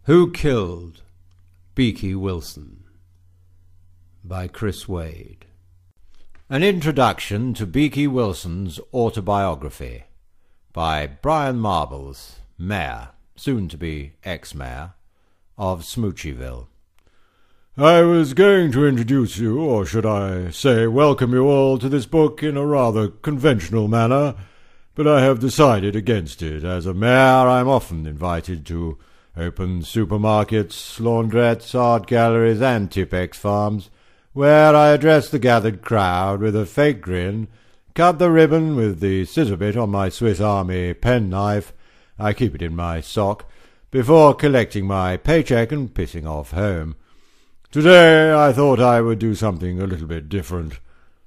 Who Killed Beaky Wilson? By Chris Wade. An Introduction to Beaky Wilson's Autobiography by Brian Marbles, Mayor, soon to be ex-mayor, of Smoochieville. I was going to introduce you, or should I say welcome you all to this book in a rather conventional manner, but I have decided against it. As a mayor, I am often invited to open supermarkets, laundrettes, art galleries, and Tipex farms, where I address the gathered crowd with a fake grin, cut the ribbon with the scissor bit on my Swiss Army penknife — I keep it in my sock — before collecting my paycheck and pissing off home. Today I thought I would do something a little bit different.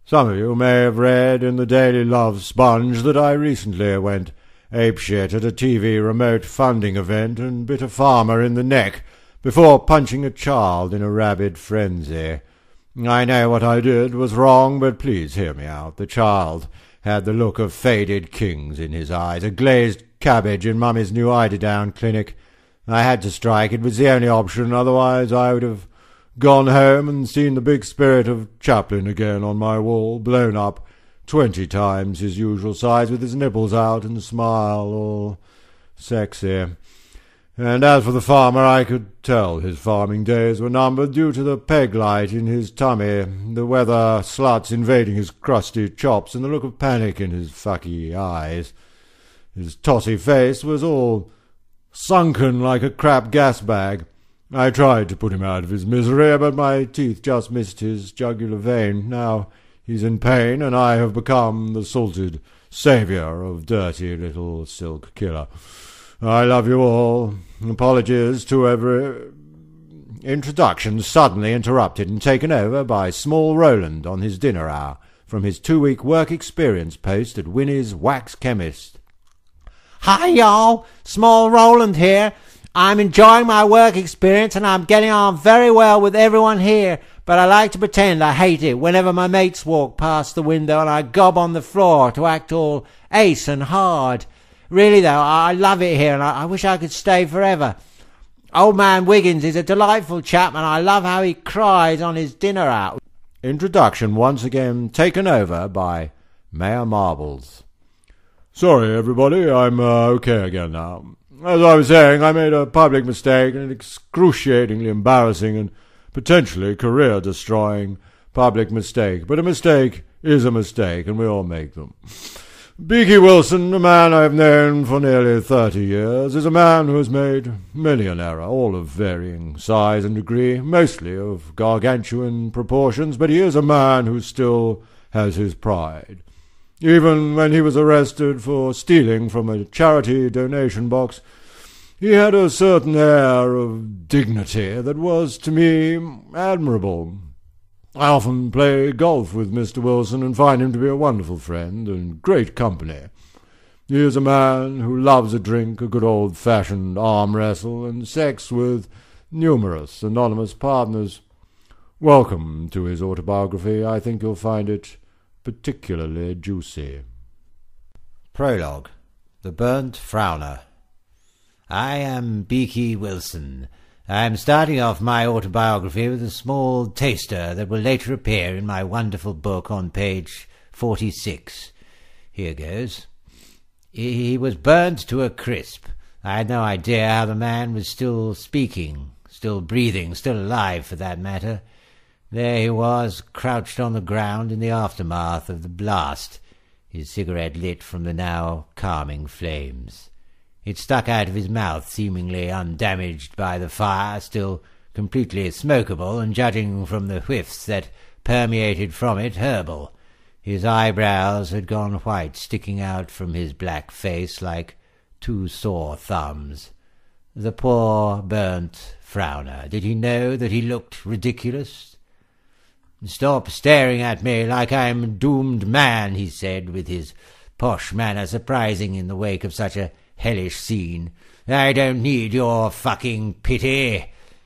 Some of you may have read in the Daily Love Sponge that I recently went apeshit at a TV remote funding event and bit a farmer in the neck before punching a child in a rabid frenzy. I know what I did was wrong, but please hear me out. The child had the look of faded kings in his eyes, a glazed cabbage in Mummy's new eiderdown clinic. I had to strike. It was the only option, otherwise I would have gone home and seen the big spirit of Chaplin again on my wall, blown up 20 times his usual size, with his nipples out and smile all sexy. And as for the farmer, I could tell his farming days were numbered due to the peg light in his tummy, the weather sluts invading his crusty chops, and the look of panic in his fucky eyes. His tossy face was all sunken like a crap gas bag. I tried to put him out of his misery, but my teeth just missed his jugular vein. Now he's in pain, and I have become the salted saviour of dirty little silk killer. I love you all. Apologies to every... Introduction suddenly interrupted and taken over by Small Roland on his dinner hour from his 2-week work experience post at Winnie's Wax Chemist. Hi, y'all. Small Roland here. I'm enjoying my work experience and I'm getting on very well with everyone here, but I like to pretend I hate it whenever my mates walk past the window and I gob on the floor to act all ace and hard. Really, though, I love it here and I wish I could stay forever. Old man Wiggins is a delightful chap and I love how he cries on his dinner out. Introduction once again taken over by Mayor Marbles. Sorry, everybody, I'm okay again now. As I was saying, I made a public mistake, an excruciatingly embarrassing and potentially career-destroying public mistake. But a mistake is a mistake, and we all make them. Beaky Wilson, a man I've known for nearly 30 years, is a man who has made many an error, all of varying size and degree, mostly of gargantuan proportions, but he is a man who still has his pride. Even when he was arrested for stealing from a charity donation box, he had a certain air of dignity that was, to me, admirable. I often play golf with Mr. Wilson and find him to be a wonderful friend and great company. He is a man who loves a drink, a good old-fashioned arm-wrestle, and sex with numerous anonymous partners. Welcome to his autobiography. I think you'll find it particularly juicy. Prologue. The Burnt Frowner. I am Beaky Wilson. I am starting off my autobiography with a small taster that will later appear in my wonderful book on page 46. Here goes. He was burnt to a crisp. I had no idea how the man was still speaking, still breathing, still alive for that matter. There he was, crouched on the ground in the aftermath of the blast, his cigarette lit from the now calming flames. It stuck out of his mouth, seemingly undamaged by the fire, still completely smokable, and judging from the whiffs that permeated from it, herbal. His eyebrows had gone white, sticking out from his black face like 2 sore thumbs. The poor burnt frowner. Did he know that he looked ridiculous? "Stop staring at me like I'm a doomed man," he said, with his posh manner surprising in the wake of such a hellish scene. "I don't need your fucking pity."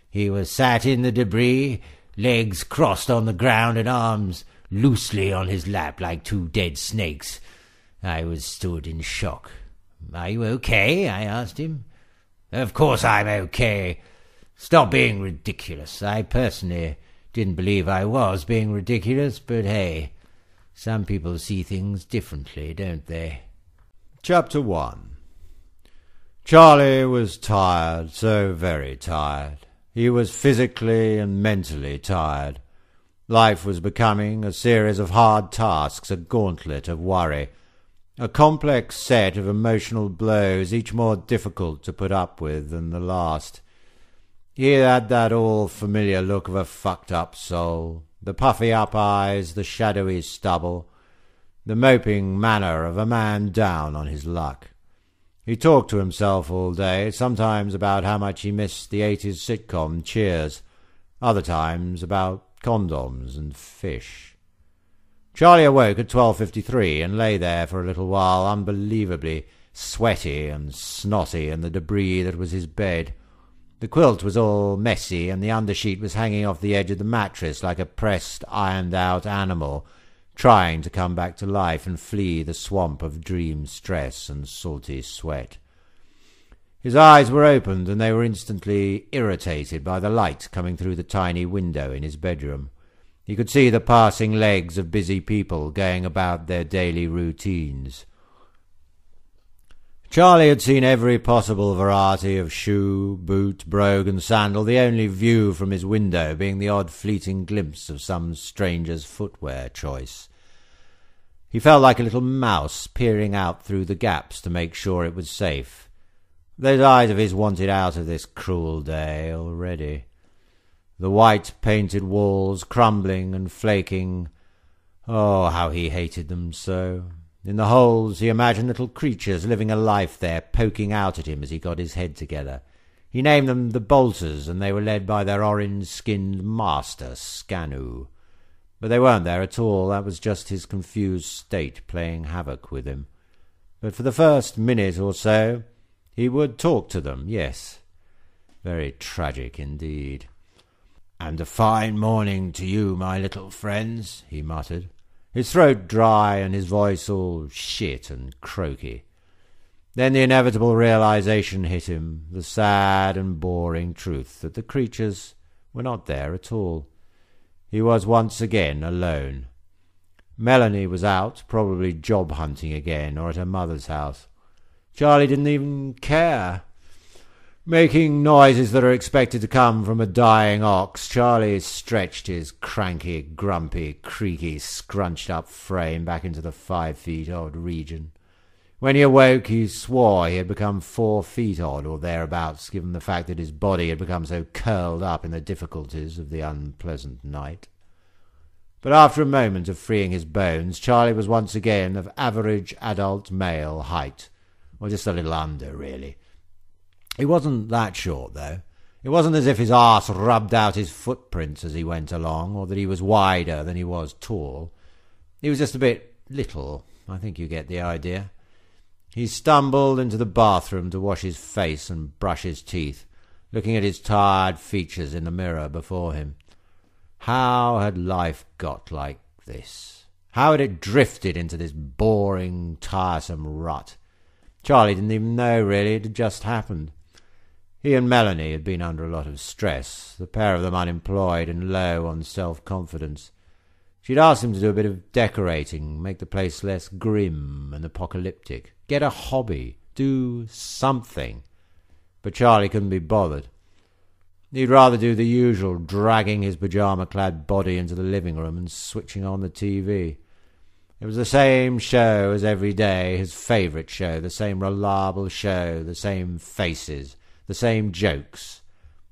He was sat in the debris, legs crossed on the ground and arms loosely on his lap like 2 dead snakes. I was stood in shock. "Are you okay?" I asked him. "Of course I'm okay. Stop being ridiculous. I personally didn't believe I was being ridiculous, but hey, some people see things differently, don't they? Chapter 1. Charlie was tired, so very tired. He was physically and mentally tired. Life was becoming a series of hard tasks, a gauntlet of worry, a complex set of emotional blows, each more difficult to put up with than the last. He had that all-familiar look of a fucked-up soul, the puffy-up eyes, the shadowy stubble, the moping manner of a man down on his luck. He talked to himself all day, sometimes about how much he missed the 80s sitcom Cheers, other times about condoms and fish. Charlie awoke at 12:53 and lay there for a little while, unbelievably sweaty and snotty in the debris that was his bed. The quilt was all messy, and the undersheet was hanging off the edge of the mattress like a pressed, ironed-out animal, trying to come back to life and flee the swamp of dream stress and salty sweat. His eyes were opened, and they were instantly irritated by the light coming through the tiny window in his bedroom. He could see the passing legs of busy people going about their daily routines. Charlie had seen every possible variety of shoe, boot, brogue and sandal, the only view from his window being the odd fleeting glimpse of some stranger's footwear choice. He felt like a little mouse peering out through the gaps to make sure it was safe. Those eyes of his wanted out of this cruel day already. The white painted walls crumbling and flaking. Oh, how he hated them so. In the holes he imagined little creatures living a life there, poking out at him as he got his head together. He named them the Bolters, and they were led by their orange-skinned master, Scanu. But they weren't there at all. That was just his confused state playing havoc with him. But for the first minute or so he would talk to them, yes. Very tragic indeed. "And a fine morning to you, my little friends," he muttered, his throat dry and his voice all shit and croaky. Then the inevitable realization hit him, the sad and boring truth that the creatures were not there at all. He was once again alone. Melanie was out, probably job hunting again, or at her mother's house. Charlie didn't even care. Making noises that are expected to come from a dying ox, Charlie stretched his cranky, grumpy, creaky, scrunched-up frame back into the 5 feet odd region. When he awoke, he swore he had become 4 feet odd or thereabouts, given the fact that his body had become so curled up in the difficulties of the unpleasant night. But after a moment of freeing his bones, Charlie was once again of average adult male height, or just a little under, really. He wasn't that short, though. It wasn't as if his arse rubbed out his footprints as he went along, or that he was wider than he was tall. He was just a bit little. I think you get the idea. He stumbled into the bathroom to wash his face and brush his teeth, looking at his tired features in the mirror before him. How had life got like this? How had it drifted into this boring, tiresome rut? Charlie didn't even know, really. It had just happened. He and Melanie had been under a lot of stress, the pair of them unemployed and low on self-confidence. She'd asked him to do a bit of decorating, make the place less grim and apocalyptic, get a hobby, do something. But Charlie couldn't be bothered. He'd rather do the usual, dragging his pyjama-clad body into the living room and switching on the TV. It was the same show as every day, his favourite show, the same reliable show, the same faces, the same jokes,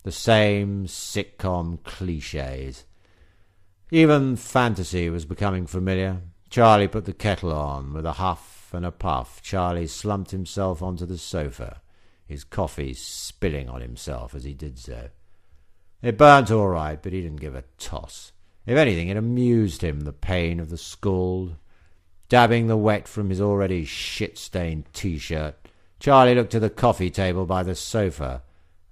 the same sitcom clichés. Even fantasy was becoming familiar. Charlie put the kettle on. With a huff and a puff, Charlie slumped himself onto the sofa, his coffee spilling on himself as he did so. It burnt all right, but he didn't give a toss. If anything, it amused him, the pain of the scald. Dabbing the wet from his already shit-stained T-shirt, Charlie looked to the coffee table by the sofa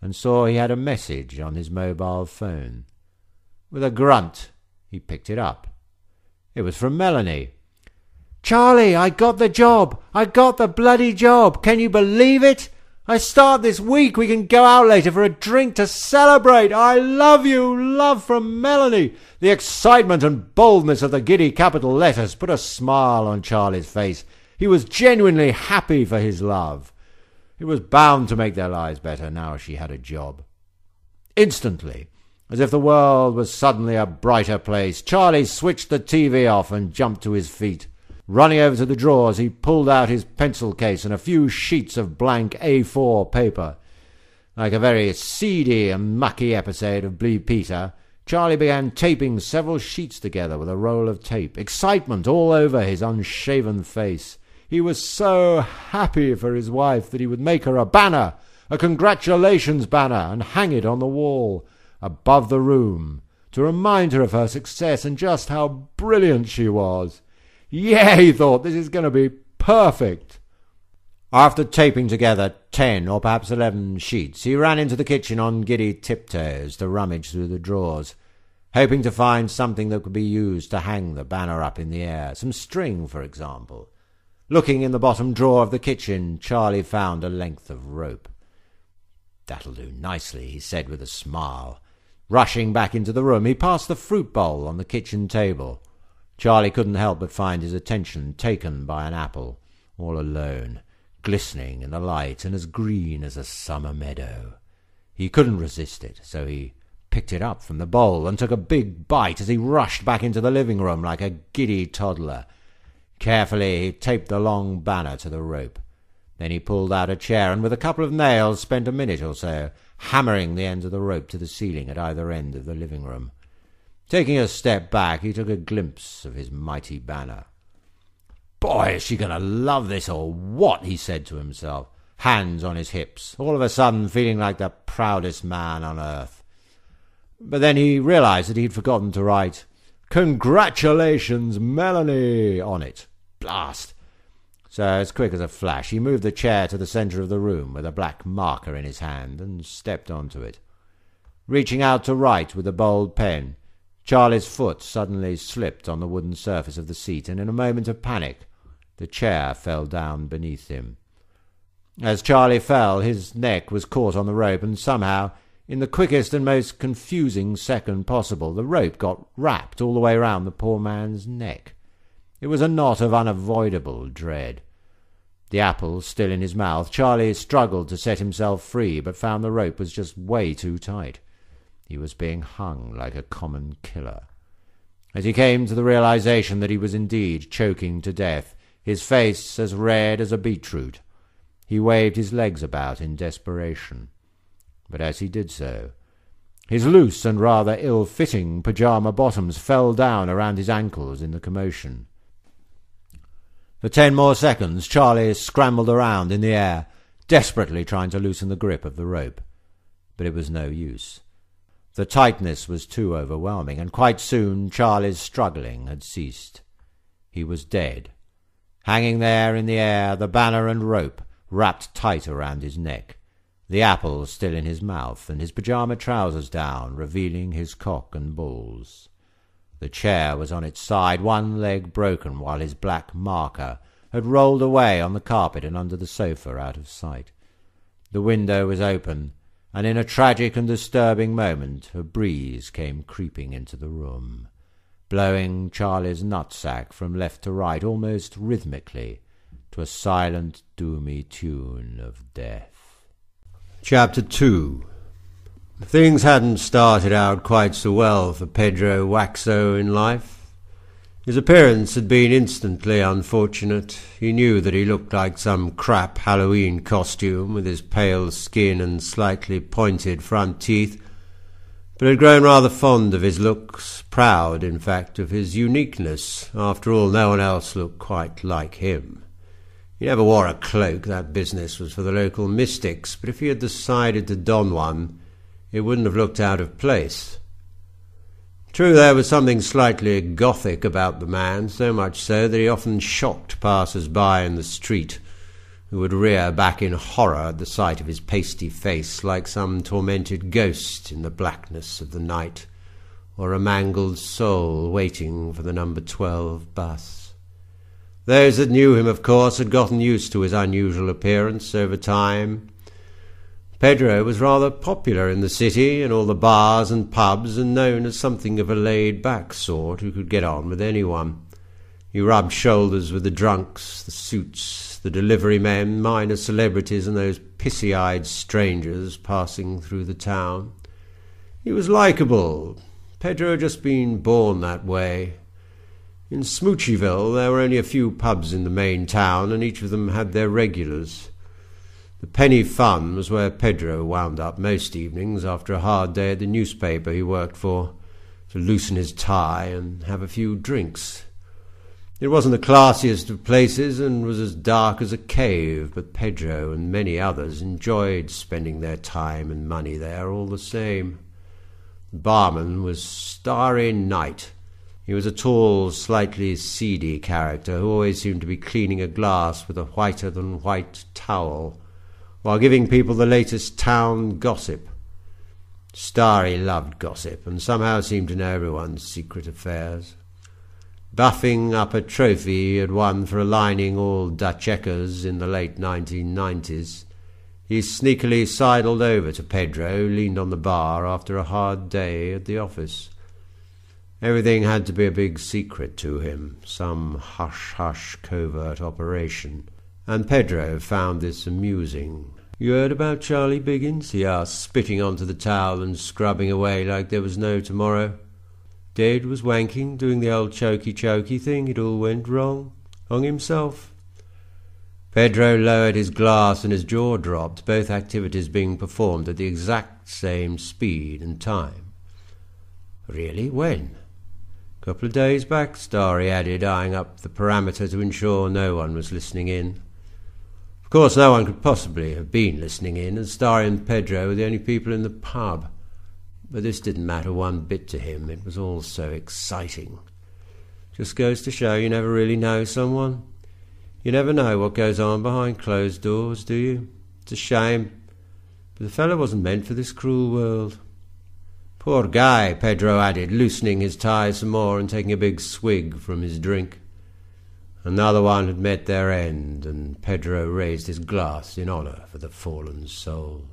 and saw he had a message on his mobile phone. With a grunt, he picked it up. It was from Melanie. "Charlie, I got the job! I got the bloody job! Can you believe it? I start this week. We can go out later for a drink to celebrate. I love you. Love from Melanie. The excitement and boldness of the giddy capital letters put a smile on Charlie's face. He was genuinely happy for his love. It was bound to make their lives better now she had a job. Instantly, as if the world was suddenly a brighter place, Charlie switched the TV off and jumped to his feet. Running over to the drawers, he pulled out his pencil case and a few sheets of blank A4 paper. Like a very seedy and mucky episode of Blue Peter, Charlie began taping several sheets together with a roll of tape, excitement all over his unshaven face. He was so happy for his wife that he would make her a banner, a congratulations banner, and hang it on the wall above the room to remind her of her success and just how brilliant she was. Yeah, he thought, this is going to be perfect. After taping together 10 or perhaps 11 sheets, he ran into the kitchen on giddy tiptoes to rummage through the drawers, hoping to find something that could be used to hang the banner up in the air, some string, for example. Looking in the bottom drawer of the kitchen, Charlie found a length of rope. "That'll do nicely," he said with a smile. Rushing back into the room, he passed the fruit bowl on the kitchen table. Charlie couldn't help but find his attention taken by an apple, all alone, glistening in the light and as green as a summer meadow. He couldn't resist it, so he picked it up from the bowl and took a big bite as he rushed back into the living room like a giddy toddler. Carefully he taped the long banner to the rope. Then he pulled out a chair and with a couple of nails spent a minute or so hammering the ends of the rope to the ceiling at either end of the living room. Taking a step back, he took a glimpse of his mighty banner. "Boy, is she going to love this or what?" he said to himself, hands on his hips, all of a sudden feeling like the proudest man on earth. But then he realized that he'd forgotten to write, "Congratulations, Melanie," on it. Blast! So, as quick as a flash, he moved the chair to the centre of the room with a black marker in his hand and stepped onto it. Reaching out to write with a bold pen, Charlie's foot suddenly slipped on the wooden surface of the seat, and in a moment of panic, the chair fell down beneath him. As Charlie fell, his neck was caught on the rope, and somehow, in the quickest and most confusing second possible, the rope got wrapped all the way round the poor man's neck. It was a knot of unavoidable dread. The apple still in his mouth, Charlie struggled to set himself free, but found the rope was just way too tight. He was being hung like a common killer. As he came to the realization that he was indeed choking to death, his face as red as a beetroot, he waved his legs about in desperation. But as he did so, his loose and rather ill-fitting pyjama bottoms fell down around his ankles in the commotion. For 10 more seconds, Charlie scrambled around in the air, desperately trying to loosen the grip of the rope. But it was no use. The tightness was too overwhelming, and quite soon Charlie's struggling had ceased. He was dead, hanging there in the air, the banner and rope wrapped tight around his neck, the apple still in his mouth, and his pyjama trousers down, revealing his cock and balls. The chair was on its side, one leg broken, while his black marker had rolled away on the carpet and under the sofa out of sight. The window was open, and in a tragic and disturbing moment a breeze came creeping into the room, blowing Charlie's nutsack from left to right almost rhythmically to a silent, doomy tune of death. Chapter 2. Things hadn't started out quite so well for Pedro Waxo in life. His appearance had been instantly unfortunate. He knew that he looked like some crap Halloween costume with his pale skin and slightly pointed front teeth, but had grown rather fond of his looks, proud, in fact, of his uniqueness. After all, no one else looked quite like him. He never wore a cloak. That business was for the local mystics, but if he had decided to don one, it wouldn't have looked out of place. True, there was something slightly gothic about the man, so much so that he often shocked passers-by in the street, who would rear back in horror at the sight of his pasty face, like some tormented ghost in the blackness of the night, or a mangled soul waiting for the number 12 bus. Those that knew him, of course, had gotten used to his unusual appearance over time, Pedro was rather popular in the city, in all the bars and pubs, and known as something of a laid-back sort who could get on with anyone. He rubbed shoulders with the drunks, the suits, the delivery men, minor celebrities, and those pissy-eyed strangers passing through the town. He was likeable. Pedro had just been born that way. In Smoochieville there were only a few pubs in the main town, and each of them had their regulars. The Penny Fun was where Pedro wound up most evenings after a hard day at the newspaper he worked for, to loosen his tie and have a few drinks. It wasn't the classiest of places and was as dark as a cave, but Pedro and many others enjoyed spending their time and money there all the same. The barman was Starry Night. He was a tall, slightly seedy character who always seemed to be cleaning a glass with a whiter-than-white towel, while giving people the latest town gossip. Starry loved gossip, and somehow seemed to know everyone's secret affairs. Buffing up a trophy he had won for aligning all Dutch checkers in the late 1990s, he sneakily sidled over to Pedro, who leaned on the bar after a hard day at the office. Everything had to be a big secret to him, some hush-hush covert operation, and Pedro found this amusing. "You heard about Charlie Biggins?" he asked, spitting onto the towel and scrubbing away like there was no tomorrow. "Dad was wanking, doing the old chokey thing. It all went wrong. Hung himself." Pedro lowered his glass and his jaw dropped, both activities being performed at the exact same speed and time. "Really? When?" "Couple of days back," Starry added, eyeing up the parameter to ensure no one was listening in. Of course no one could possibly have been listening in, as Starry and Pedro were the only people in the pub. But this didn't matter one bit to him. It was all so exciting. Just goes to show you never really know someone. You never know what goes on behind closed doors, do you? It's a shame. But the fellow wasn't meant for this cruel world. "Poor guy," Pedro added, loosening his tie some more and taking a big swig from his drink. Another one had met their end, and Pedro raised his glass in honour for the fallen soul.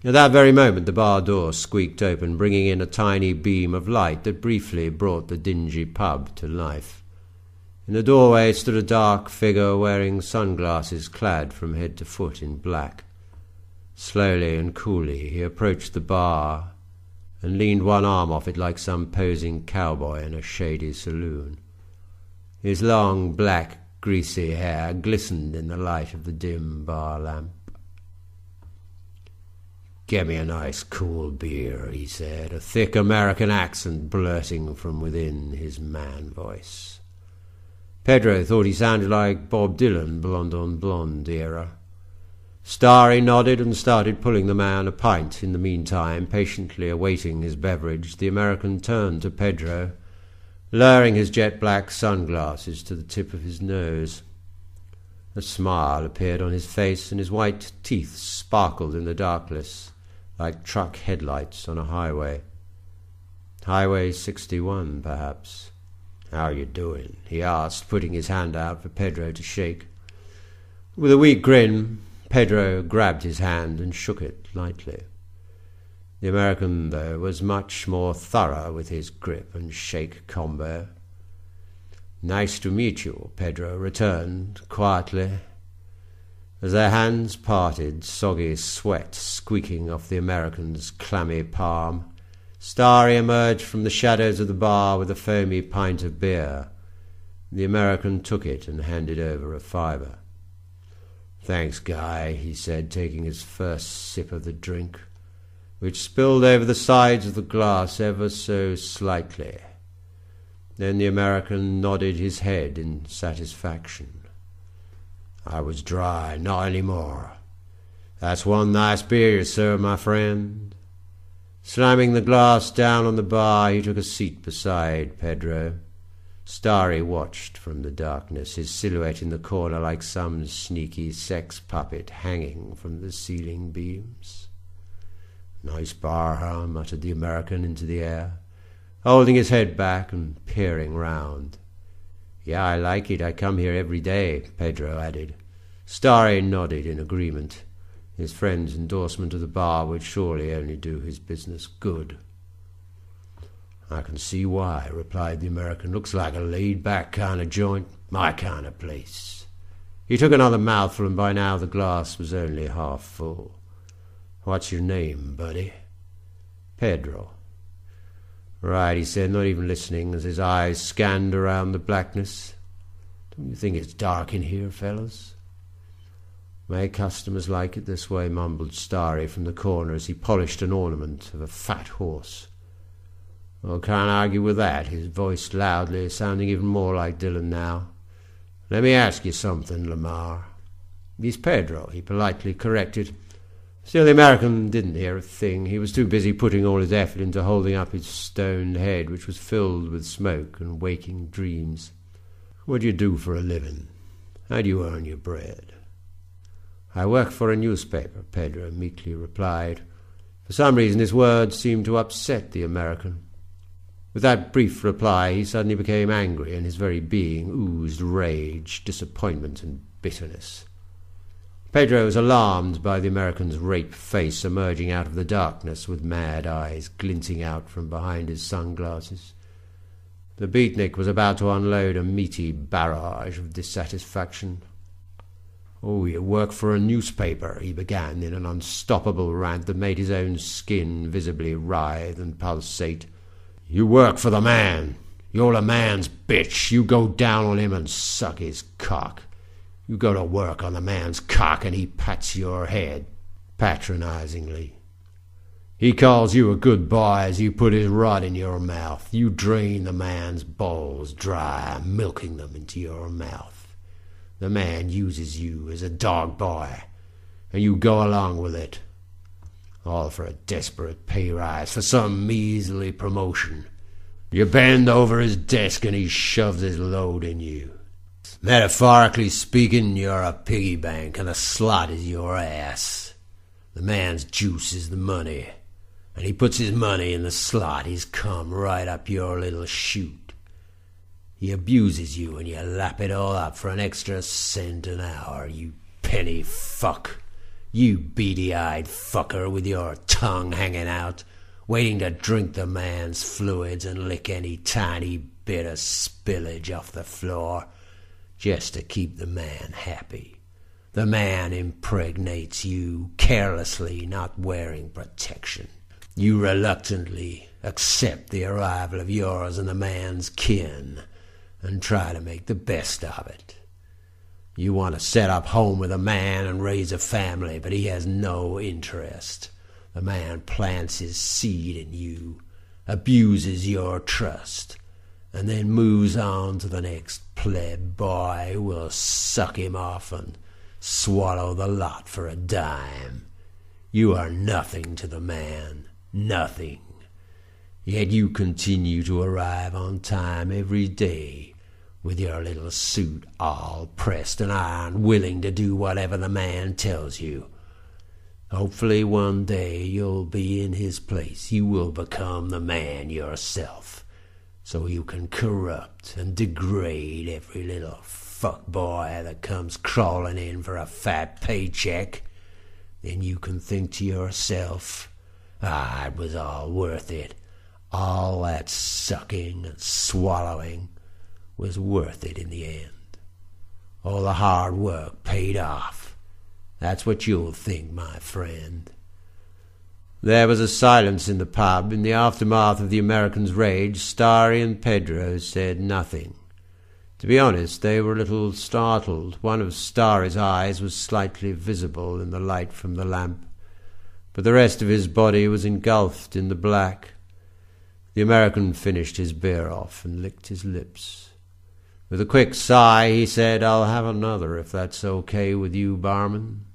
At that very moment the bar door squeaked open, bringing in a tiny beam of light that briefly brought the dingy pub to life. In the doorway stood a dark figure wearing sunglasses, clad from head to foot in black. Slowly and coolly he approached the bar and leaned one arm off it like some posing cowboy in a shady saloon. His long, black, greasy hair glistened in the light of the dim bar lamp. "Get me a nice cool beer," he said, a thick American accent blurting from within his man voice. Pedro thought he sounded like Bob Dylan, Blonde on Blonde era. Starry nodded and started pulling the man a pint. In the meantime, patiently awaiting his beverage, the American turned to Pedro, lowering his jet-black sunglasses to the tip of his nose. A smile appeared on his face, and his white teeth sparkled in the darkness like truck headlights on a highway. Highway 61, perhaps. "How you doing?" he asked, putting his hand out for Pedro to shake. With a weak grin, Pedro grabbed his hand and shook it lightly. The American, though, was much more thorough with his grip and shake combo. "Nice to meet you," Pedro returned quietly. As their hands parted, soggy sweat squeaking off the American's clammy palm, Starry emerged from the shadows of the bar with a foamy pint of beer. The American took it and handed over a $5. "Thanks, Guy," he said, taking his first sip of the drink, which spilled over the sides of the glass ever so slightly. Then the American nodded his head in satisfaction. "I was dry, not any more. That's one nice beer, sir, my friend." Slamming the glass down on the bar, he took a seat beside Pedro. Starry watched from the darkness, his silhouette in the corner like some sneaky sex puppet hanging from the ceiling beams. "Nice bar, huh?" muttered the American into the air, holding his head back and peering round. "Yeah, I like it. I come here every day," Pedro added. Starry nodded in agreement. His friend's endorsement of the bar would surely only do his business good. "I can see why," replied the American. "Looks like a laid-back kind of joint. My kind of place." He took another mouthful, and by now the glass was only half full. "What's your name, buddy?" "Pedro." "Right," he said, not even listening, as his eyes scanned around the blackness. "Don't you think it's dark in here, fellas?" "My customers like it this way," mumbled Starry from the corner as he polished an ornament of a fat horse. "Well, can't argue with that," his voice loudly, sounding even more like Dylan now. "Let me ask you something, leanr." "He's Pedro," he politely corrected. Still, the American didn't hear a thing. He was too busy putting all his effort into holding up his stoned head, which was filled with smoke and waking dreams. "What do you do for a living? How do you earn your bread?" "I work for a newspaper," Pedro meekly replied. For some reason his words seemed to upset the American. With that brief reply he suddenly became angry, and his very being oozed rage, disappointment, and bitterness. Pedro was alarmed by the American's rape face emerging out of the darkness with mad eyes glinting out from behind his sunglasses. The beatnik was about to unload a meaty barrage of dissatisfaction. "Oh, you work for a newspaper," he began in an unstoppable rant that made his own skin visibly writhe and pulsate. "You work for the man. You're the man's bitch. You go down on him and suck his cock. You go to work on the man's cock and he pats your head, patronizingly. He calls you a good boy as you put his rod in your mouth. You drain the man's balls dry, milking them into your mouth. The man uses you as a dog boy, and you go along with it. All for a desperate pay rise, for some measly promotion. You bend over his desk and he shoves his load in you. Metaphorically speaking, you're a piggy bank, and the slot is your ass. The man's juice is the money, and he puts his money in the slot. He's come right up your little chute. He abuses you, and you lap it all up for an extra cent an hour, you penny fuck. You beady-eyed fucker with your tongue hanging out, waiting to drink the man's fluids and lick any tiny bit of spillage off the floor, just to keep the man happy. The man impregnates you, carelessly, not wearing protection. You reluctantly accept the arrival of yours and the man's kin, and try to make the best of it. You want to set up home with a man and raise a family, but he has no interest. The man plants his seed in you, abuses your trust, and then moves on to the next pleb boy who will suck him off and swallow the lot for a dime. You are nothing to the man, nothing. Yet you continue to arrive on time every day, with your little suit all pressed and ironed, willing to do whatever the man tells you. Hopefully one day you'll be in his place. You will become the man yourself, so you can corrupt and degrade every little fuckboy that comes crawling in for a fat paycheck. Then you can think to yourself, it was all worth it. All that sucking and swallowing was worth it in the end. All the hard work paid off. That's what you'll think, my friend. There was a silence in the pub. In the aftermath of the American's rage, Starry and Pedro said nothing. To be honest, they were a little startled. One of Starry's eyes was slightly visible in the light from the lamp, but the rest of his body was engulfed in the black. The American finished his beer off and licked his lips. With a quick sigh, he said, "I'll have another, if that's okay with you, barman."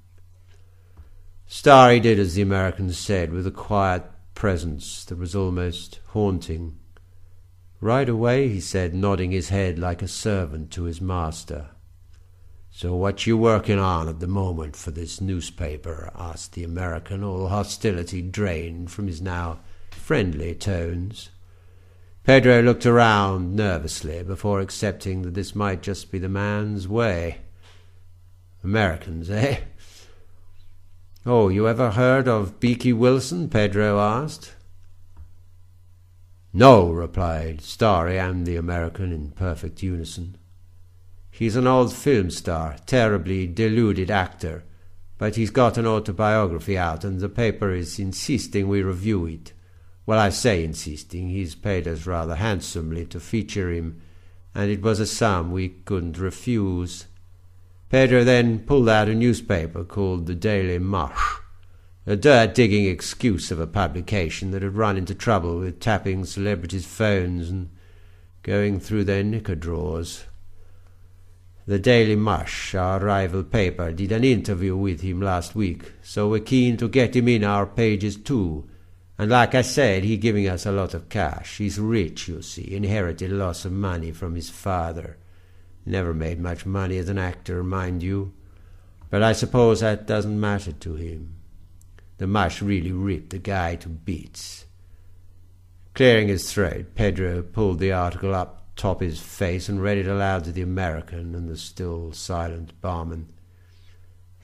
Starry did as the American said, with a quiet presence that was almost haunting. "Right away," he said, nodding his head like a servant to his master. "So what you working on at the moment for this newspaper?" asked the American, all hostility drained from his now friendly tones. Pedro looked around nervously before accepting that this might just be the man's way. "Americans, eh?" "Oh, you ever heard of Beaky Wilson?" Pedro asked. "No," replied Starry and the American in perfect unison. "He's an old film star, terribly deluded actor, but he's got an autobiography out and the paper is insisting we review it. Well, I say insisting, he's paid us rather handsomely to feature him, and it was a sum we couldn't refuse." Pedro then pulled out a newspaper called the Daily Mush, a dirt-digging excuse of a publication that had run into trouble with tapping celebrities' phones and going through their knicker drawers. The Daily Mush, our rival paper, did an interview with him last week, so we're keen to get him in our pages too. And like I said, he's giving us a lot of cash. He's rich, you see, inherited lots of money from his father. Never made much money as an actor, mind you, but I suppose that doesn't matter to him. The Mush really ripped the guy to bits. Clearing his throat, Pedro pulled the article up top his face and read it aloud to the American and the still silent barman.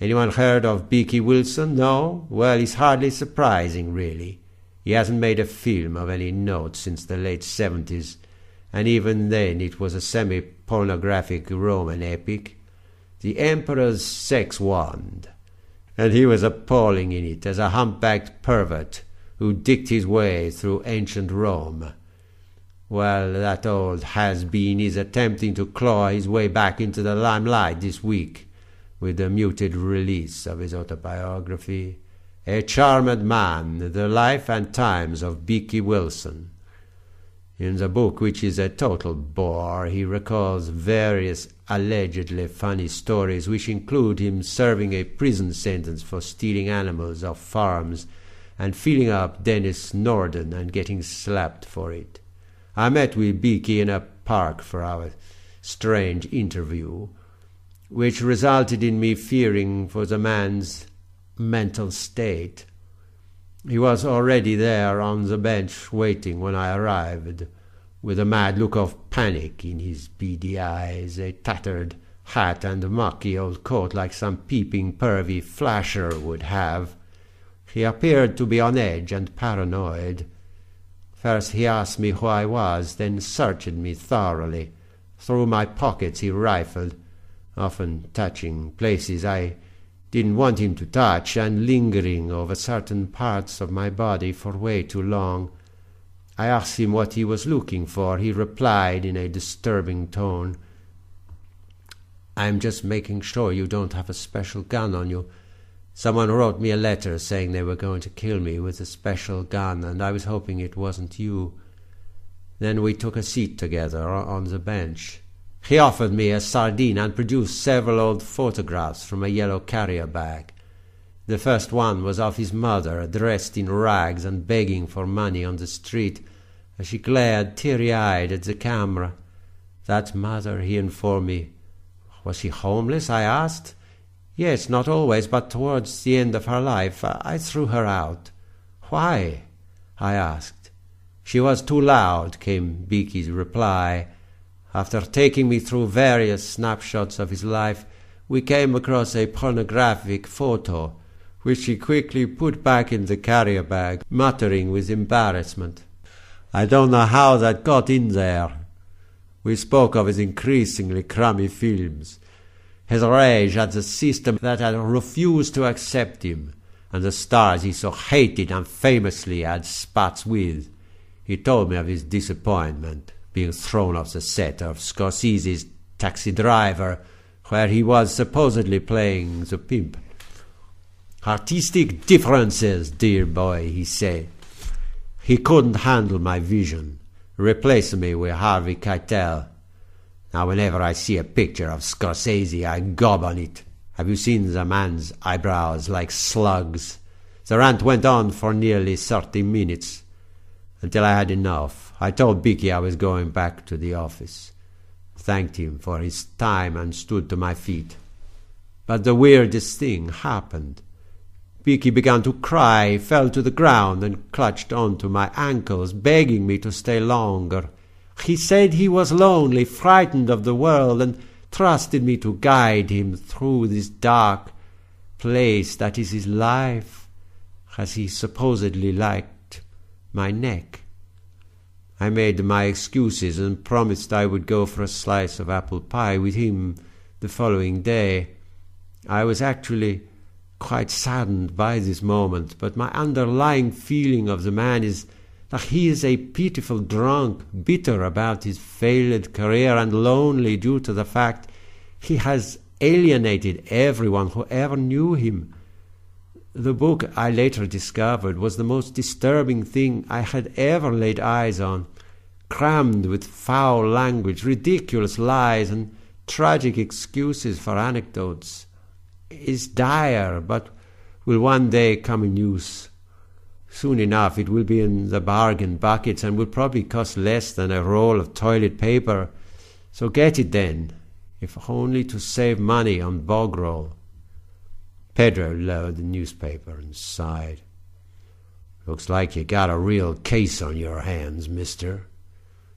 "Anyone heard of Beaky Wilson? No? Well, he's hardly surprising, really. He hasn't made a film of any note since the late 70s, and even then it was a semi-pornographic Roman epic, The Emperor's Sex Wand, and he was appalling in it as a humpbacked pervert who dicked his way through ancient Rome. Well, that old has-been is attempting to claw his way back into the limelight this week with the muted release of his autobiography, A Charmed Man, The Life and Times of Beaky Wilson. In the book, which is a total bore, he recalls various allegedly funny stories which include him serving a prison sentence for stealing animals off farms and filling up Dennis Norden and getting slapped for it. I met with Beaky in a park for our strange interview, which resulted in me fearing for the man's mental state. He was already there on the bench waiting when I arrived, with a mad look of panic in his beady eyes, a tattered hat and a mucky old coat like some peeping pervy flasher would have. He appeared to be on edge and paranoid. First he asked me who I was, then searched me thoroughly. Through my pockets he rifled, often touching places I didn't want him to touch, and lingering over certain parts of my body for way too long. I asked him what he was looking for. He replied in a disturbing tone, "I'm just making sure you don't have a special gun on you. Someone wrote me a letter saying they were going to kill me with a special gun, and I was hoping it wasn't you." Then we took a seat together on the bench. He offered me a sardine and produced several old photographs from a yellow carrier bag. The first one was of his mother, dressed in rags and begging for money on the street, as she glared teary-eyed at the camera. That mother, he informed me. Was she homeless? I asked. Yes, not always, but towards the end of her life I threw her out. Why? I asked. She was too loud, came Beaky's reply. After taking me through various snapshots of his life, we came across a pornographic photo, which he quickly put back in the carrier bag, muttering with embarrassment. I don't know how that got in there. We spoke of his increasingly crummy films, his rage at the system that had refused to accept him, and the stars he so hated and famously had spats with. He told me of his disappointment, being thrown off the set of Scorsese's Taxi Driver, where he was supposedly playing the pimp. Artistic differences, dear boy, he said. He couldn't handle my vision, replacing me with Harvey Keitel. Now whenever I see a picture of Scorsese, I gob on it. Have you seen the man's eyebrows like slugs? The rant went on for nearly 30 minutes, until I had enough. I told Beaky I was going back to the office, thanked him for his time, and stood to my feet. But the weirdest thing happened. Beaky began to cry, fell to the ground, and clutched onto my ankles, begging me to stay longer. He said he was lonely, frightened of the world, and trusted me to guide him through this dark place, that is his life, as he supposedly liked my neck. I made my excuses and promised I would go for a slice of apple pie with him the following day. I was actually quite saddened by this moment, but my underlying feeling of the man is that he is a pitiful drunk, bitter about his failed career and lonely due to the fact he has alienated everyone who ever knew him. The book, I later discovered, was the most disturbing thing I had ever laid eyes on, crammed with foul language, ridiculous lies, and tragic excuses for anecdotes. Is dire, but will one day come in use. Soon enough it will be in the bargain buckets and will probably cost less than a roll of toilet paper. So get it then, if only to save money on bog roll. Pedro lowered the newspaper and sighed. Looks like you got a real case on your hands, mister,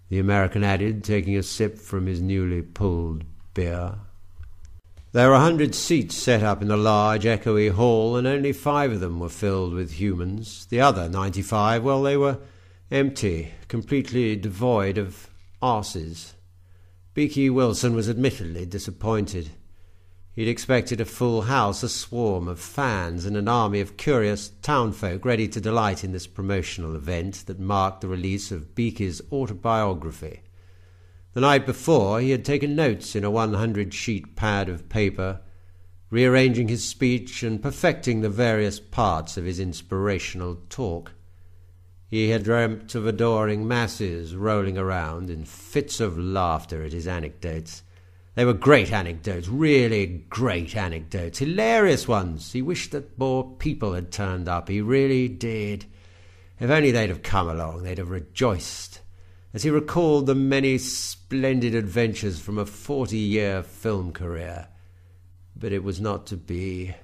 the American added, taking a sip from his newly pulled beer. There were 100 seats set up in the large, echoey hall, and only 5 of them were filled with humans. The other 95, well, they were empty, completely devoid of arses. Beaky Wilson was admittedly disappointed. He'd expected a full house, a swarm of fans, and an army of curious townfolk ready to delight in this promotional event that marked the release of Beaky's autobiography. The night before, he had taken notes in a 100-sheet pad of paper, rearranging his speech and perfecting the various parts of his inspirational talk. He had dreamt of adoring masses rolling around in fits of laughter at his anecdotes. They were great anecdotes, really great anecdotes, hilarious ones. He wished that more people had turned up. He really did. If only they'd have come along, they'd have rejoiced. As he recalled the many splendid adventures from a 40-year film career. But it was not to be.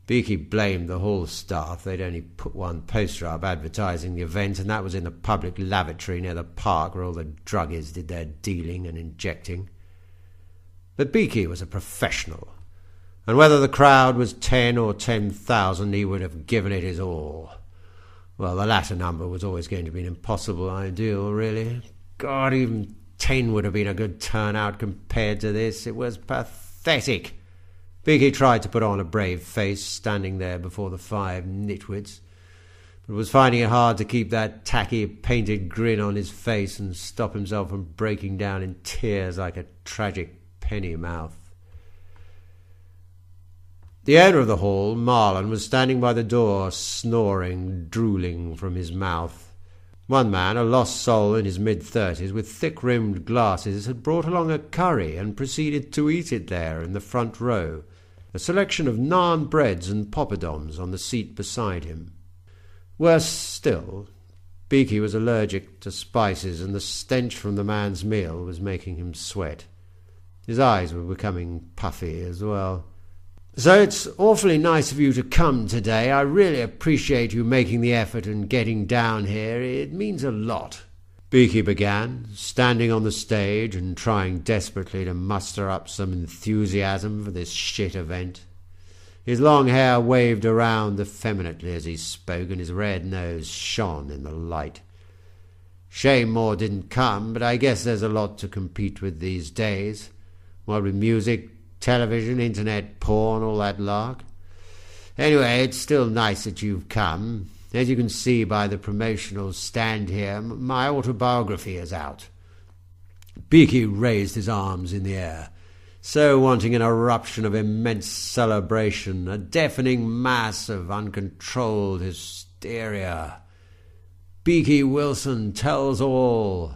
Beaky blamed the hall staff. They'd only put one poster up advertising the event, and that was in the public lavatory near the park where all the druggies did their dealing and injecting. But Beaky was a professional, and whether the crowd was 10 or 10,000, he would have given it his all. Well, the latter number was always going to be an impossible ideal, really. God, even 10 would have been a good turnout compared to this. It was pathetic. Beaky tried to put on a brave face, standing there before the 5 nitwits, but was finding it hard to keep that tacky, painted grin on his face and stop himself from breaking down in tears like a tragic penny mouth. The owner of the hall, Marlon, was standing by the door, snoring, drooling from his mouth. One man, a lost soul in his mid-30s, with thick-rimmed glasses, had brought along a curry and proceeded to eat it there in the front row, a selection of naan breads and poppadoms on the seat beside him. Worse still, Beaky was allergic to spices, and the stench from the man's meal was making him sweat. His eyes were becoming puffy as well. So it's awfully nice of you to come today. I really appreciate you making the effort and getting down here. It means a lot, Beaky began, standing on the stage and trying desperately to muster up some enthusiasm for this shit event. His long hair waved around effeminately as he spoke, and his red nose shone in the light. Shame more didn't come, but I guess there's a lot to compete with these days. What with music, television, internet, porn, all that lark. Anyway, it's still nice that you've come. As you can see by the promotional stand here, my autobiography is out. Beaky raised his arms in the air, so wanting an eruption of immense celebration, a deafening mass of uncontrolled hysteria. Beaky Wilson tells all.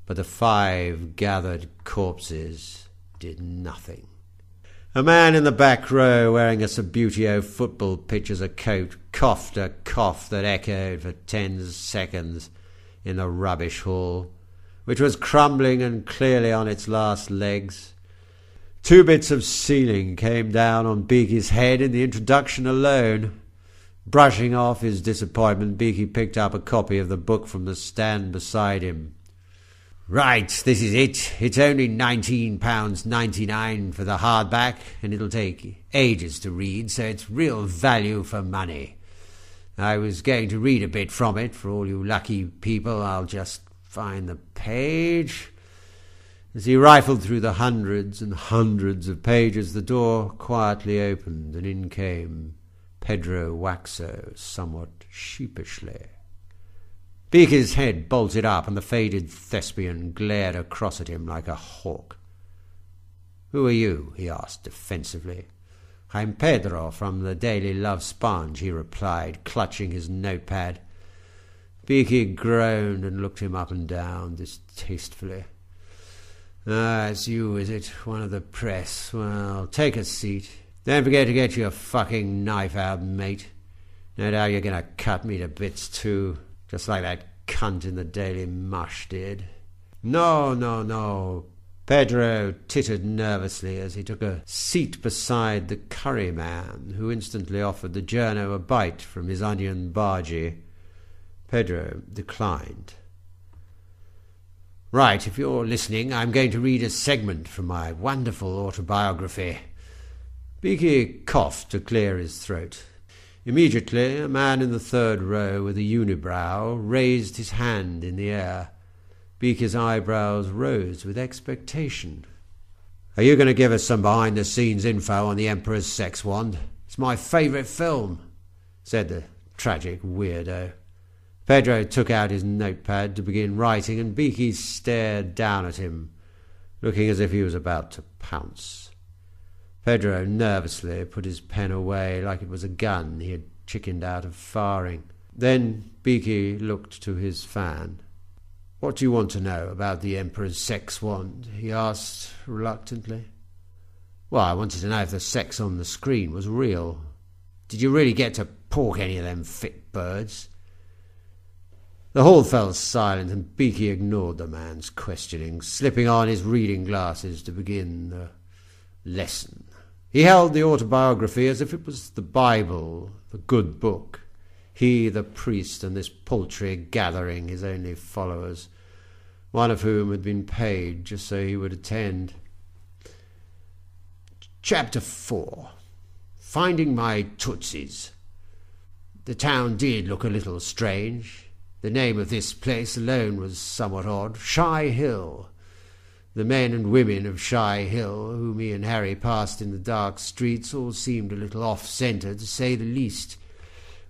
But the 5 gathered corpses did nothing. A man in the back row, wearing a Subbuteo football pitcher's coat, coughed a cough that echoed for 10 seconds in the rubbish hall, which was crumbling and clearly on its last legs. 2 bits of ceiling came down on Beaky's head in the introduction alone. Brushing off his disappointment, Beaky picked up a copy of the book from the stand beside him. Right, this is it. It's only £19.99 for the hardback, and it'll take ages to read, so it's real value for money. I was going to read a bit from it. For all you lucky people, I'll just find the page. As he rifled through the hundreds and hundreds of pages, the door quietly opened, and in came Pedro Waxo, somewhat sheepishly. Beaky's head bolted up, and the faded thespian glared across at him like a hawk. "Who are you?" he asked defensively. "I'm Pedro from the Daily Love Sponge," he replied, clutching his notepad. Beaky groaned and looked him up and down distastefully. "Ah, it's you, is it? One of the press. Well, take a seat. Don't forget to get your fucking knife out, mate. No doubt you're going to cut me to bits, too. Just like that cunt in the Daily Mush did." No. Pedro tittered nervously as he took a seat beside the curry man, who instantly offered the journo a bite from his onion bhaji. Pedro declined. "Right, if you're listening, I'm going to read a segment from my wonderful autobiography." Beaky coughed to clear his throat. Immediately, a man in the third row with a unibrow raised his hand in the air. Beaky's eyebrows rose with expectation. "Are you going to give us some behind-the-scenes info on the Emperor's sex wand? It's my favourite film," said the tragic weirdo. Pedro took out his notepad to begin writing, and Beaky stared down at him, looking as if he was about to pounce. Pedro nervously put his pen away like it was a gun he had chickened out of firing. Then Beaky looked to his fan. "What do you want to know about the Emperor's sex wand?" he asked reluctantly. "Well, I wanted to know if the sex on the screen was real. Did you really get to pork any of them fit birds?" The hall fell silent, and Beaky ignored the man's questioning, slipping on his reading glasses to begin the lesson. He held the autobiography as if it was the Bible, the good book. He, the priest, and this paltry gathering his only followers, one of whom had been paid just so he would attend. Chapter 4. Finding my Tootsies. The town did look a little strange. The name of this place alone was somewhat odd. Shy Hill. The men and women of Shy Hill, whom me and Harry passed in the dark streets, all seemed a little off-centre, to say the least.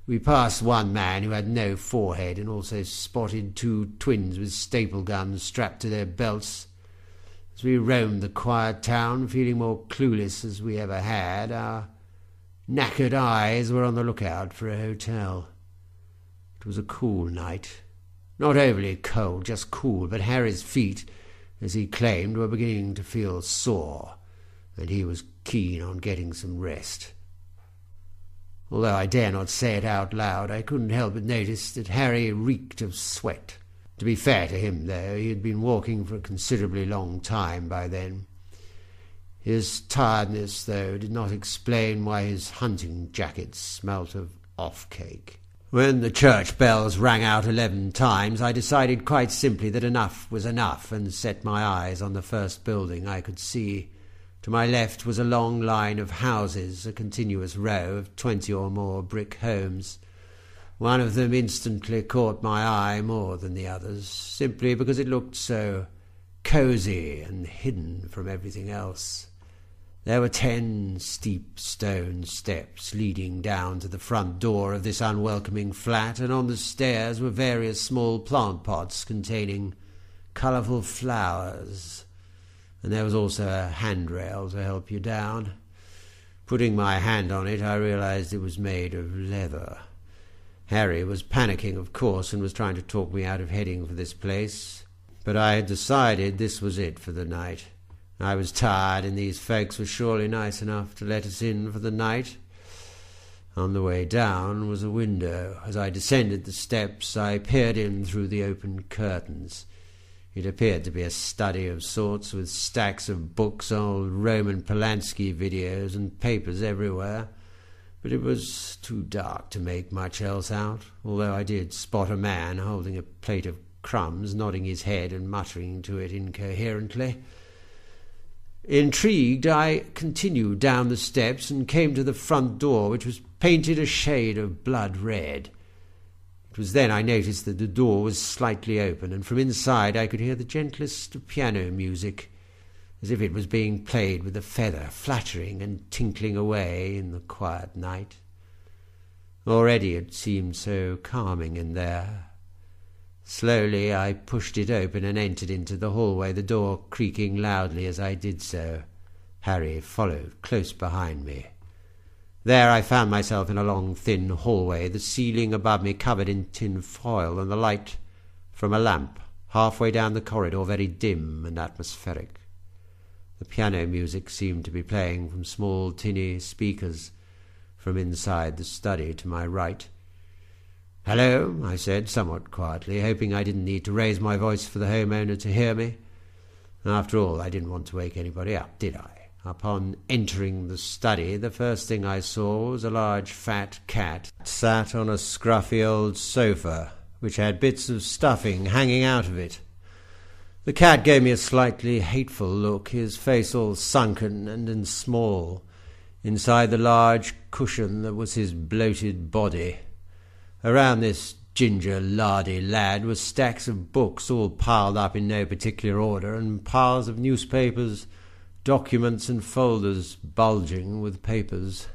We passed one man who had no forehead, and also spotted two twins with staple guns strapped to their belts. As we roamed the quiet town, feeling more clueless as we ever had, our knackered eyes were on the lookout for a hotel. It was a cool night. Not overly cold, just cool, but Harry's feet, as he claimed, were beginning to feel sore, and he was keen on getting some rest. Although I dare not say it out loud, I couldn't help but notice that Harry reeked of sweat. To be fair to him, though, he had been walking for a considerably long time by then. His tiredness, though, did not explain why his hunting jacket smelt of off-cake. When the church bells rang out 11 times, I decided quite simply that enough was enough, and set my eyes on the first building I could see. To my left was a long line of houses, a continuous row of 20 or more brick homes. One of them instantly caught my eye more than the others, simply because it looked so cosy and hidden from everything else. There were 10 steep stone steps leading down to the front door of this unwelcoming flat, and on the stairs were various small plant pots containing colourful flowers, and there was also a handrail to help you down. Putting my hand on it, I realized it was made of leather. Harry was panicking, of course, and was trying to talk me out of heading for this place, but I had decided this was it for the night. I was tired, and these folks were surely nice enough to let us in for the night. On the way down was a window. As I descended the steps, I peered in through the open curtains. It appeared to be a study of sorts, with stacks of books, old Roman Polanski videos, and papers everywhere. But it was too dark to make much else out, although I did spot a man holding a plate of crumbs, nodding his head and muttering to it incoherently. Intrigued, I continued down the steps and came to the front door, which was painted a shade of blood red. It was then I noticed that the door was slightly open, and from inside I could hear the gentlest of piano music, as if it was being played with a feather, fluttering and tinkling away in the quiet night. Already it seemed so calming in there. Slowly I pushed it open and entered into the hallway, the door creaking loudly as I did so. Harry followed close behind me. There I found myself in a long, thin hallway, the ceiling above me covered in tin foil, and the light from a lamp halfway down the corridor very dim and atmospheric. The piano music seemed to be playing from small tinny speakers from inside the study to my right. "Hello," I said, somewhat quietly, hoping I didn't need to raise my voice for the homeowner to hear me. After all, I didn't want to wake anybody up, did I? Upon entering the study, the first thing I saw was a large fat cat sat on a scruffy old sofa, which had bits of stuffing hanging out of it. The cat gave me a slightly hateful look, his face all sunken and small, inside the large cushion that was his bloated body. Around this ginger, lardy lad were stacks of books, all piled up in no particular order, and piles of newspapers, documents and folders bulging with papers.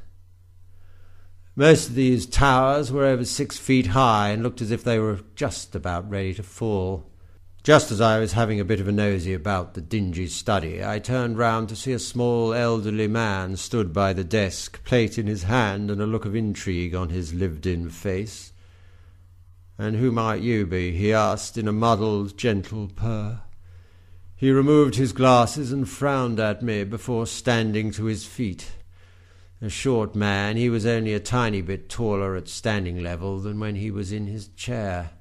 Most of these towers were over 6 feet high and looked as if they were just about ready to fall. Just as I was having a bit of a nosy about the dingy study, I turned round to see a small elderly man stood by the desk, plate in his hand and a look of intrigue on his lived-in face. "And who might you be?" he asked in a muddled, gentle purr. He removed his glasses and frowned at me before standing to his feet. A short man, he was only a tiny bit taller at standing level than when he was in his chair.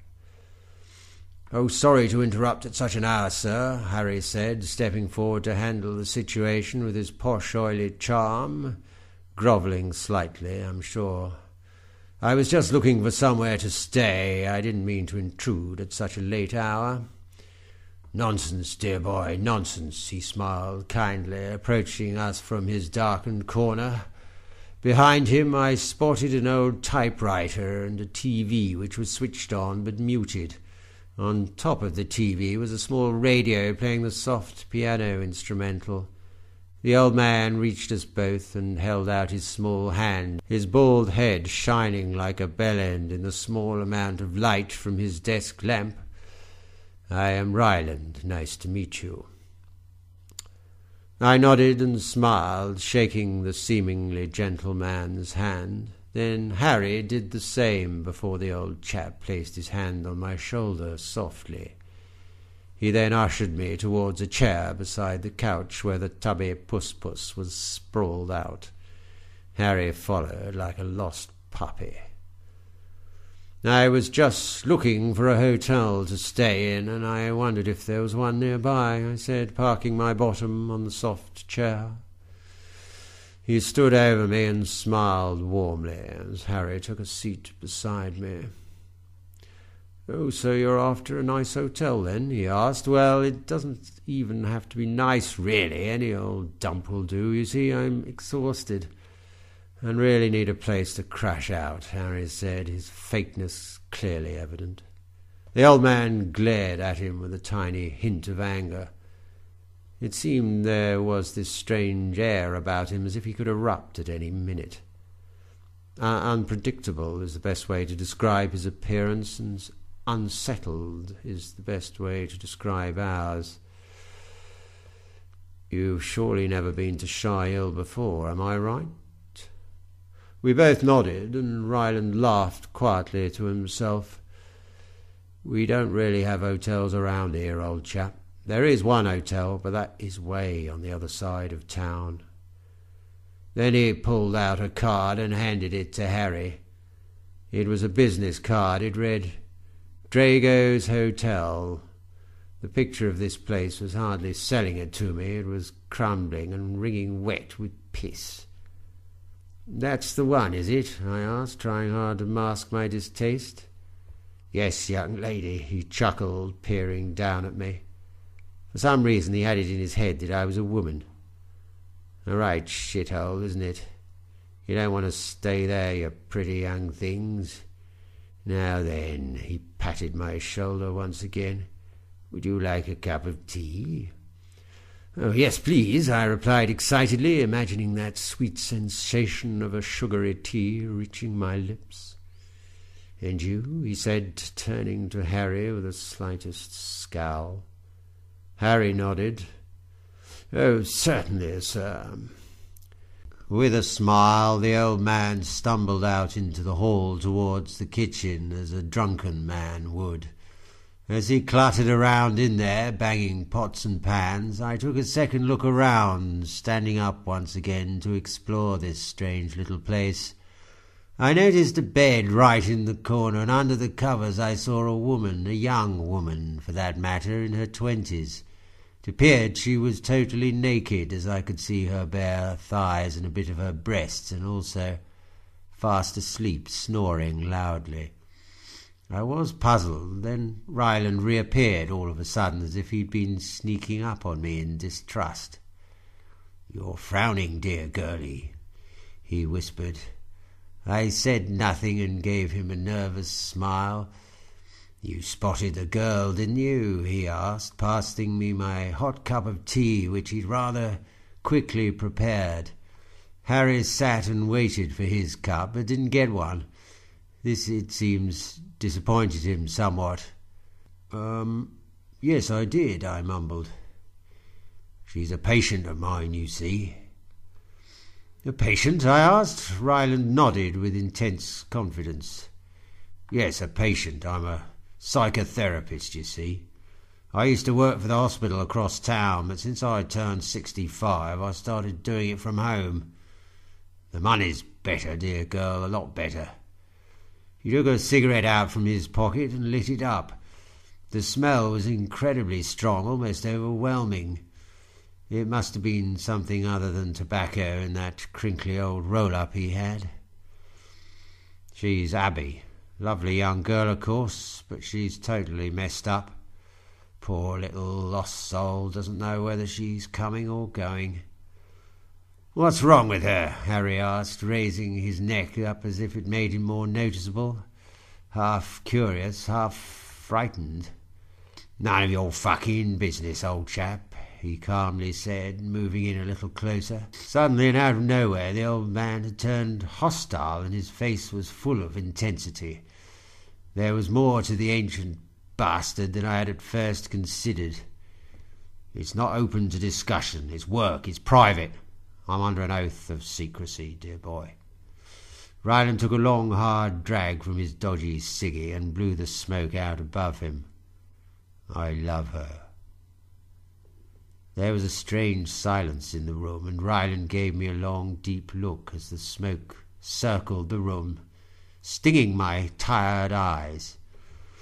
"Oh, sorry to interrupt at such an hour, sir," Harry said, stepping forward to handle the situation with his posh, oily charm, grovelling slightly, I'm sure. "I was just looking for somewhere to stay. I didn't mean to intrude at such a late hour." "Nonsense, dear boy, nonsense," he smiled kindly, approaching us from his darkened corner. Behind him I spotted an old typewriter and a TV which was switched on but muted. On top of the TV was a small radio playing the soft piano instrumental. The old man reached us both and held out his small hand, his bald head shining like a bell end in the small amount of light from his desk lamp. "I am Ryland. Nice to meet you." I nodded and smiled, shaking the seemingly gentle man's hand. Then Harry did the same before the old chap placed his hand on my shoulder softly. He then ushered me towards a chair beside the couch where the tubby puss-puss was sprawled out. Harry followed like a lost puppy. "I was just looking for a hotel to stay in, and I wondered if there was one nearby," I said, parking my bottom on the soft chair. He stood over me and smiled warmly as Harry took a seat beside me. "Oh, so you're after a nice hotel, then?" he asked. "Well, it doesn't even have to be nice, really. Any old dump will do. You see, I'm exhausted and really need a place to crash out," Harry said, his fakeness clearly evident. The old man glared at him with a tiny hint of anger. It seemed there was this strange air about him, as if he could erupt at any minute. Unpredictable is the best way to describe his appearance, and unsettled is the best way to describe ours. "You've surely never been to Shy Hill before, am I right?" We both nodded, and Ryland laughed quietly to himself. "We don't really have hotels around here, old chap. There is one hotel, but that is way on the other side of town." Then he pulled out a card and handed it to Harry. It was a business card. It read, "Drago's Hotel." The picture of this place was hardly selling it to me. It was crumbling and wringing wet with piss. "That's the one, is it?" I asked, trying hard to mask my distaste. "Yes, young lady," he chuckled, peering down at me. For some reason he had it in his head that I was a woman. A right shithole, isn't it? You don't want to stay there, you pretty young things. Now then, he patted my shoulder once again. "Would you like a cup of tea?" "Oh, yes, please," I replied excitedly, imagining that sweet sensation of a sugary tea reaching my lips. "And you?" he said, turning to Harry with the slightest scowl. Harry nodded. "Oh, certainly, sir." With a smile, the old man stumbled out into the hall towards the kitchen as a drunken man would. As he cluttered around in there, banging pots and pans, I took a second look around, standing up once again to explore this strange little place. I noticed a bed right in the corner, and under the covers I saw a woman, a young woman, for that matter, in her 20s. It appeared she was totally naked, as I could see her bare thighs and a bit of her breasts, and also fast asleep, snoring loudly. I was puzzled. Then Ryland reappeared all of a sudden, as if he'd been sneaking up on me in distrust. "You're frowning, dear girlie," he whispered. I said nothing and gave him a nervous smile. "You spotted the girl, didn't you?" he asked, passing me my hot cup of tea, which he'd rather quickly prepared. Harry sat and waited for his cup, but didn't get one. This, it seems, disappointed him somewhat. Yes, I did," I mumbled. "She's a patient of mine, you see." "A patient?" I asked. Ryland nodded with intense confidence. "Yes, a patient. I'm a psychotherapist, you see. I used to work for the hospital across town, but since I turned 65, I started doing it from home. The money's better, dear girl, a lot better." He took a cigarette out from his pocket and lit it up. The smell was incredibly strong, almost overwhelming. It must have been something other than tobacco in that crinkly old roll-up he had. "She's Abby. Lovely young girl, of course, but she's totally messed up. Poor little lost soul, doesn't know whether she's coming or going." "What's wrong with her?" Harry asked, raising his neck up as if it made him more noticeable, half curious, half frightened. "None of your fucking business, old chap," he calmly said, moving in a little closer. Suddenly and out of nowhere the old man had turned hostile, and his face was full of intensity. There was more to the ancient bastard than I had at first considered. "It's not open to discussion. It's work. It's private. I'm under an oath of secrecy, dear boy." Ryland took a long, hard drag from his dodgy ciggy and blew the smoke out above him. "I love her." There was a strange silence in the room, and Ryland gave me a long, deep look as the smoke circled the room, stinging my tired eyes.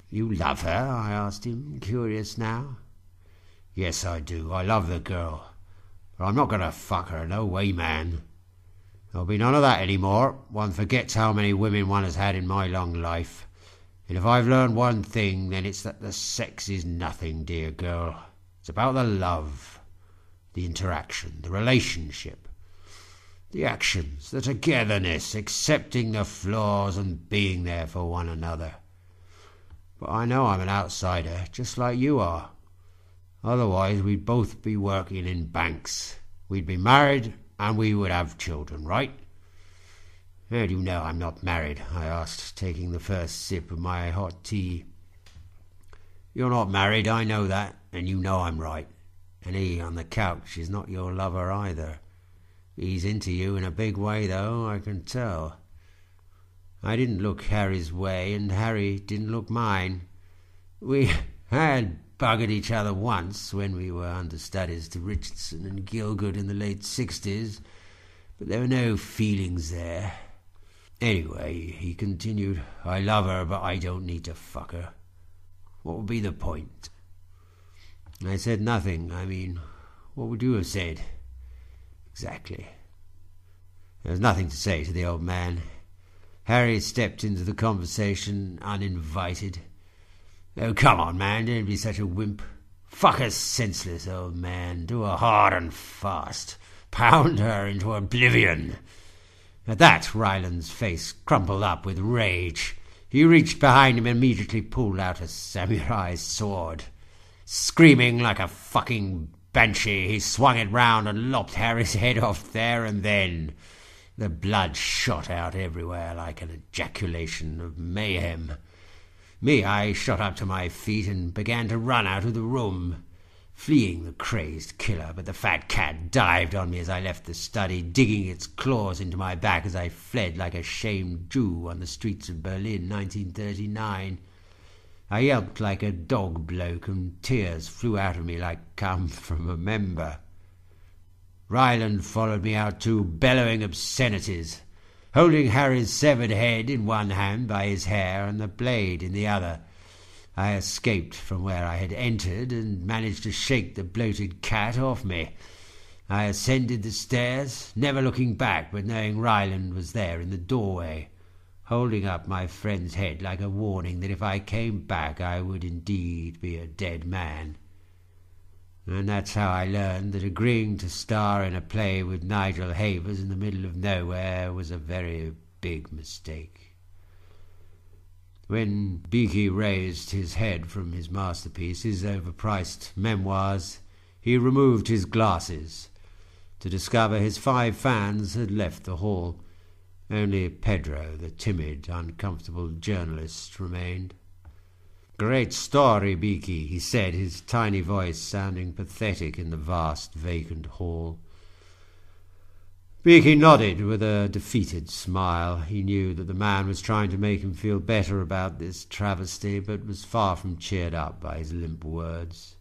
"You love her?" I asked him, curious now. "Yes, I do. I love the girl. But I'm not going to fuck her, no way, man. There'll be none of that any more. One forgets how many women one has had in my long life. And if I've learned one thing, then it's that the sex is nothing, dear girl. It's about the love, the interaction, the relationship, the actions, the togetherness, accepting the flaws and being there for one another. But I know I'm an outsider, just like you are. Otherwise we'd both be working in banks. We'd be married and we would have children, right?" "How do you know I'm not married?" I asked, taking the first sip of my hot tea. "You're not married, I know that, and you know I'm right. And he on the couch is not your lover either. He's into you in a big way, though, I can tell." I didn't look Harry's way, and Harry didn't look mine. We had buggered each other once when we were understudies to Richardson and Gielgud in the late 60s, but there were no feelings there. "Anyway," he continued, "I love her, but I don't need to fuck her. What would be the point?" I said nothing. I mean, what would you have said? Exactly. There was nothing to say to the old man. Harry stepped into the conversation uninvited. Oh, come on, man, don't be such a wimp. Fuck her senseless, old man. Do her hard and fast. Pound her into oblivion. At that, Ryland's face crumpled up with rage. He reached behind him and immediately pulled out a samurai's sword. Screaming like a fucking banshee, he swung it round and lopped Harry's head off there and then. The blood shot out everywhere like an ejaculation of mayhem. Me, I shot up to my feet and began to run out of the room, fleeing the crazed killer, but the fat cat dived on me as I left the study, digging its claws into my back as I fled like a shamed Jew on the streets of Berlin, 1939. I yelped like a dog bloke, and tears flew out of me like cum from a member. Ryland followed me out too, bellowing obscenities, holding Harry's severed head in one hand by his hair and the blade in the other. I escaped from where I had entered and managed to shake the bloated cat off me. I ascended the stairs, never looking back, but knowing Ryland was there in the doorway, holding up my friend's head like a warning that if I came back I would indeed be a dead man. And that's how I learned that agreeing to star in a play with Nigel Havers in the middle of nowhere was a very big mistake. When Beaky raised his head from his masterpiece, his overpriced memoirs, he removed his glasses to discover his 5 fans had left the hall. Only Pedro, the timid, uncomfortable journalist, remained. "Great story, Beaky," he said, his tiny voice sounding pathetic in the vast, vacant hall. Beaky nodded with a defeated smile. He knew that the man was trying to make him feel better about this travesty, but was far from cheered up by his limp words.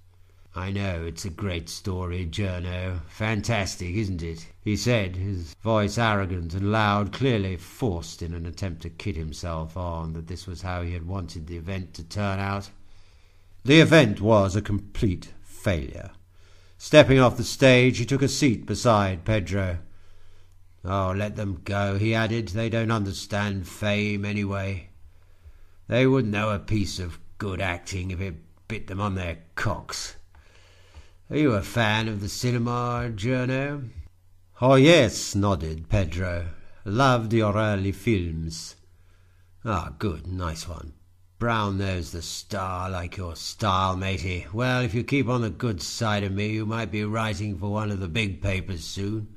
"I know it's a great story, Journo. Fantastic, isn't it?" he said, his voice arrogant and loud, clearly forced in an attempt to kid himself on that this was how he had wanted the event to turn out. The event was a complete failure. Stepping off the stage, he took a seat beside Pedro. "Oh, let them go," he added. "They don't understand fame anyway. They wouldn't know a piece of good acting if it bit them on their cocks. Are you a fan of the cinema, Journo?" "Oh, yes," nodded Pedro. "Loved your early films." "Ah, good, nice one. Brown knows the star like your style, matey. Well, if you keep on the good side of me, you might be writing for one of the big papers soon.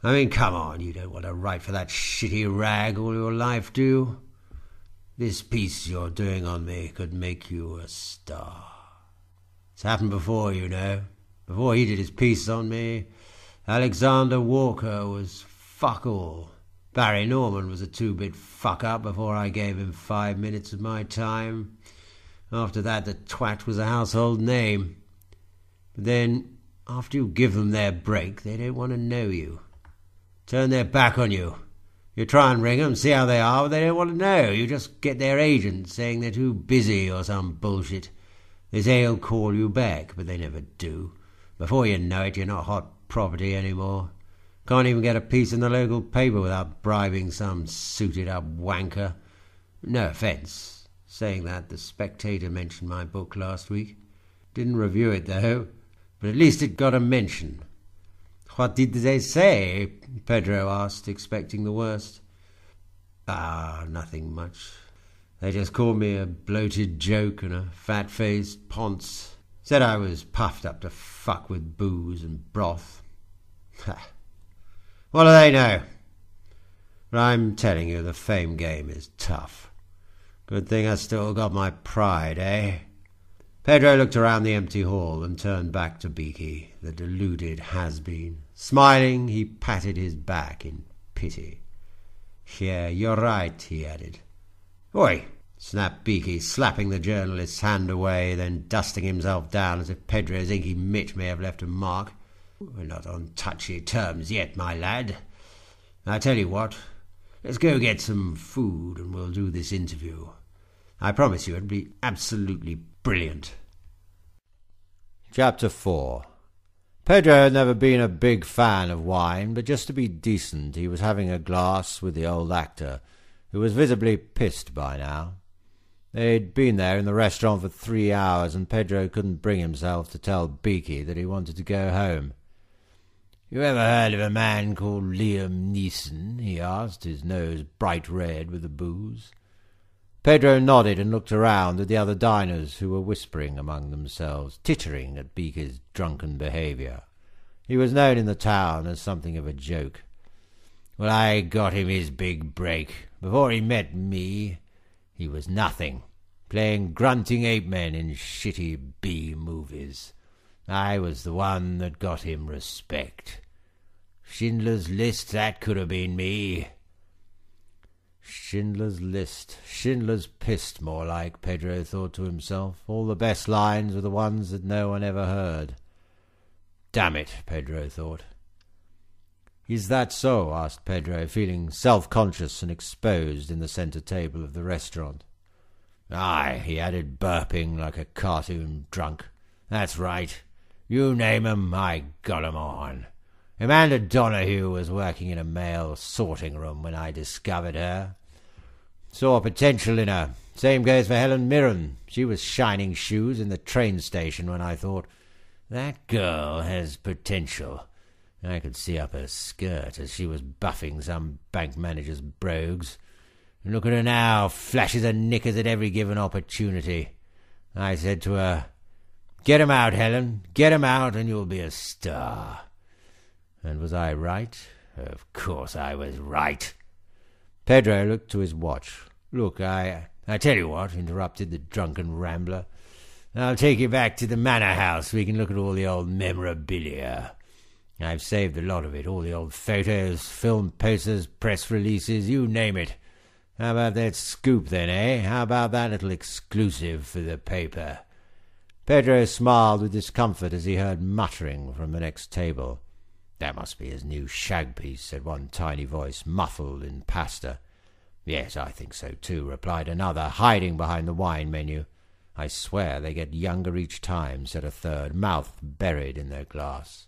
I mean, come on, you don't want to write for that shitty rag all your life, do you? This piece you're doing on me could make you a star. It's happened before, you know. Before he did his piece on me, Alexander Walker was fuck all. Barry Norman was a 2-bit fuck-up before I gave him 5 minutes of my time. After that, the twat was a household name. But then, after you give them their break, they don't want to know you. Turn their back on you. You try and ring them, see how they are, but they don't want to know. You just get their agents saying they're too busy or some bullshit. They say they'll call you back, but they never do. Before you know it, you're not hot property anymore. Can't even get a piece in the local paper without bribing some suited-up wanker. No offence. Saying that, the Spectator mentioned my book last week. Didn't review it, though, but at least it got a mention. "What did they say?" Pedro asked, expecting the worst. "Ah, nothing much. They just called me a bloated joke and a fat-faced ponce. Said I was puffed up to fuck with booze and broth. Ha! What do they know? But I'm telling you, the fame game is tough. Good thing I still got my pride, eh?" Pedro looked around the empty hall and turned back to Beaky, the deluded has-been. Smiling, he patted his back in pity. "Yeah, you're right," he added. "Oi!" snapped Beaky, slapping the journalist's hand away, then dusting himself down as if Pedro's inky mitt may have left a mark. "We're not on touchy terms yet, my lad. I tell you what, let's go get some food and we'll do this interview. I promise you it'll be absolutely brilliant." Chapter 4. Pedro had never been a big fan of wine, but just to be decent he was having a glass with the old actor, who was visibly pissed by now. They'd been there in the restaurant for 3 hours, and Pedro couldn't bring himself to tell Beaky that he wanted to go home. "You ever heard of a man called Liam Neeson?" he asked, his nose bright red with the booze. Pedro nodded and looked around at the other diners, who were whispering among themselves, tittering at Beaky's drunken behaviour. He was known in the town as something of a joke. "Well, I got him his big break. Before he met me, he was nothing, playing grunting ape-men in shitty B-movies. I was the one that got him respect. Schindler's List, that could have been me." Schindler's List. Schindler's Pissed, more like, Pedro thought to himself. All the best lines were the ones that no one ever heard. Damn it, Pedro thought. "Is that so?" asked Pedro, feeling self-conscious and exposed in the centre table of the restaurant. "Aye," he added, burping like a cartoon drunk. "That's right. You name 'em, I got 'em on. Amanda Donahue was working in a male sorting room when I discovered her. Saw potential in her. Same goes for Helen Mirren. She was shining shoes in the train station when I thought, that girl has potential. I could see up her skirt as she was buffing some bank manager's brogues. And look at her now, flashes her knickers at every given opportunity. I said to her, 'Get 'em out, Helen, get 'em out, and you'll be a star.' And was I right? Of course I was right." Pedro looked to his watch. "Look, I tell you what," interrupted the drunken rambler. "I'll take you back to the manor house. We can look at all the old memorabilia. I've saved a lot of it, all the old photos, film posters, press releases, you name it. How about that scoop then, eh? How about that little exclusive for the paper?" Pedro smiled with discomfort as he heard muttering from the next table. "That must be his new shag piece," said one tiny voice, muffled in pasta. "Yes, I think so too," replied another, hiding behind the wine menu. "I swear they get younger each time," said a third, mouth buried in their glass.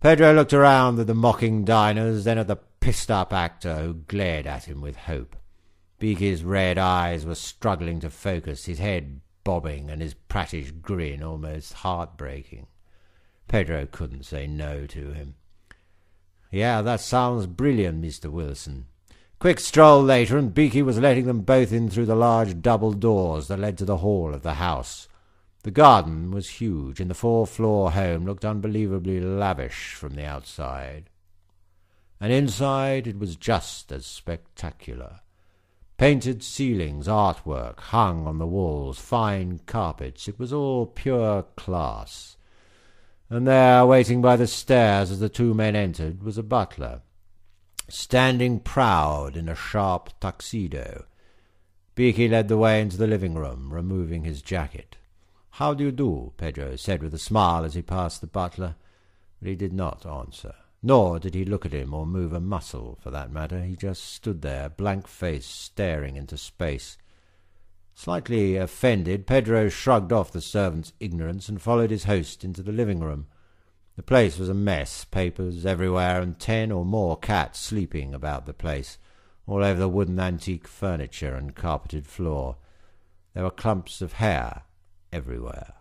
Pedro looked around at the mocking diners, then at the pissed-up actor who glared at him with hope. Beaky's red eyes were struggling to focus, his head bobbing and his prattish grin almost heartbreaking. Pedro couldn't say no to him. "Yeah, that sounds brilliant, Mr. Wilson." Quick stroll later, and Beaky was letting them both in through the large double doors that led to the hall of the house. The garden was huge, and the 4-floor home looked unbelievably lavish from the outside. And inside it was just as spectacular. Painted ceilings, artwork hung on the walls, fine carpets. It was all pure class. And there, waiting by the stairs as the two men entered, was a butler, standing proud in a sharp tuxedo. Beaky led the way into the living room, removing his jacket. "How do you do?" Pedro said with a smile as he passed the butler, but he did not answer. Nor did he look at him or move a muscle, for that matter. He just stood there, blank-faced, staring into space. Slightly offended, Pedro shrugged off the servant's ignorance and followed his host into the living room. The place was a mess, papers everywhere, and 10 or more cats sleeping about the place, all over the wooden antique furniture and carpeted floor. There were clumps of hair everywhere.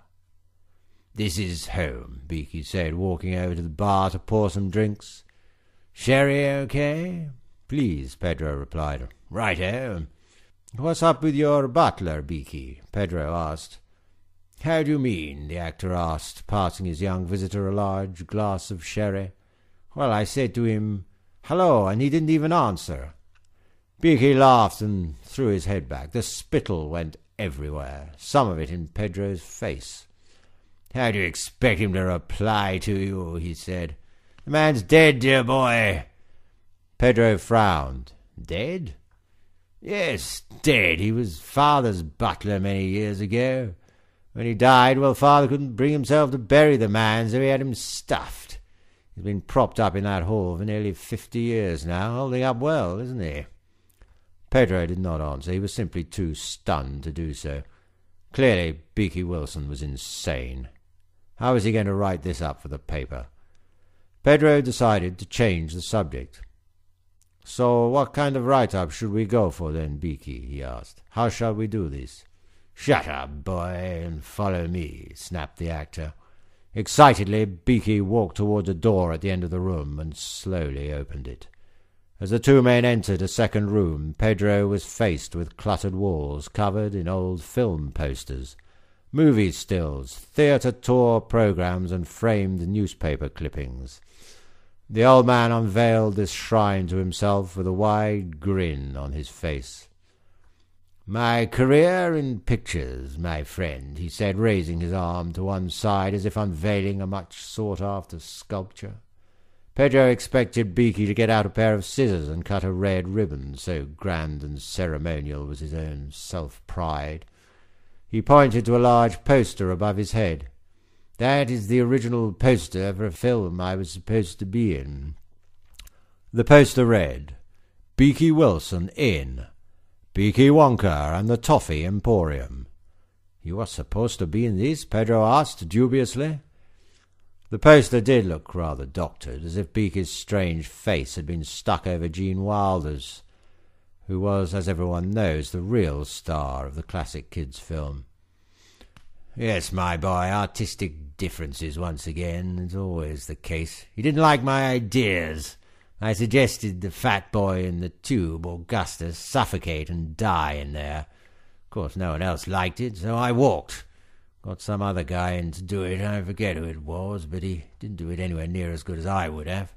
"This is home," Beaky said, walking over to the bar to pour some drinks. "Sherry okay?" "Please," Pedro replied. "Righto." "What's up with your butler, Beaky?" Pedro asked. "How do you mean?" the actor asked, passing his young visitor a large glass of sherry. "Well, I said to him, 'Hello,' and he didn't even answer." Beaky laughed and threw his head back. The spittle went everywhere, some of it in Pedro's face. "How do you expect him to reply to you?" he said. "The man's dead, dear boy." Pedro frowned. "Dead?" "Yes, dead. He was Father's butler many years ago. When he died, well, Father couldn't bring himself to bury the man, so he had him stuffed. He's been propped up in that hall for nearly 50 years now, holding up well, isn't he?" Pedro did not answer. He was simply too stunned to do so. Clearly, Beaky Wilson was insane. How was he going to write this up for the paper? Pedro decided to change the subject. So what kind of write-up should we go for then, Beaky? He asked. How shall we do this? Shut up, boy, and follow me, snapped the actor. Excitedly, Beaky walked toward a door at the end of the room and slowly opened it. As the two men entered a second room, Pedro was faced with cluttered walls covered in old film posters, movie stills, theatre tour programs, and framed newspaper clippings. The old man unveiled this shrine to himself with a wide grin on his face. "My career in pictures, my friend," he said, raising his arm to one side as if unveiling a much sought-after sculpture. Pedro expected Beaky to get out a pair of scissors and cut a red ribbon, so grand and ceremonial was his own self-pride. He pointed to a large poster above his head. "That is the original poster for a film I was supposed to be in." The poster read, "Beaky Wilson in Beaky Wonka and the Toffee Emporium." "You are supposed to be in this?" Pedro asked dubiously. The poster did look rather doctored, as if Beaky's strange face had been stuck over Gene Wilder's, who was, as everyone knows, the real star of the classic kids' film. "Yes, my boy, artistic differences once again. It's always the case. He didn't like my ideas. I suggested the fat boy in the tube, Augustus, suffocate and die in there. Of course, no one else liked it, so I walked. Got some other guy in to do it. I forget who it was, but he didn't do it anywhere near as good as I would have.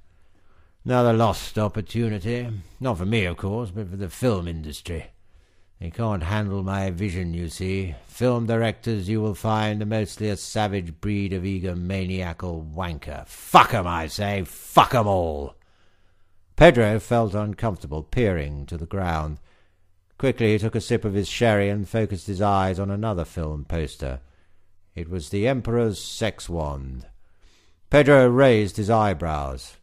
Another lost opportunity. Not for me, of course, but for the film industry. They can't handle my vision, you see. Film directors, you will find, are mostly a savage breed of egomaniacal wanker. Fuck 'em, I say. Fuck 'em all." Pedro felt uncomfortable, peering to the ground. Quickly he took a sip of his sherry and focused his eyes on another film poster. It was the Emperor's sex wand. Pedro raised his eyebrows.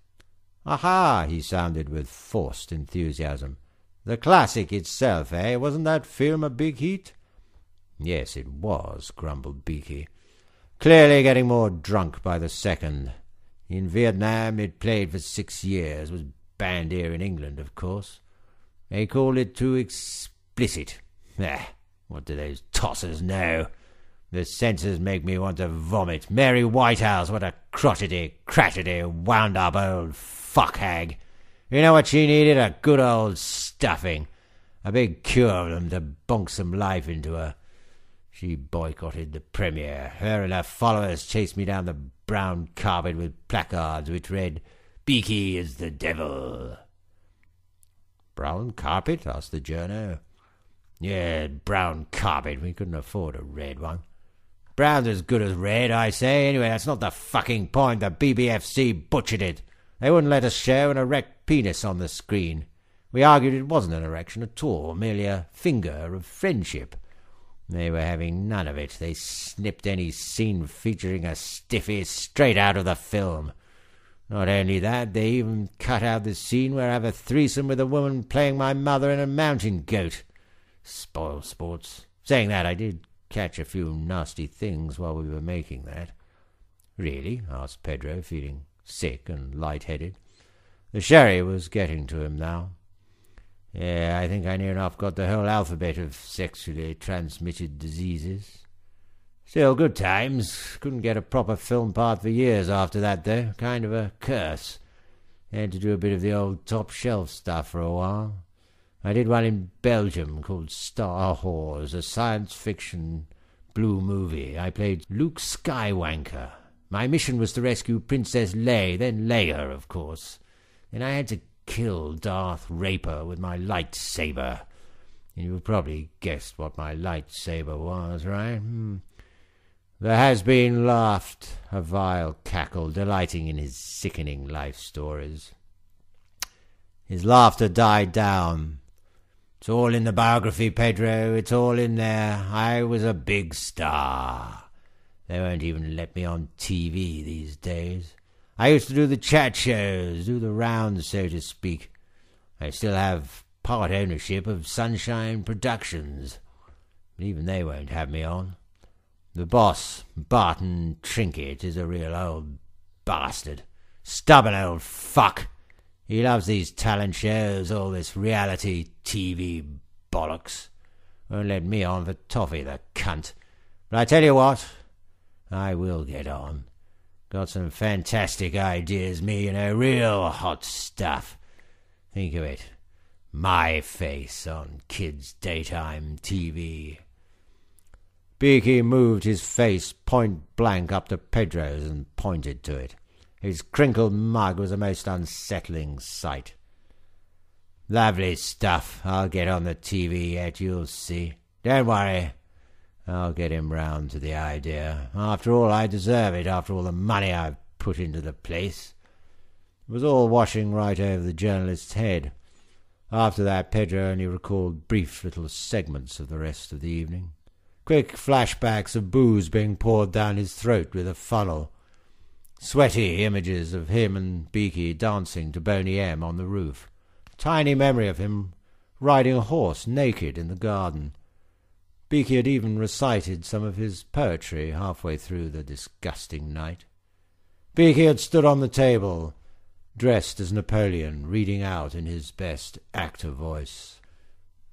"Aha!" he sounded with forced enthusiasm. "The classic itself, eh? Wasn't that film a big hit?" "Yes, it was," grumbled Beaky, clearly getting more drunk by the second. "In Vietnam it played for 6 years. Was banned here in England, of course. They call it too explicit. What do those tossers know? The censors make me want to vomit. Mary Whitehouse, what a crotchety, wound-up old fuck-hag. You know what she needed? A good old stuffing. A big cure of them to bonk some life into her. She boycotted the premiere. Her and her followers chased me down the brown carpet with placards which read, 'Beaky is the devil.'" "Brown carpet?" asked the journo. "Yeah, brown carpet. We couldn't afford a red one." "Brown's as good as red, I say. Anyway, that's not the fucking point. The BBFC butchered it. They wouldn't let us show an erect penis on the screen. We argued it wasn't an erection at all, merely a finger of friendship. They were having none of it. They snipped any scene featuring a stiffy straight out of the film. Not only that, they even cut out the scene where I have a threesome with a woman playing my mother and a mountain goat. Spoil sports. Saying that, I did catch a few nasty things while we were making that." "Really?" asked Pedro, feeling sick and light-headed. The sherry was getting to him now. "Yeah, I think I near enough got the whole alphabet of sexually transmitted diseases. Still, good times. Couldn't get a proper film part for years after that, though. Kind of a curse. Had to do a bit of the old top-shelf stuff for a while. I did one in Belgium called Star Whores, a science-fiction blue movie. I played Luke Skywanker. My mission was to rescue Princess Leia, then Leia, of course. Then I had to kill Darth Raper with my lightsaber. And you've probably guessed what my lightsaber was, right? The has-been laughed, a vile cackle, delighting in his sickening life stories. His laughter died down. "It's all in the biography, Pedro. It's all in there. I was a big star. They won't even let me on TV these days. I used to do the chat shows, do the rounds, so to speak. I still have part ownership of Sunshine Productions, but even they won't have me on. The boss, Barton Trinket, is a real old bastard. Stubborn old fuck. He loves these talent shows, all this reality TV bollocks. Won't let me on for toffee, the cunt. But I tell you what, I will get on. Got some fantastic ideas, me, real hot stuff. Think of it. My face on kids' daytime TV. Beaky moved his face point-blank up to Pedro's and pointed to it. His crinkled mug was a most unsettling sight. Lovely stuff. I'll get on the TV yet, you'll see. Don't worry. I'll get him round to the idea. After all, I deserve it, after all the money I've put into the place. It was all washing right over the journalist's head. After that, Pedro only recalled brief little segments of the rest of the evening. Quick flashbacks of booze being poured down his throat with a funnel. Sweaty images of him and Beaky dancing to Boney M on the roof. Tiny memory of him riding a horse naked in the garden. Beaky had even recited some of his poetry halfway through the disgusting night. Beaky had stood on the table, dressed as Napoleon, reading out in his best actor voice.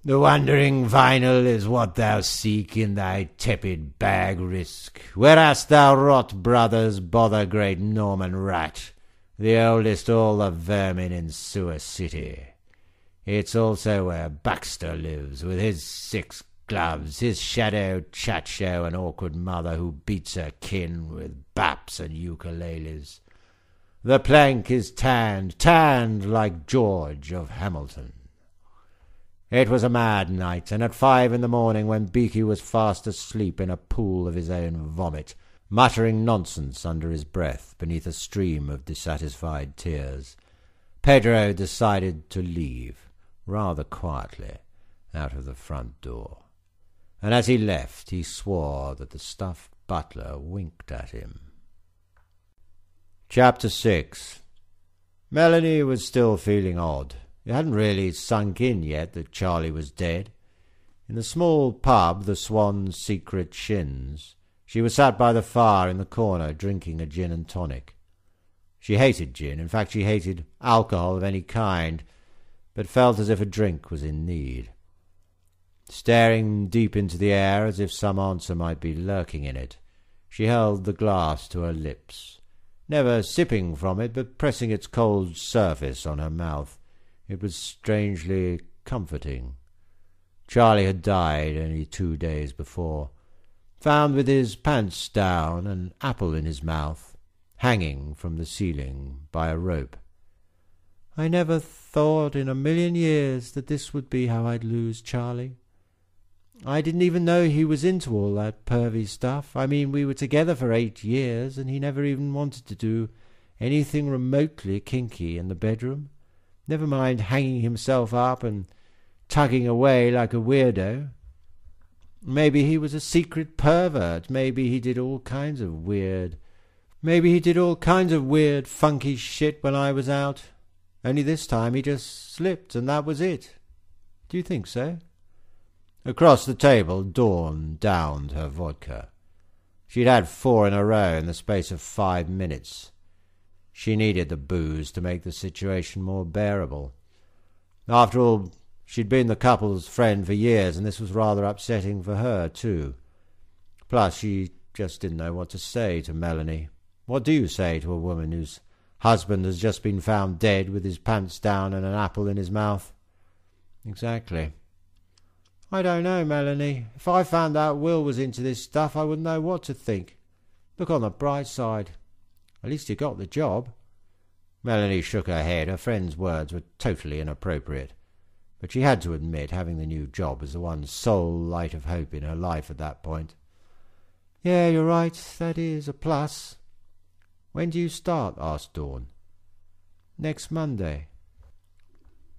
The wandering vinyl is what thou seek in thy tepid bag risk. Where hast thou wrought, brothers, bother great Norman rat, the oldest all the vermin in Sewer City. It's also where Baxter lives, with his 6 gloves, his shadow chat show and awkward mother who beats her kin with baps and ukuleles. The plank is tanned like George of Hamilton. It was a mad night, and at 5 in the morning, when Beaky was fast asleep in a pool of his own vomit, muttering nonsense under his breath beneath a stream of dissatisfied tears, Pedro decided to leave, rather quietly, out of the front door. And as he left, he swore that the stuffed butler winked at him. Chapter 6. Melanie was still feeling odd. It hadn't really sunk in yet that Charlie was dead. In the small pub, the Swan's Secret Shins, she was sat by the fire in the corner drinking a gin and tonic. She hated gin. In fact, she hated alcohol of any kind, but felt as if a drink was in need. Staring deep into the air as if some answer might be lurking in it, she held the glass to her lips, never sipping from it, but pressing its cold surface on her mouth. It was strangely comforting. Charlie had died only 2 days before, found with his pants down, an apple in his mouth, hanging from the ceiling by a rope. I never thought in a million years that this would be how I'd lose Charlie. I didn't even know he was into all that pervy stuff. I mean, we were together for 8 years, and he never even wanted to do anything remotely kinky in the bedroom. Never mind hanging himself up and tugging away like a weirdo. Maybe he was a secret pervert. Maybe he did all kinds of weird, funky shit when I was out. Only this time he just slipped, and that was it. Do you think so? Across the table, Dawn downed her vodka. She'd had 4 in a row in the space of 5 minutes. She needed the booze to make the situation more bearable. After all, she'd been the couple's friend for years, and this was rather upsetting for her, too. Plus, she just didn't know what to say to Melanie. What do you say to a woman whose husband has just been found dead with his pants down and an apple in his mouth? Exactly. I don't know, Melanie. If I found out Will was into this stuff, I wouldn't know what to think. Look on the bright side. At least he got the job. Melanie shook her head. Her friend's words were totally inappropriate. But she had to admit having the new job was the one sole light of hope in her life at that point. Yeah, you're right. That is a plus. When do you start? Asked Dawn. Next Monday.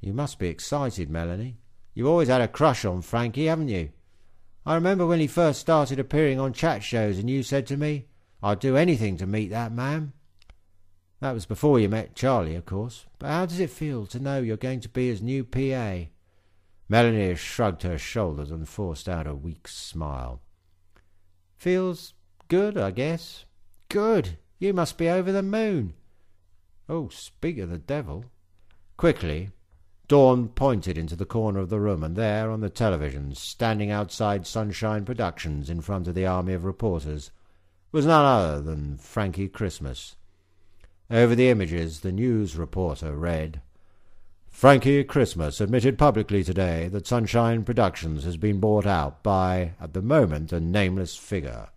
You must be excited, Melanie. You've always had a crush on Frankie, haven't you? I remember when he first started appearing on chat shows and you said to me, I'd do anything to meet that man. That was before you met Charlie, of course. But how does it feel to know you're going to be his new PA? Melanie shrugged her shoulders and forced out a weak smile. Feels good, I guess. Good. You must be over the moon. Oh, speak of the devil. Quickly, Dawn pointed into the corner of the room, and there, on the television, standing outside Sunshine Productions in front of the army of reporters, was none other than Frankie Christmas. Over the images, the news reporter read, "Frankie Christmas admitted publicly today that Sunshine Productions has been bought out by, at the moment, a nameless figure.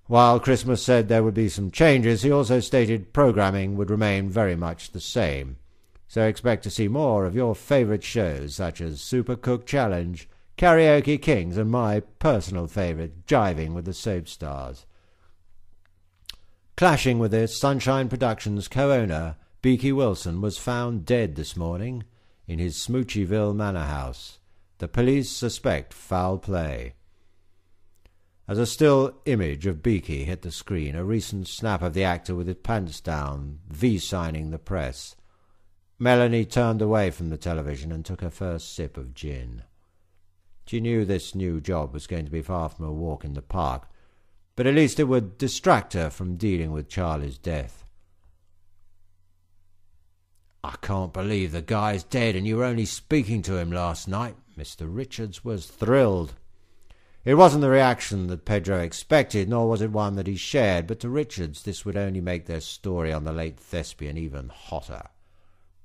While Christmas said there would be some changes, he also stated programming would remain very much the same. So expect to see more of your favourite shows such as Super Cook Challenge, Karaoke Kings, and my personal favourite, Jiving with the Soap Stars." Clashing with this, Sunshine Productions co-owner Beaky Wilson was found dead this morning in his Smoochieville manor house. The police suspect foul play. As a still image of Beaky hit the screen, a recent snap of the actor with his pants down, V-signing the press, Melanie turned away from the television and took her first sip of gin. She knew this new job was going to be far from a walk in the park, but at least it would distract her from dealing with Charlie's death. "I can't believe the guy's dead and you were only speaking to him last night." Mr. Richards was thrilled. It wasn't the reaction that Pedro expected, nor was it one that he shared, but to Richards this would only make their story on the late thespian even hotter.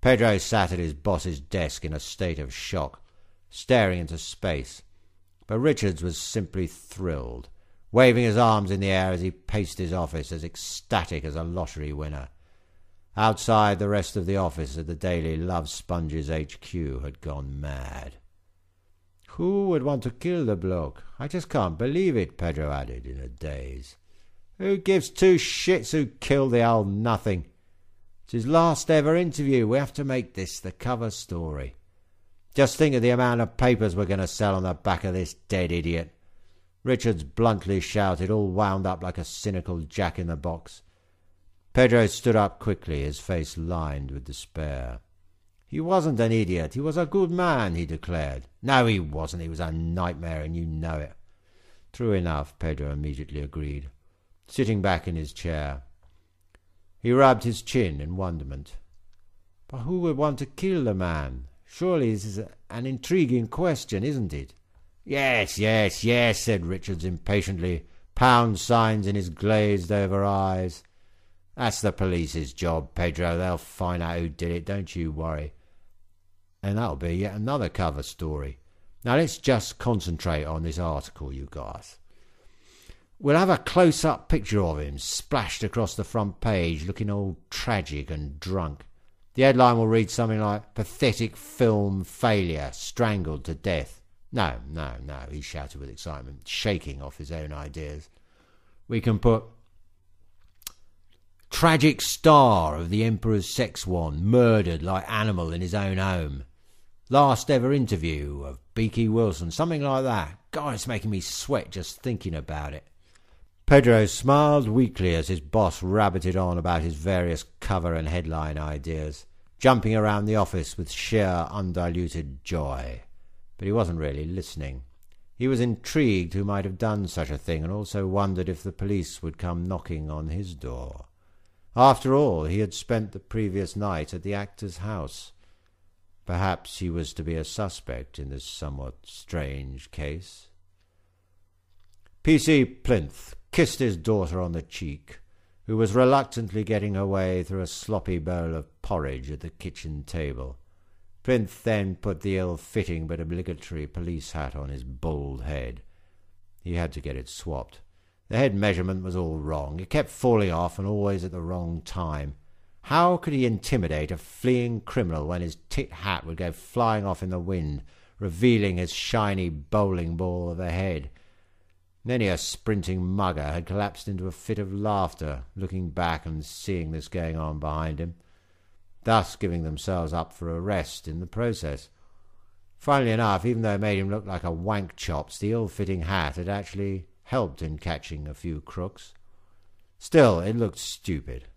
Pedro sat at his boss's desk in a state of shock, staring into space, but Richards was simply thrilled, waving his arms in the air as he paced his office, as ecstatic as a lottery winner. Outside, the rest of the office at the Daily Love Sponges HQ had gone mad. "Who would want to kill the bloke? I just can't believe it," Pedro added in a daze. "Who gives two shits who killed the old nothing? It's his last ever interview. We have to make this the cover story. Just think of the amount of papers we're going to sell on the back of this dead idiot." Richards bluntly shouted, all wound up like a cynical jack-in-the-box. Pedro stood up quickly, his face lined with despair. "He wasn't an idiot. He was a good man," he declared. "No, he wasn't. He was a nightmare, and you know it." True enough, Pedro immediately agreed, sitting back in his chair. He rubbed his chin in wonderment. "But who would want to kill the man? Surely this is an intriguing question, isn't it?" Yes, said Richards impatiently, pound signs in his glazed-over eyes. "That's the police's job, Pedro. They'll find out who did it, don't you worry. And that'll be yet another cover story. Now let's just concentrate on this article, you guys. We'll have a close-up picture of him splashed across the front page, looking all tragic and drunk. The headline will read something like, 'Pathetic film failure, strangled to death.' No, he shouted with excitement, shaking off his own ideas. We can put, 'Tragic star of the Emperor's sex wand murdered like animal in his own home. Last ever interview of Beaky Wilson,' something like that. God, it's making me sweat just thinking about it." Pedro smiled weakly as his boss rabbited on about his various cover and headline ideas, jumping around the office with sheer undiluted joy. But he wasn't really listening. He was intrigued who might have done such a thing, and also wondered if the police would come knocking on his door. After all, he had spent the previous night at the actor's house. Perhaps he was to be a suspect in this somewhat strange case. P.C. Plinth kissed his daughter on the cheek, who was reluctantly getting her way through a sloppy bowl of porridge at the kitchen table. Plinth then put the ill-fitting but obligatory police hat on his bald head. He had to get it swapped. The head measurement was all wrong. It kept falling off and always at the wrong time. How could he intimidate a fleeing criminal when his tit hat would go flying off in the wind, revealing his shiny bowling ball of a head? Many a sprinting mugger had collapsed into a fit of laughter, looking back and seeing this going on behind him, thus giving themselves up for arrest in the process. Funnily enough, even though it made him look like a wank chops, the ill-fitting hat had actually helped in catching a few crooks. Still, it looked stupid.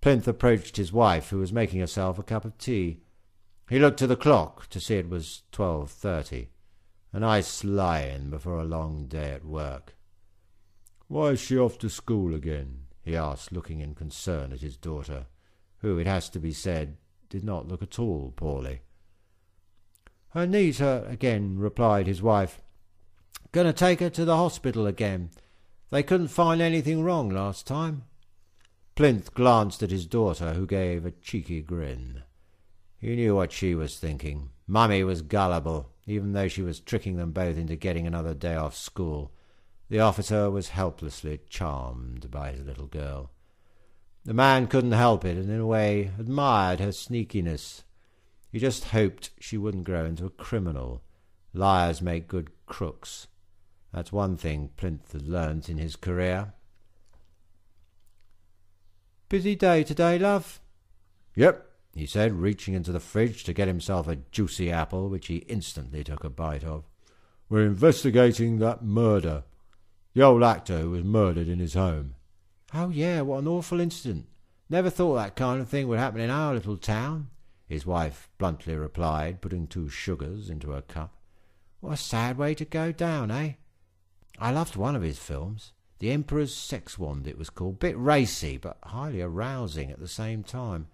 Plinth approached his wife, who was making herself a cup of tea. He looked at the clock to see it was 12:30. A nice lie-in before a long day at work. "Why is she off to school again?" he asked, looking in concern at his daughter, who, it has to be said, did not look at all poorly. "Her knees hurt again," replied his wife. "Gonna take her to the hospital again. They couldn't find anything wrong last time." Plinth glanced at his daughter, who gave a cheeky grin. He knew what she was thinking. Mummy was gullible, even though she was tricking them both into getting another day off school. The officer was helplessly charmed by his little girl. The man couldn't help it, and in a way admired her sneakiness. He just hoped she wouldn't grow into a criminal. Liars make good crooks. That's one thing Plinth had learnt in his career. "Busy day today, love?" "Yep," he said, reaching into the fridge to get himself a juicy apple, which he instantly took a bite of. "We're investigating that murder. The old actor who was murdered in his home." "Oh, yeah, what an awful incident. Never thought that kind of thing would happen in our little town," his wife bluntly replied, putting 2 sugars into her cup. "What a sad way to go down, eh? I loved one of his films. The Emperor's Sex Wand, it was called. Bit racy, but highly arousing at the same time."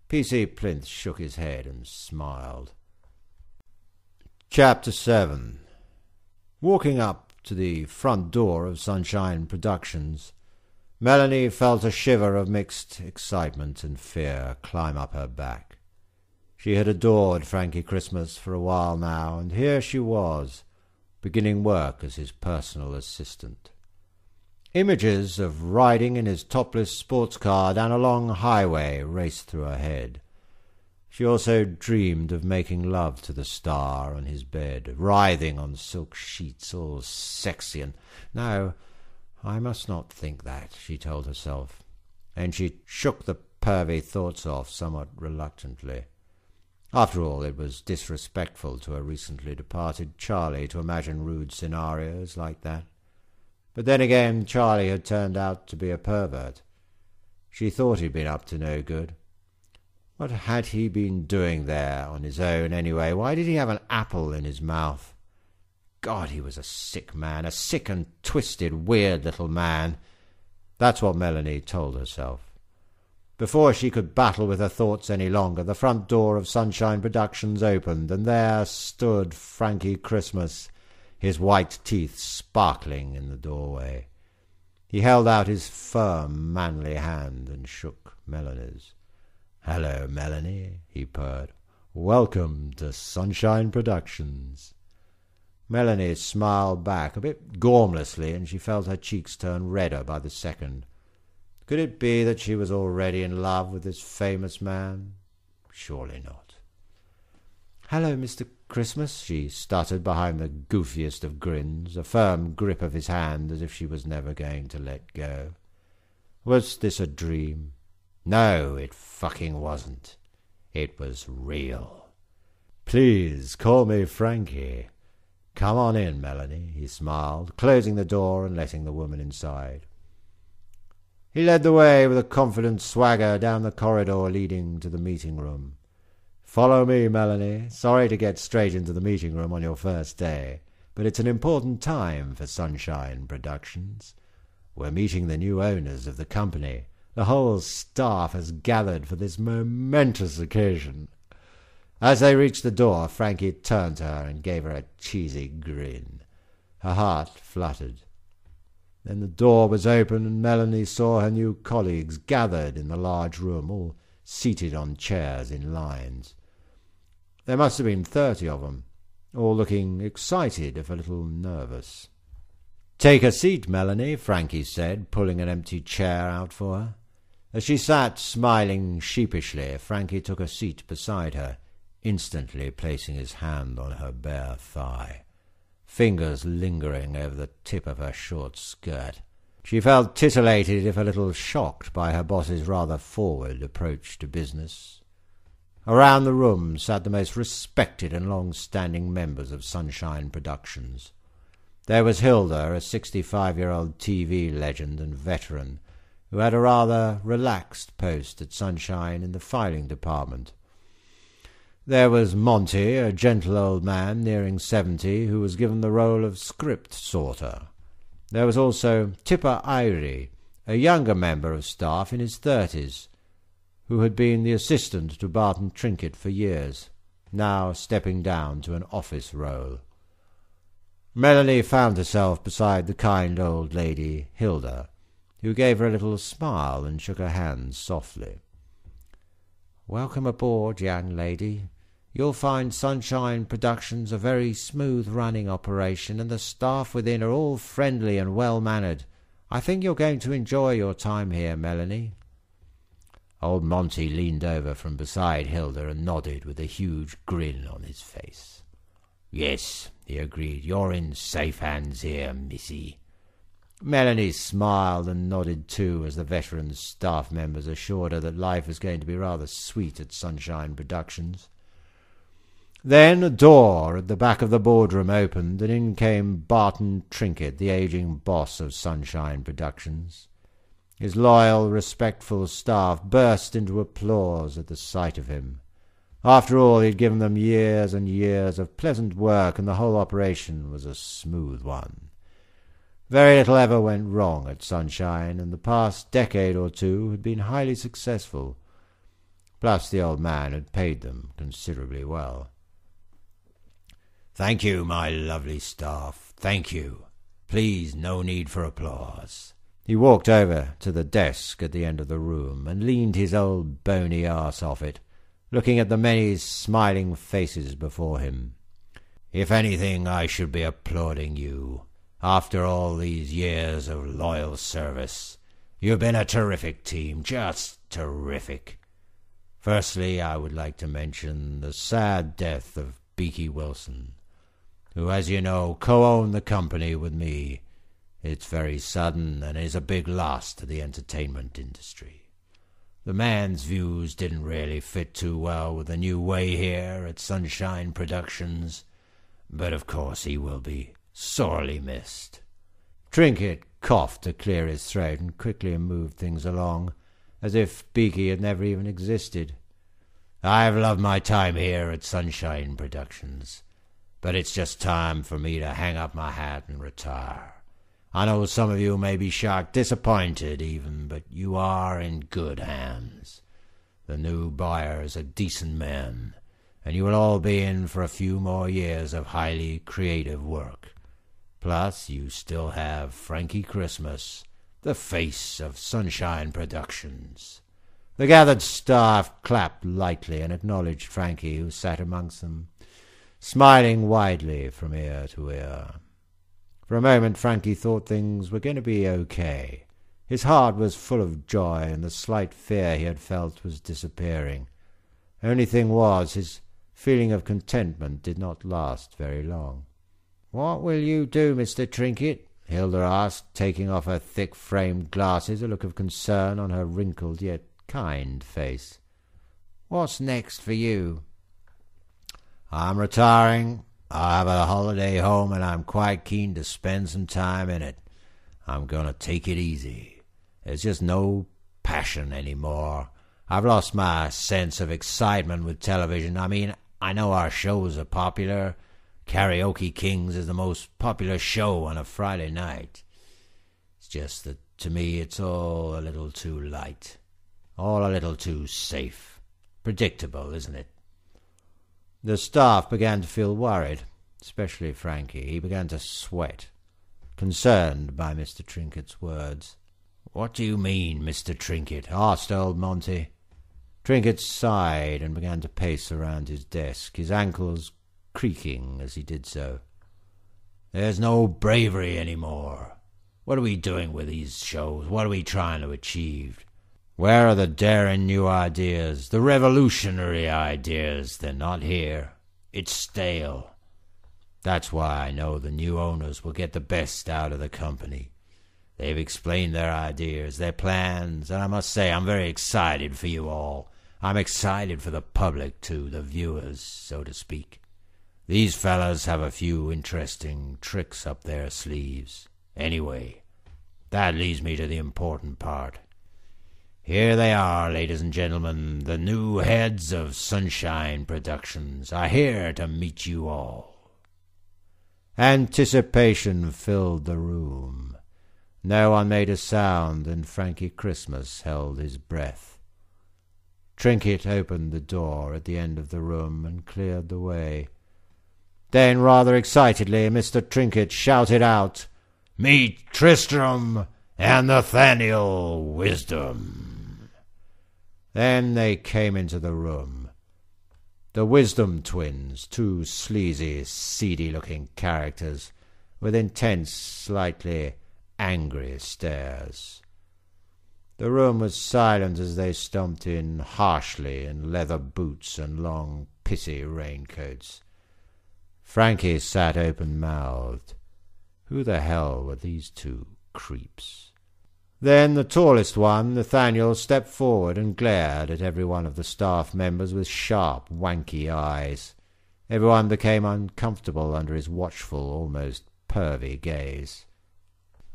P.C. Plinth shook his head and smiled. Chapter 7. Walking up to the front door of Sunshine Productions, Melanie felt a shiver of mixed excitement and fear climb up her back. She had adored Frankie Christmas for a while now, and here she was, beginning work as his personal assistant. Images of riding in his topless sports car down a long highway raced through her head. She also dreamed of making love to the star on his bed, writhing on silk sheets, all sexy and... No, I must not think that, she told herself, and she shook the pervy thoughts off somewhat reluctantly. After all, it was disrespectful to her recently departed Charlie to imagine rude scenarios like that. But then again, Charlie had turned out to be a pervert. She thought he'd been up to no good. What had he been doing there on his own anyway? Why did he have an apple in his mouth? God, he was a sick man, a sick and twisted, weird little man. That's what Melanie told herself. Before she could battle with her thoughts any longer, the front door of Sunshine Productions opened, and there stood Frankie Christmas, his white teeth sparkling in the doorway. He held out his firm, manly hand and shook Melanie's. "Hello, Melanie," he purred. "Welcome to Sunshine Productions." Melanie smiled back a bit gormlessly, and she felt her cheeks turn redder by the second. Could it be that she was already in love with this famous man? Surely not. "Hello, Mr. Christmas," she stuttered behind the goofiest of grins, a firm grip of his hand as if she was never going to let go. Was this a dream? No, it fucking wasn't. It was real. "Please call me Frankie. Come on in, Melanie," he smiled, closing the door and letting the woman inside. He led the way with a confident swagger down the corridor leading to the meeting room. "Follow me, Melanie. Sorry to get straight into the meeting room on your first day, but it's an important time for Sunshine Productions. We're meeting the new owners of the company. The whole staff has gathered for this momentous occasion." As they reached the door, Frankie turned to her and gave her a cheesy grin. Her heart fluttered. Then the door was open, and Melanie saw her new colleagues gathered in the large room, all seated on chairs in lines. There must have been 30 of them, all looking excited if a little nervous. "Take a seat, Melanie," Frankie said, pulling an empty chair out for her. As she sat smiling sheepishly, Frankie took a seat beside her, instantly placing his hand on her bare thigh, fingers lingering over the tip of her short skirt. She felt titillated, if a little shocked, by her boss's rather forward approach to business. Around the room sat the most respected and long-standing members of Sunshine Productions. There was Hilda, a 65-year-old TV legend and veteran, who had a rather relaxed post at Sunshine in the filing department. There was Monty, a gentle old man nearing 70, who was given the role of script sorter. There was also Tipper Irie, a younger member of staff in his 30s, who had been the assistant to Barton Trinket for years, now stepping down to an office role. Melanie found herself beside the kind old lady, Hilda, who gave her a little smile and shook her hand softly. "Welcome aboard, young lady. You'll find Sunshine Productions a very smooth-running operation, and the staff within are all friendly and well-mannered. I think you're going to enjoy your time here, Melanie." Old Monty leaned over from beside Hilda and nodded with a huge grin on his face. "Yes," he agreed, "you're in safe hands here, missy." Melanie smiled and nodded too as the veteran staff members assured her that life was going to be rather sweet at Sunshine Productions. Then a door at the back of the boardroom opened, and in came Barton Trinket, the aging boss of Sunshine Productions. His loyal, respectful staff burst into applause at the sight of him. After all, he'd given them years and years of pleasant work, and the whole operation was a smooth one. Very little ever went wrong at Sunshine, and the past decade or two had been highly successful. Plus the old man had paid them considerably well. "Thank you, my lovely staff. Thank you. Please, no need for applause." He walked over to the desk at the end of the room and leaned his old bony arse off it, looking at the many smiling faces before him. "If anything, I should be applauding you. After all these years of loyal service, you've been a terrific team, just terrific. Firstly, I would like to mention the sad death of Beaky Wilson, who, as you know, co-owned the company with me. It's very sudden and is a big loss to the entertainment industry. The man's views didn't really fit too well with the new way here at Sunshine Productions, but of course he will be sorely missed." Trinket coughed to clear his throat and quickly moved things along, as if Beaky had never even existed. "I've loved my time here at Sunshine Productions, but it's just time for me to hang up my hat and retire. I know some of you may be shocked, disappointed even, but you are in good hands. The new buyers are decent men, and you will all be in for a few more years of highly creative work. Plus, you still have Frankie Christmas, the face of Sunshine Productions." The gathered staff clapped lightly and acknowledged Frankie, who sat amongst them, smiling widely from ear to ear. For a moment Frankie thought things were going to be okay. His heart was full of joy, and the slight fear he had felt was disappearing. Only thing was, his feeling of contentment did not last very long. "What will you do, Mr. Trinket?" Hilda asked, taking off her thick-framed glasses, a look of concern on her wrinkled yet kind face. "What's next for you?" "I'm retiring. I have a holiday home, and I'm quite keen to spend some time in it. I'm going to take it easy. There's just no passion anymore. I've lost my sense of excitement with television. I mean, I know our shows are popular. Karaoke Kings is the most popular show on a Friday night. It's just that, to me, it's all a little too light. All a little too safe. Predictable, isn't it?" The staff began to feel worried, especially Frankie. He began to sweat, concerned by Mr. Trinket's words. "What do you mean, Mr. Trinket?" asked old Monty. Trinket sighed and began to pace around his desk, his ankles creaking as he did so. "There's no bravery anymore. What are we doing with these shows? What are we trying to achieve? Where are the daring new ideas, the revolutionary ideas? They're not here. It's stale. That's why I know the new owners will get the best out of the company. They've explained their ideas, their plans, and I must say I'm very excited for you all. I'm excited for the public, too, the viewers, so to speak. These fellas have a few interesting tricks up their sleeves. Anyway, that leads me to the important part. Here they are, ladies and gentlemen, the new heads of Sunshine Productions are here to meet you all." Anticipation filled the room. No one made a sound, and Frankie Christmas held his breath. Trinket opened the door at the end of the room and cleared the way. Then, rather excitedly, Mr. Trinket shouted out, "Meet Tristram and Nathaniel Wisdom." Then they came into the room. The Wisdom twins, two sleazy, seedy-looking characters, with intense, slightly angry stares. The room was silent as they stomped in harshly in leather boots and long, pissy raincoats. Frankie sat open-mouthed. Who the hell were these two creeps? Then the tallest one, Nathaniel, stepped forward and glared at every one of the staff members with sharp, wanky eyes. Everyone became uncomfortable under his watchful, almost pervy gaze.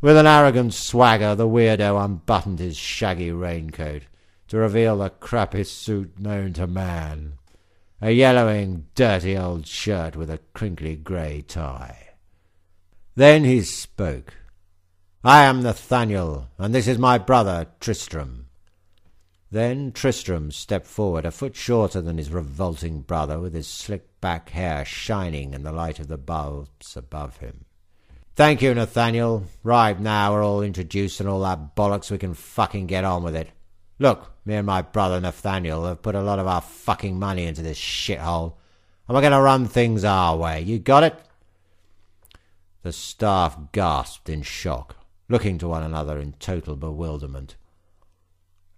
With an arrogant swagger, the weirdo unbuttoned his shaggy raincoat to reveal the crappiest suit known to man, a yellowing, dirty old shirt with a crinkly grey tie. Then he spoke. "I am Nathaniel, and this is my brother Tristram." Then Tristram stepped forward, a foot shorter than his revolting brother, with his slick-back hair shining in the light of the bulbs above him. "Thank you, Nathaniel. Right, now we're all introduced and all that bollocks, we can fucking get on with it. Look, me and my brother Nathaniel have put a lot of our fucking money into this shithole, and we're going to run things our way. You got it?" The staff gasped in shock, looking to one another in total bewilderment.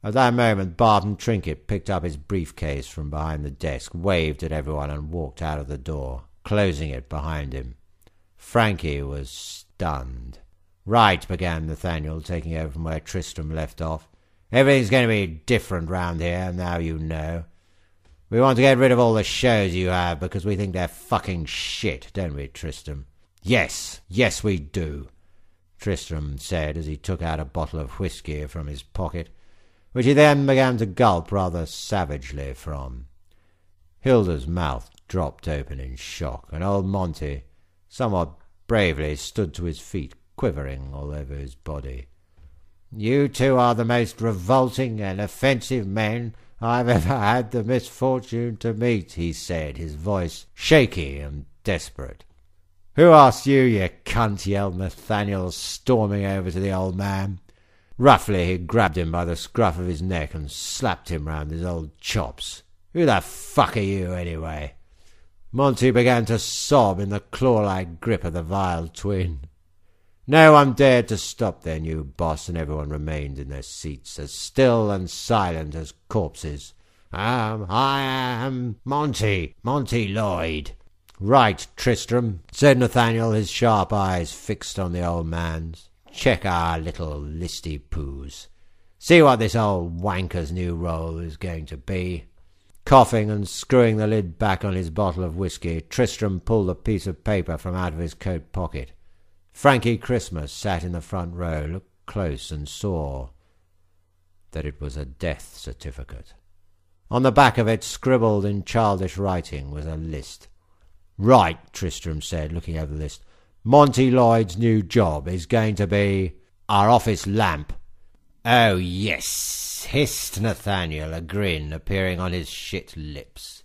At that moment, Barton Trinket picked up his briefcase from behind the desk, waved at everyone, and walked out of the door, closing it behind him. Frankie was stunned. "Right," began Nathaniel, taking over from where Tristram left off. "Everything's going to be different round here, now you know. We want to get rid of all the shows you have because we think they're fucking shit, don't we, Tristram?" Yes, we do," Tristram said as he took out a bottle of whiskey from his pocket, which he then began to gulp rather savagely from. Hilda's mouth dropped open in shock, and old Monty, somewhat bravely, stood to his feet, quivering all over his body. "You two are the most revolting and offensive men I've ever had the misfortune to meet," he said, his voice shaky and desperate. "Who asked you, you cunt?" yelled Nathaniel, storming over to the old man. Roughly he grabbed him by the scruff of his neck and slapped him round his old chops. "Who the fuck are you, anyway?" Monty began to sob in the claw-like grip of the vile twin. No one dared to stop their new boss, and everyone remained in their seats, as still and silent as corpses. I am Monty Lloyd." "Right, Tristram," said Nathaniel, his sharp eyes fixed on the old man's. "Check our little listy poos. See what this old wanker's new role is going to be." Coughing and screwing the lid back on his bottle of whiskey, Tristram pulled a piece of paper from out of his coat pocket. Frankie Christmas sat in the front row, looked close, and saw that it was a death certificate. On the back of it, scribbled in childish writing, was a list. "Right," Tristram said, looking over the list. "Monty Lloyd's new job is going to be our office lamp." "Oh, yes," hissed Nathaniel, a grin appearing on his shit lips.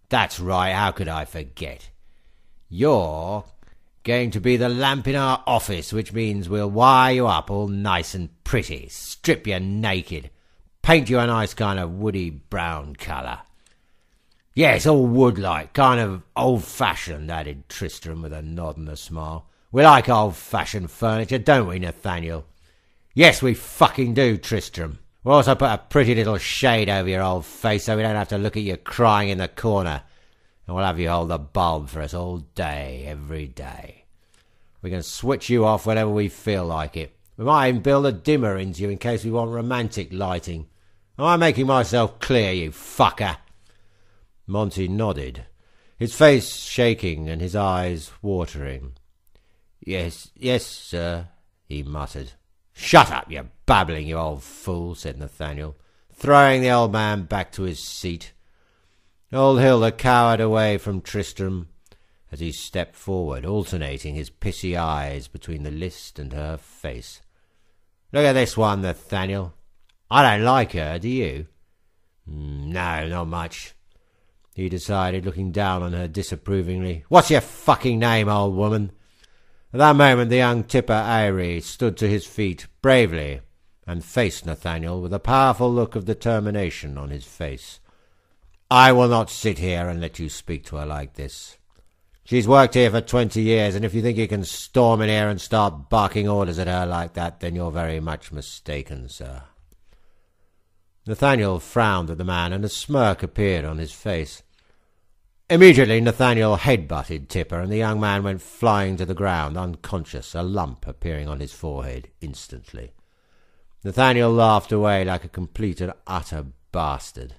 "That's right, how could I forget? You're going to be the lamp in our office, which means we'll wire you up all nice and pretty, strip you naked, paint you a nice kind of woody brown colour." "Yes, all wood-like, kind of old-fashioned," added Tristram with a nod and a smile. "We like old-fashioned furniture, don't we, Nathaniel?" "Yes, we fucking do, Tristram. We'll also put a pretty little shade over your old face so we don't have to look at you crying in the corner. And we'll have you hold the bulb for us all day, every day. We can switch you off whenever we feel like it. We might even build a dimmer into you in case we want romantic lighting. Am I making myself clear, you fucker?" Monty nodded, his face shaking and his eyes watering. Yes, sir," he muttered. "Shut up, you babbling, you old fool," said Nathaniel, throwing the old man back to his seat. Old Hilda cowered away from Tristram as he stepped forward, alternating his pissy eyes between the list and her face. "Look at this one, Nathaniel. I don't like her, do you?" No, not much," he decided, looking down on her disapprovingly. "What's your fucking name, old woman?" At that moment the young tipper Airy stood to his feet bravely and faced Nathaniel with a powerful look of determination on his face. "I will not sit here and let you speak to her like this. She's worked here for 20 years, and if you think you can storm in here and start barking orders at her like that, then you're very much mistaken, sir." Nathaniel frowned at the man, and a smirk appeared on his face. Immediately Nathaniel head-butted Tipper, and the young man went flying to the ground, unconscious, a lump appearing on his forehead instantly. Nathaniel laughed away like a complete and utter bastard.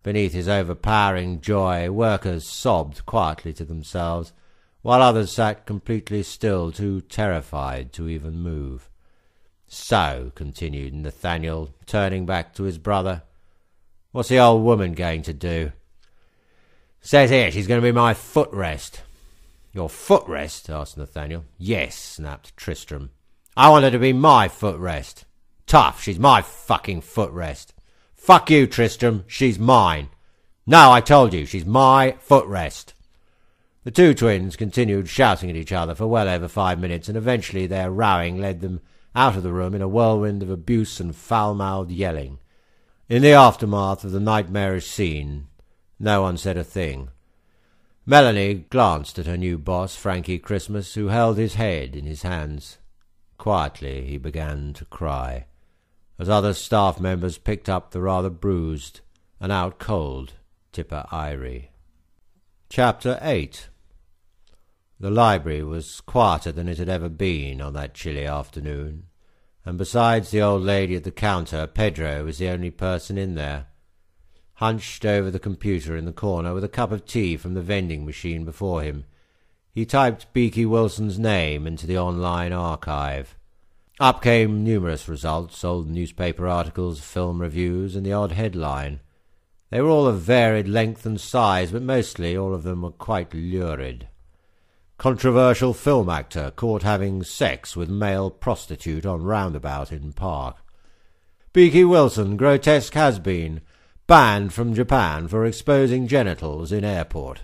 Beneath his overpowering joy, workers sobbed quietly to themselves, while others sat completely still, too terrified to even move. "So," continued Nathaniel, turning back to his brother, "what's the old woman going to do?" "Says here she's going to be my footrest." "Your footrest?" asked Nathaniel. "Yes," snapped Tristram. "I want her to be my footrest." "Tough, she's my fucking footrest." "Fuck you, Tristram, she's mine." "No, I told you, she's my footrest." The two twins continued shouting at each other for well over 5 minutes, and eventually their rowing led them out of the room in a whirlwind of abuse and foul-mouthed yelling. In the aftermath of the nightmarish scene, no one said a thing. Melanie glanced at her new boss, Frankie Christmas, who held his head in his hands. Quietly he began to cry, as other staff members picked up the rather bruised and out-cold Tipper Irie. Chapter 8. The library was quieter than it had ever been on that chilly afternoon, and besides the old lady at the counter, Pedro was the only person in there. Hunched over the computer in the corner with a cup of tea from the vending machine before him, he typed Beaky Wilson's name into the online archive. Up came numerous results, old newspaper articles, film reviews, and the odd headline. They were all of varied length and size, but mostly all of them were quite lurid. Controversial film actor caught having sex with male prostitute on roundabout in park. Beaky Wilson, grotesque has-been, banned from Japan for exposing genitals in airport.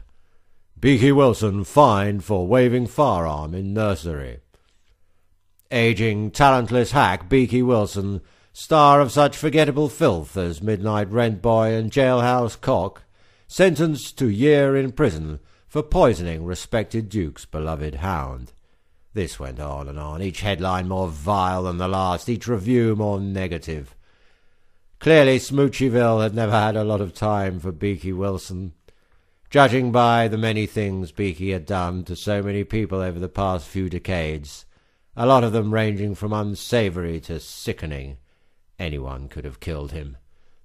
Beaky Wilson fined for waving firearm in nursery. Aging, talentless hack Beaky Wilson, star of such forgettable filth as Midnight Rent Boy and Jailhouse Cock, sentenced to year in prison for poisoning respected Duke's beloved hound. This went on, each headline more vile than the last, each review more negative. Clearly Smoochieville had never had a lot of time for Beaky Wilson. Judging by the many things Beaky had done to so many people over the past few decades, a lot of them ranging from unsavoury to sickening, anyone could have killed him.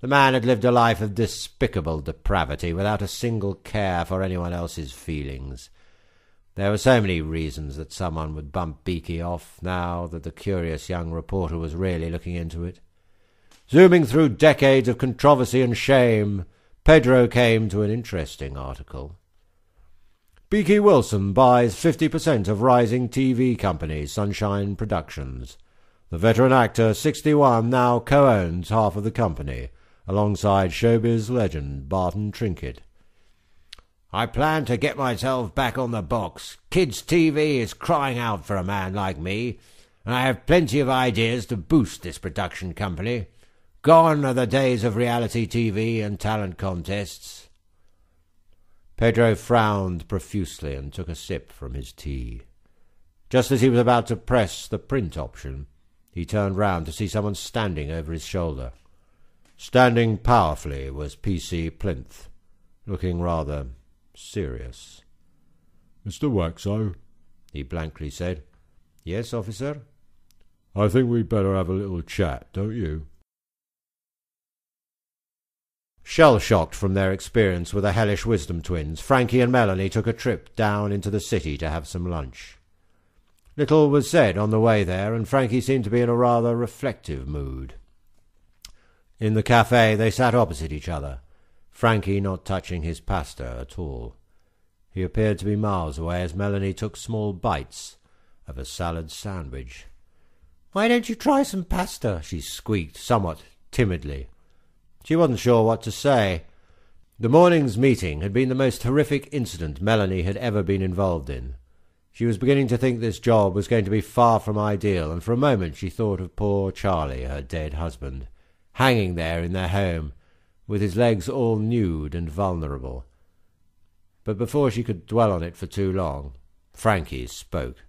The man had lived a life of despicable depravity without a single care for anyone else's feelings. There were so many reasons that someone would bump Beaky off now that the curious young reporter was really looking into it. Zooming through decades of controversy and shame, Pedro came to an interesting article. Beaky Wilson buys 50% of rising TV company Sunshine Productions. The veteran actor, 61, now co-owns half of the company, alongside showbiz legend Barton Trinket. "I plan to get myself back on the box. Kids' TV is crying out for a man like me, and I have plenty of ideas to boost this production company. Gone are the days of reality TV and talent contests." Pedro frowned profusely and took a sip from his tea. Just as he was about to press the print option, he turned round to see someone standing over his shoulder. Standing powerfully was P.C. Plinth, looking rather serious. "Mr. Waxo," he blankly said. "Yes, officer?" "I think we'd better have a little chat, don't you?" Shell-shocked from their experience with the hellish Wisdom twins, Frankie and Melanie took a trip down into the city to have some lunch. Little was said on the way there, and Frankie seemed to be in a rather reflective mood. In the cafe they sat opposite each other, Frankie not touching his pasta at all. He appeared to be miles away as Melanie took small bites of a salad sandwich. "Why don't you try some pasta?" she squeaked, somewhat timidly. She wasn't sure what to say. The morning's meeting had been the most horrific incident Melanie had ever been involved in. She was beginning to think this job was going to be far from ideal, and for a moment she thought of poor Charlie, her dead husband, hanging there in their home, with his legs all nude and vulnerable. But before she could dwell on it for too long, Frankie spoke.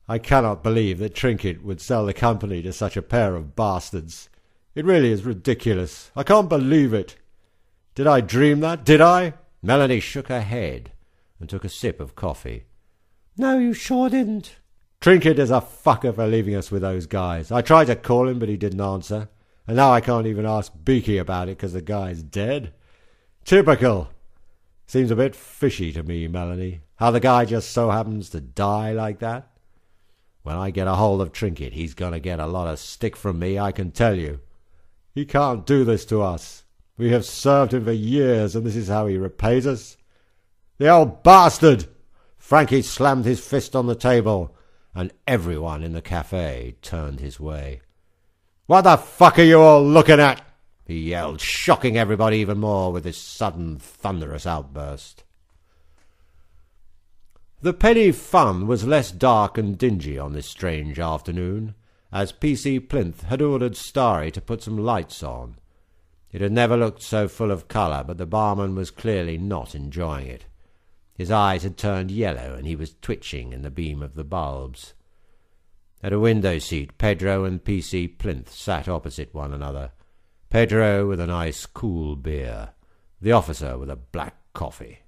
"I cannot believe that Trinket would sell the company to such a pair of bastards. It really is ridiculous. I can't believe it. Did I dream that? Did I?" Melanie shook her head and took a sip of coffee. "No, you sure didn't." "Trinket is a fucker for leaving us with those guys. I tried to call him, but he didn't answer. And now I can't even ask Beaky about it because the guy's dead. Typical. Seems a bit fishy to me, Melanie, how the guy just so happens to die like that. When I get a hold of Trinket, he's going to get a lot of stick from me, I can tell you. He can't do this to us. We have served him for years, and this is how he repays us. The old bastard!" Frankie slammed his fist on the table, and everyone in the cafe turned his way. "What the fuck are you all looking at?" he yelled, shocking everybody even more with this sudden thunderous outburst. The penny fun was less dark and dingy on this strange afternoon, as P.C. Plinth had ordered Starry to put some lights on. It had never looked so full of colour, but the barman was clearly not enjoying it. His eyes had turned yellow, and he was twitching in the beam of the bulbs. At a window seat, Pedro and P.C. Plinth sat opposite one another. Pedro with a nice cool beer, the officer with a black coffee.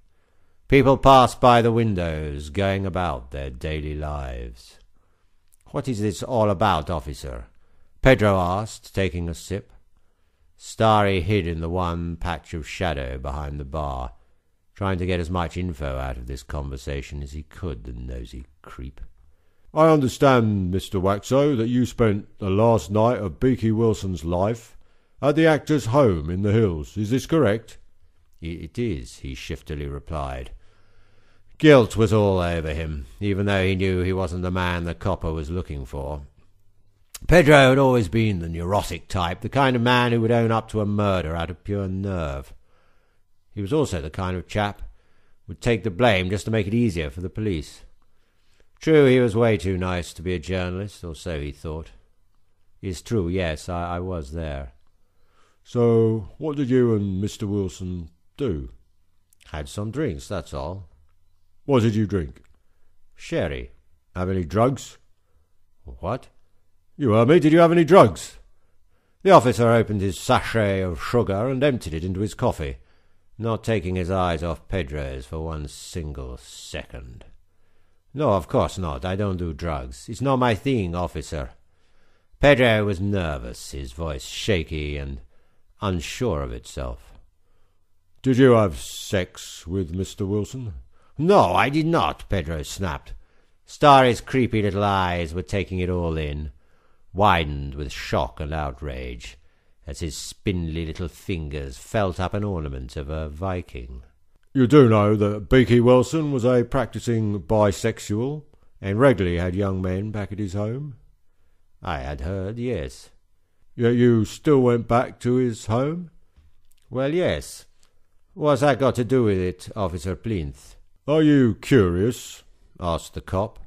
People passed by the windows, going about their daily lives. "What is this all about, officer?" Pedro asked, taking a sip. Starry hid in the one patch of shadow behind the bar, trying to get as much info out of this conversation as he could, the nosy creep. "I understand, Mr. Waxo, that you spent the last night of Beaky Wilson's life at the actor's home in the hills. Is this correct?" "It is," he shiftily replied. Guilt was all over him, even though he knew he wasn't the man the copper was looking for. Pedro had always been the neurotic type, the kind of man who would own up to a murder out of pure nerve. He was also the kind of chap who would take the blame just to make it easier for the police. True, he was way too nice to be a journalist, or so he thought. It's true, yes, I was there. "So, what did you and Mr. Wilson do?" "Had some drinks, that's all." "What did you drink?" "Sherry." "Have any drugs?" "What?" "You heard me. Did you have any drugs?" The officer opened his sachet of sugar and emptied it into his coffee, not taking his eyes off Pedro's for one single second. "No, of course not. I don't do drugs. It's not my thing, officer." Pedro was nervous, his voice shaky and unsure of itself. "Did you have sex with Mr. Wilson?" "No, I did not," Pedro snapped. Starry's creepy little eyes were taking it all in, widened with shock and outrage, as his spindly little fingers felt up an ornament of a Viking. "You do know that Beaky Wilson was a practising bisexual, and regularly had young men back at his home?" "I had heard, yes." "Yet you still went back to his home?" "Well, yes. What's that got to do with it, Officer Plinth?" "Are you curious?" asked the cop.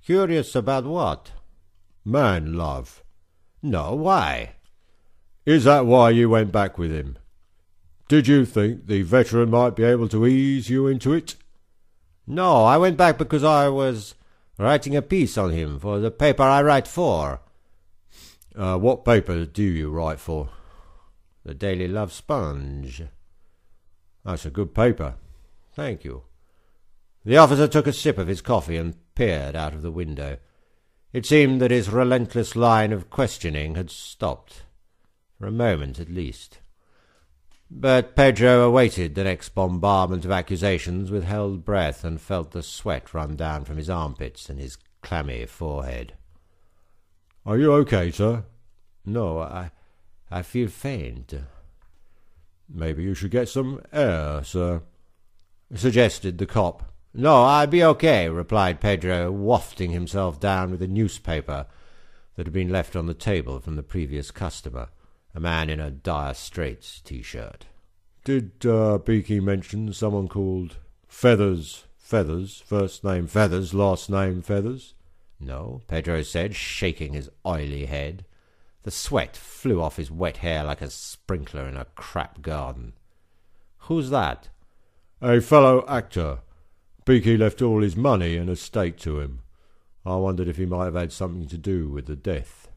"Curious about what?" "Man love." "No, why?" "Is that why you went back with him? Did you think the veteran might be able to ease you into it?" "No, I went back because I was writing a piece on him for the paper I write for." What paper do you write for?" "The Daily Love Sponge." "That's a good paper." "Thank you." The officer took a sip of his coffee and peered out of the window. It seemed that his relentless line of questioning had stopped, for a moment at least. But Pedro awaited the next bombardment of accusations with held breath, and felt the sweat run down from his armpits and his clammy forehead. "Are you okay, sir?" "No, I feel faint." "Maybe you should get some air, sir," suggested the cop. "No, I'll be okay," replied Pedro, wafting himself down with a newspaper that had been left on the table from the previous customer. a man in a Dire Straits t-shirt. Did Beaky mention someone called Feathers, first name Feathers, last name Feathers? No, Pedro said, shaking his oily head. The sweat flew off his wet hair like a sprinkler in a crap garden. Who's that? A fellow actor. Beaky left all his money and estate to him. I wondered if he might have had something to do with the death.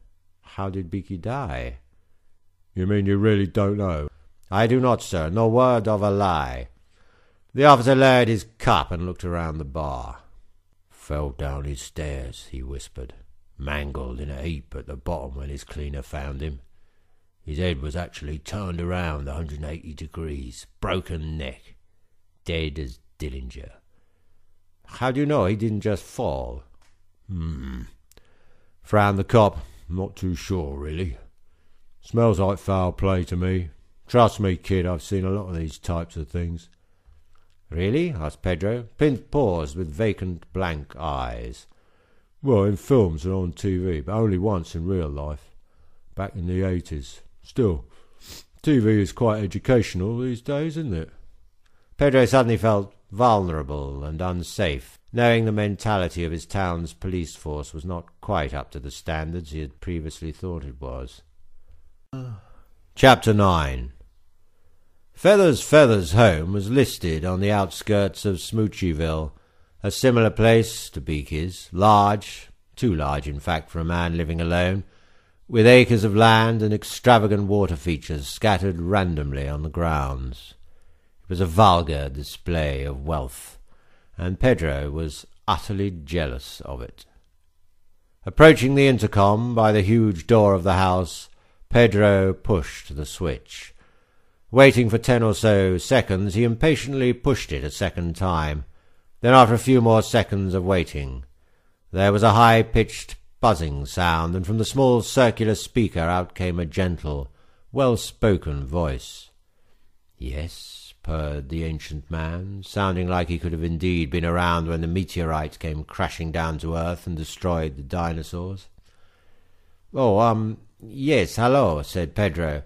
How did Beaky die? You mean you really don't know? I do not, sir, no word of a lie. The officer lowered his cup and looked around the bar. Fell down his stairs, he whispered. Mangled in a heap at the bottom when his cleaner found him. His head was actually turned around 180 degrees. Broken neck. Dead as Dillinger. How do you know he didn't just fall? Frowned the cop. Not too sure, really. Smells like foul play to me. Trust me, kid, I've seen a lot of these types of things. Really? Asked Pedro. Pint paused with vacant blank eyes. Well, in films and on TV, but only once in real life. Back in the 80s. Still, TV is quite educational these days, isn't it? Pedro suddenly felt vulnerable and unsafe, knowing the mentality of his town's police force was not quite up to the standards he had previously thought it was. Chapter 9. Feathers' home was listed on the outskirts of Smoochieville, a similar place to Beaky's, large, too large in fact for a man living alone, with acres of land and extravagant water features scattered randomly on the grounds. It was a vulgar display of wealth, and Pedro was utterly jealous of it. Approaching the intercom by the huge door of the house, Pedro pushed the switch. Waiting for 10 or so seconds, he impatiently pushed it a second time. Then, after a few more seconds of waiting, there was a high-pitched buzzing sound, and from the small circular speaker out came a gentle, well-spoken voice. Yes, purred the ancient man, sounding like he could have indeed been around when the meteorite came crashing down to Earth and destroyed the dinosaurs. Oh, yes, hello, said Pedro,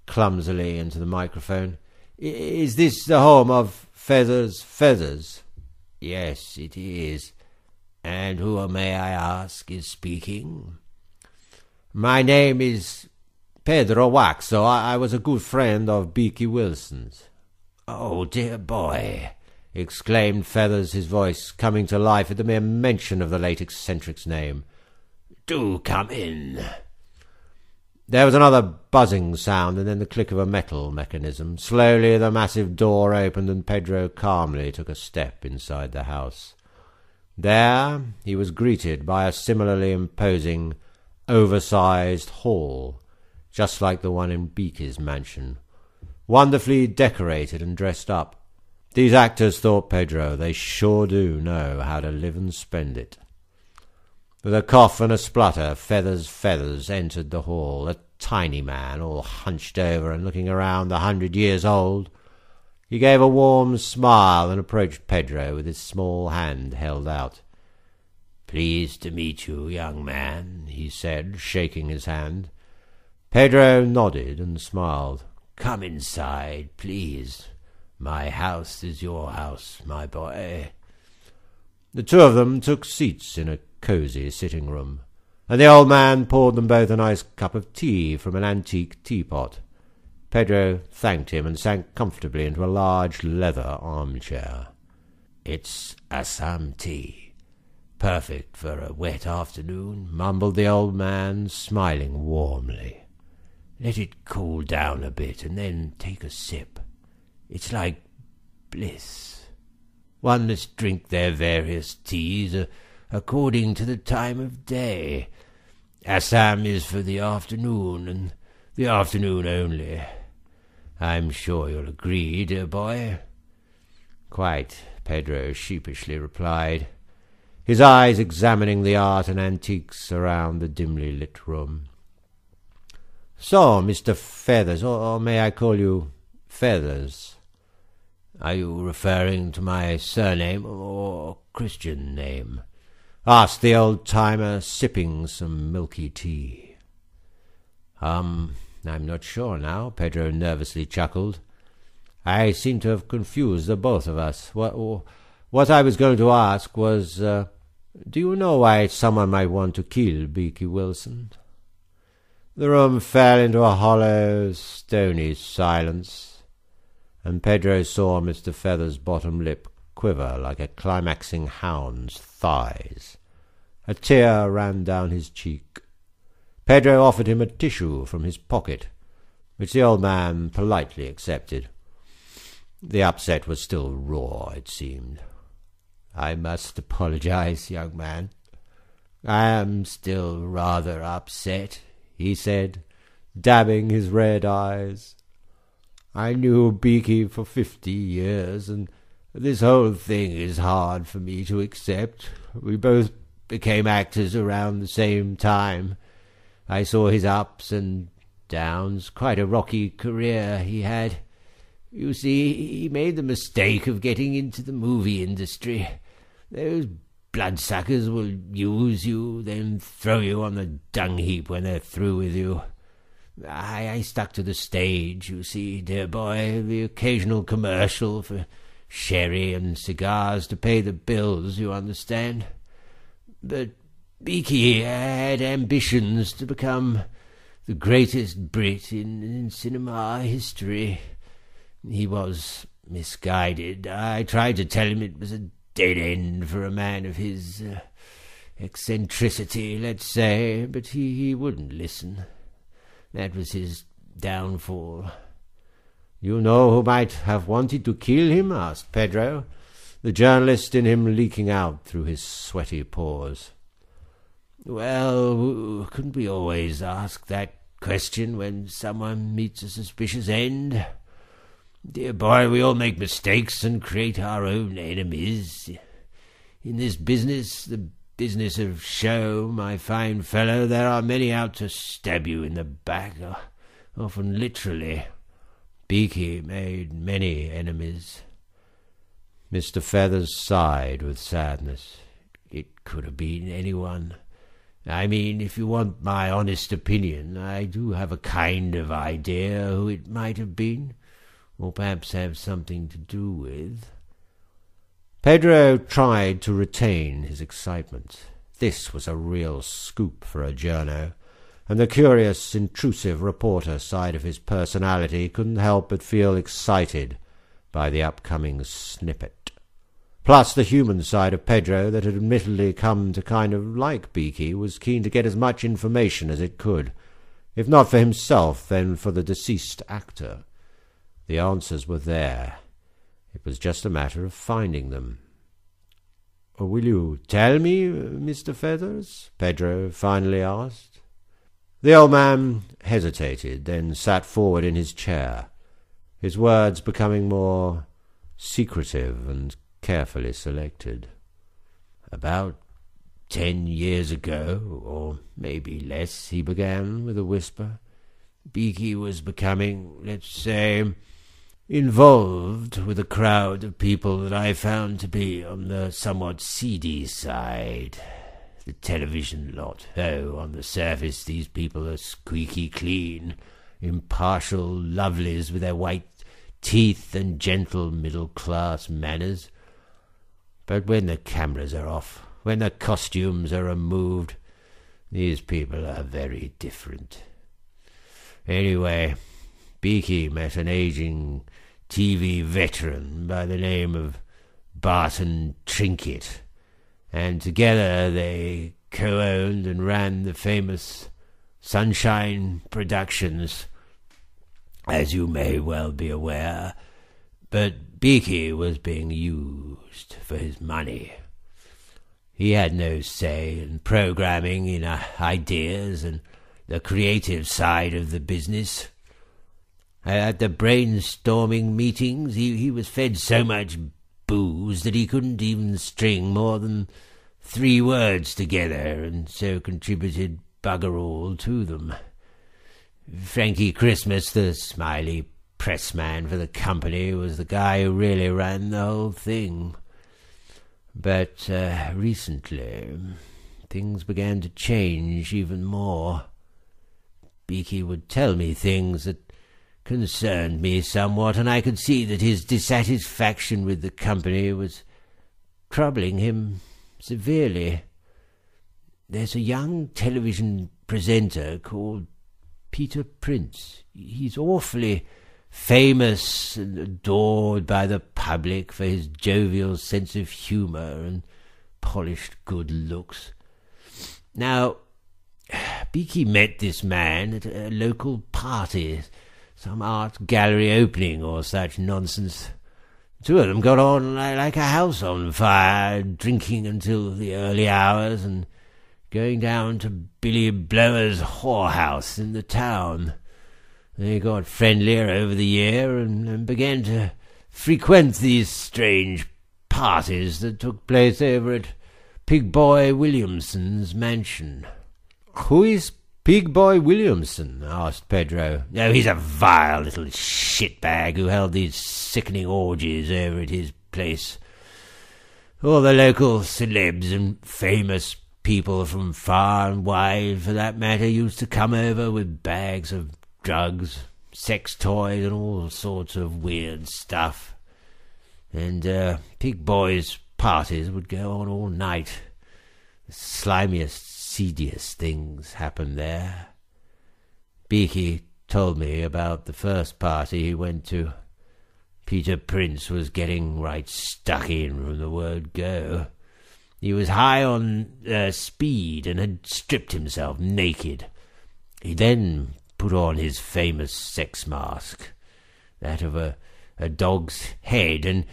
clumsily into the microphone. Is this the home of Feathers? Yes, it is. And who, may I ask, is speaking? My name is Pedro Waxo. I was a good friend of Beaky Wilson's. Oh, dear boy, exclaimed Feathers, his voice coming to life at the mere mention of the late eccentric's name. Do come in. There was another buzzing sound, and then the click of a metal mechanism. Slowly the massive door opened, and Pedro calmly took a step inside the house. There he was greeted by a similarly imposing, oversized hall, just like the one in Beaky's mansion, wonderfully decorated and dressed up. These actors, thought Pedro, they sure do know how to live and spend it. With a cough and a splutter, Feathers entered the hall, a tiny man, all hunched over and looking around 100 years old. He gave a warm smile and approached Pedro with his small hand held out. Pleased to meet you, young man, he said, shaking his hand. Pedro nodded and smiled. Come inside, please. My house is your house, my boy. The two of them took seats in a cosy sitting-room, and the old man poured them both a nice cup of tea from an antique teapot. Pedro thanked him and sank comfortably into a large leather armchair. It's Assam tea. Perfect for a wet afternoon, mumbled the old man, smiling warmly. Let it cool down a bit and then take a sip. It's like bliss. One must drink their various teas according to the time of day. Assam is for the afternoon, and the afternoon only. I'm sure you'll agree, dear boy. Quite, Pedro sheepishly replied, his eyes examining the art and antiques around the dimly lit room. So, Mr. Feathers, or may I call you Feathers? Are you referring to my surname or Christian name? Asked the old-timer, sipping some milky tea. I'm not sure now, Pedro nervously chuckled. I seem to have confused the both of us. What I was going to ask was, do you know why someone might want to kill Beaky Wilson? The room fell into a hollow, stony silence, and Pedro saw Mr. Feather's bottom lip quiver like a climaxing hound's thighs. A tear ran down his cheek. Pedro offered him a tissue from his pocket, which the old man politely accepted. The upset was still raw, it seemed. I must apologize, young man. I am still rather upset, he said, dabbing his red eyes. I knew Beaky for 50 years, and this whole thing is hard for me to accept. We both became actors around the same time. I saw his ups and downs, quite a rocky career he had. You see, he made the mistake of getting into the movie industry. Those bloodsuckers will use you, then throw you on the dung heap when they're through with you. I stuck to the stage, you see, dear boy, the occasional commercial for sherry and cigars to pay the bills, you understand. But Beaky had ambitions to become the greatest Brit in cinema history. He was misguided. I tried to tell him it was a dead end for a man of his eccentricity, let's say, but he wouldn't listen. That was his downfall. You know who might have wanted to kill him? Asked Pedro, the journalist in him leaking out through his sweaty pores. Well, couldn't we always ask that question when someone meets a suspicious end? Dear boy, we all make mistakes and create our own enemies. In this business, the business of show, my fine fellow, there are many out to stab you in the back, often literally. Beaky made many enemies. Mr. Feathers sighed with sadness. It could have been anyone. I mean, if you want my honest opinion, I do have a kind of idea who it might have been, or perhaps have something to do with. Pedro tried to retain his excitement. This was a real scoop for a journo, and the curious, intrusive reporter side of his personality couldn't help but feel excited by the upcoming snippet. Plus the human side of Pedro that had admittedly come to kind of like Beaky was keen to get as much information as it could, if not for himself, then for the deceased actor. The answers were there. It was just a matter of finding them. "Will you tell me, Mr. Feathers?" Pedro finally asked. The old man hesitated, then sat forward in his chair, his words becoming more secretive and carefully selected. "About 10 years ago, or maybe less," he began with a whisper, "Beaky was becoming, let's say, involved with a crowd of people that I found to be on the somewhat seedy side. The television lot. Oh, on the surface these people are squeaky clean, impartial lovelies with their white teeth and gentle middle-class manners. But when the cameras are off, when the costumes are removed, these people are very different. Anyway, Beaky met an aging TV veteran by the name of Barton Trinket, and together they co-owned and ran the famous Sunshine Productions, as you may well be aware. But Beaky was being used for his money. He had no say in programming, in ideas and the creative side of the business. At the brainstorming meetings, he was fed so much booze that he couldn't even string more than 3 words together, and so contributed bugger all to them. Frankie Christmas, the smiley pressman for the company, was the guy who really ran the whole thing. But recently, things began to change even more. Beaky would tell me things that concerned me somewhat, and I could see that his dissatisfaction with the company was troubling him severely. There's a young television presenter called Peter Prince. He's awfully famous and adored by the public for his jovial sense of humour and polished good looks. Now, Beaky met this man at a local party, some art gallery opening or such nonsense. The two of them got on like a house on fire, drinking until the early hours and going down to Billy Blower's whorehouse in the town. They got friendlier over the year and began to frequent these strange parties that took place over at Pig Boy Williamson's mansion. "Who is Pig Boy Williamson?" asked Pedro. "Oh, he's a vile little shitbag who held these sickening orgies over at his place. All the local celebs and famous people from far and wide, for that matter, used to come over with bags of drugs, sex toys, and all sorts of weird stuff. And Pig Boy's parties would go on all night. The slimiest, seediest things happened there. Beaky told me about the first party he went to. Peter Prince was getting right stuck in from the word go. He was high on speed and had stripped himself naked. He then put on his famous sex mask, that of a dog's head, and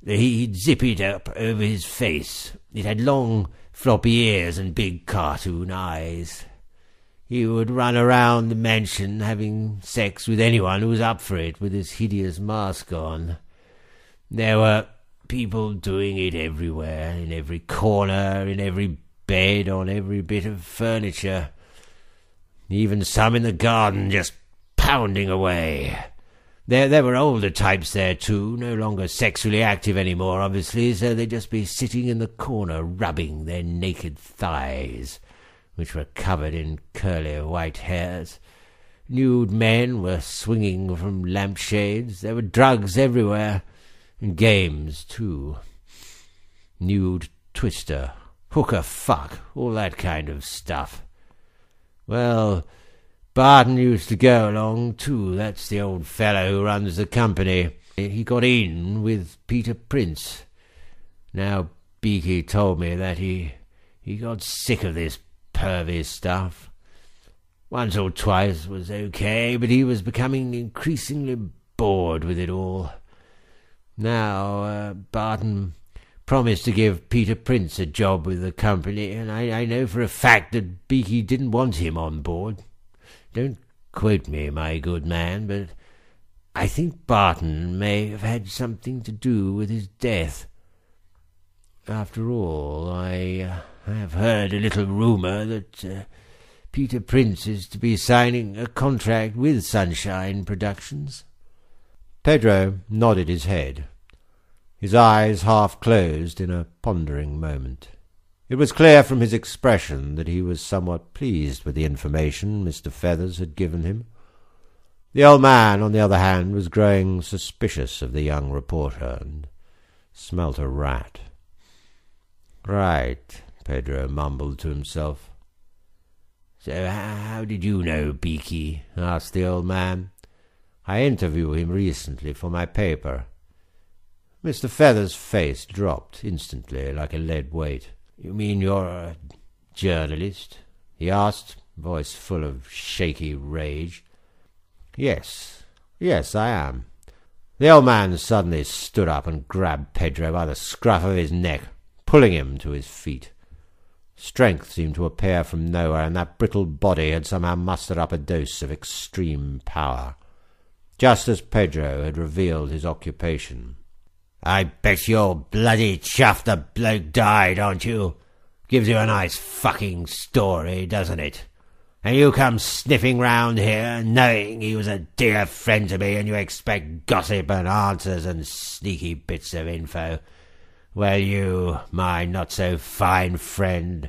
he'd zip it up over his face. It had long, floppy ears and big cartoon eyes. He would run around the mansion having sex with anyone who was up for it with his hideous mask on. There were people doing it everywhere, in every corner, in every bed, on every bit of furniture. Even some in the garden just pounding away. There were older types there too, no longer sexually active anymore, obviously, so they'd just be sitting in the corner rubbing their naked thighs, which were covered in curly white hairs. Nude men were swinging from lampshades. There were drugs everywhere, and games too. Nude twister, hooker fuck, all that kind of stuff. Well, Barton used to go along too. That's the old fellow who runs the company. He got in with Peter Prince. Now, Beaky told me that he got sick of this pervy stuff. Once or twice was okay, but he was becoming increasingly bored with it all. Now, Barton promised to give Peter Prince a job with the company, and I know for a fact that Beaky didn't want him on board. Don't quote me, my good man, but I think Barton may have had something to do with his death. After all, I have heard a little rumour that Peter Prince is to be signing a contract with Sunshine Productions. Pedro nodded his head, his eyes half closed in a pondering moment. It was clear from his expression that he was somewhat pleased with the information Mr. Feathers had given him. The old man, on the other hand, was growing suspicious of the young reporter and smelt a rat. "Right," Pedro mumbled to himself. "So how did you know Beaky?" asked the old man. "I interviewed him recently for my paper." Mr. Feathers' face dropped instantly like a lead weight. "You mean you're a journalist?" he asked, voice full of shaky rage. Yes, I am." The old man suddenly stood up and grabbed Pedro by the scruff of his neck, pulling him to his feet. Strength seemed to appear from nowhere, and that brittle body had somehow mustered up a dose of extreme power. Just as Pedro had revealed his occupation. "I bet you're bloody chuffed the bloke died, aren't you? Gives you a nice fucking story, doesn't it? And you come sniffing round here, knowing he was a dear friend to me, and you expect gossip and answers and sneaky bits of info. Well, you, my not-so-fine friend,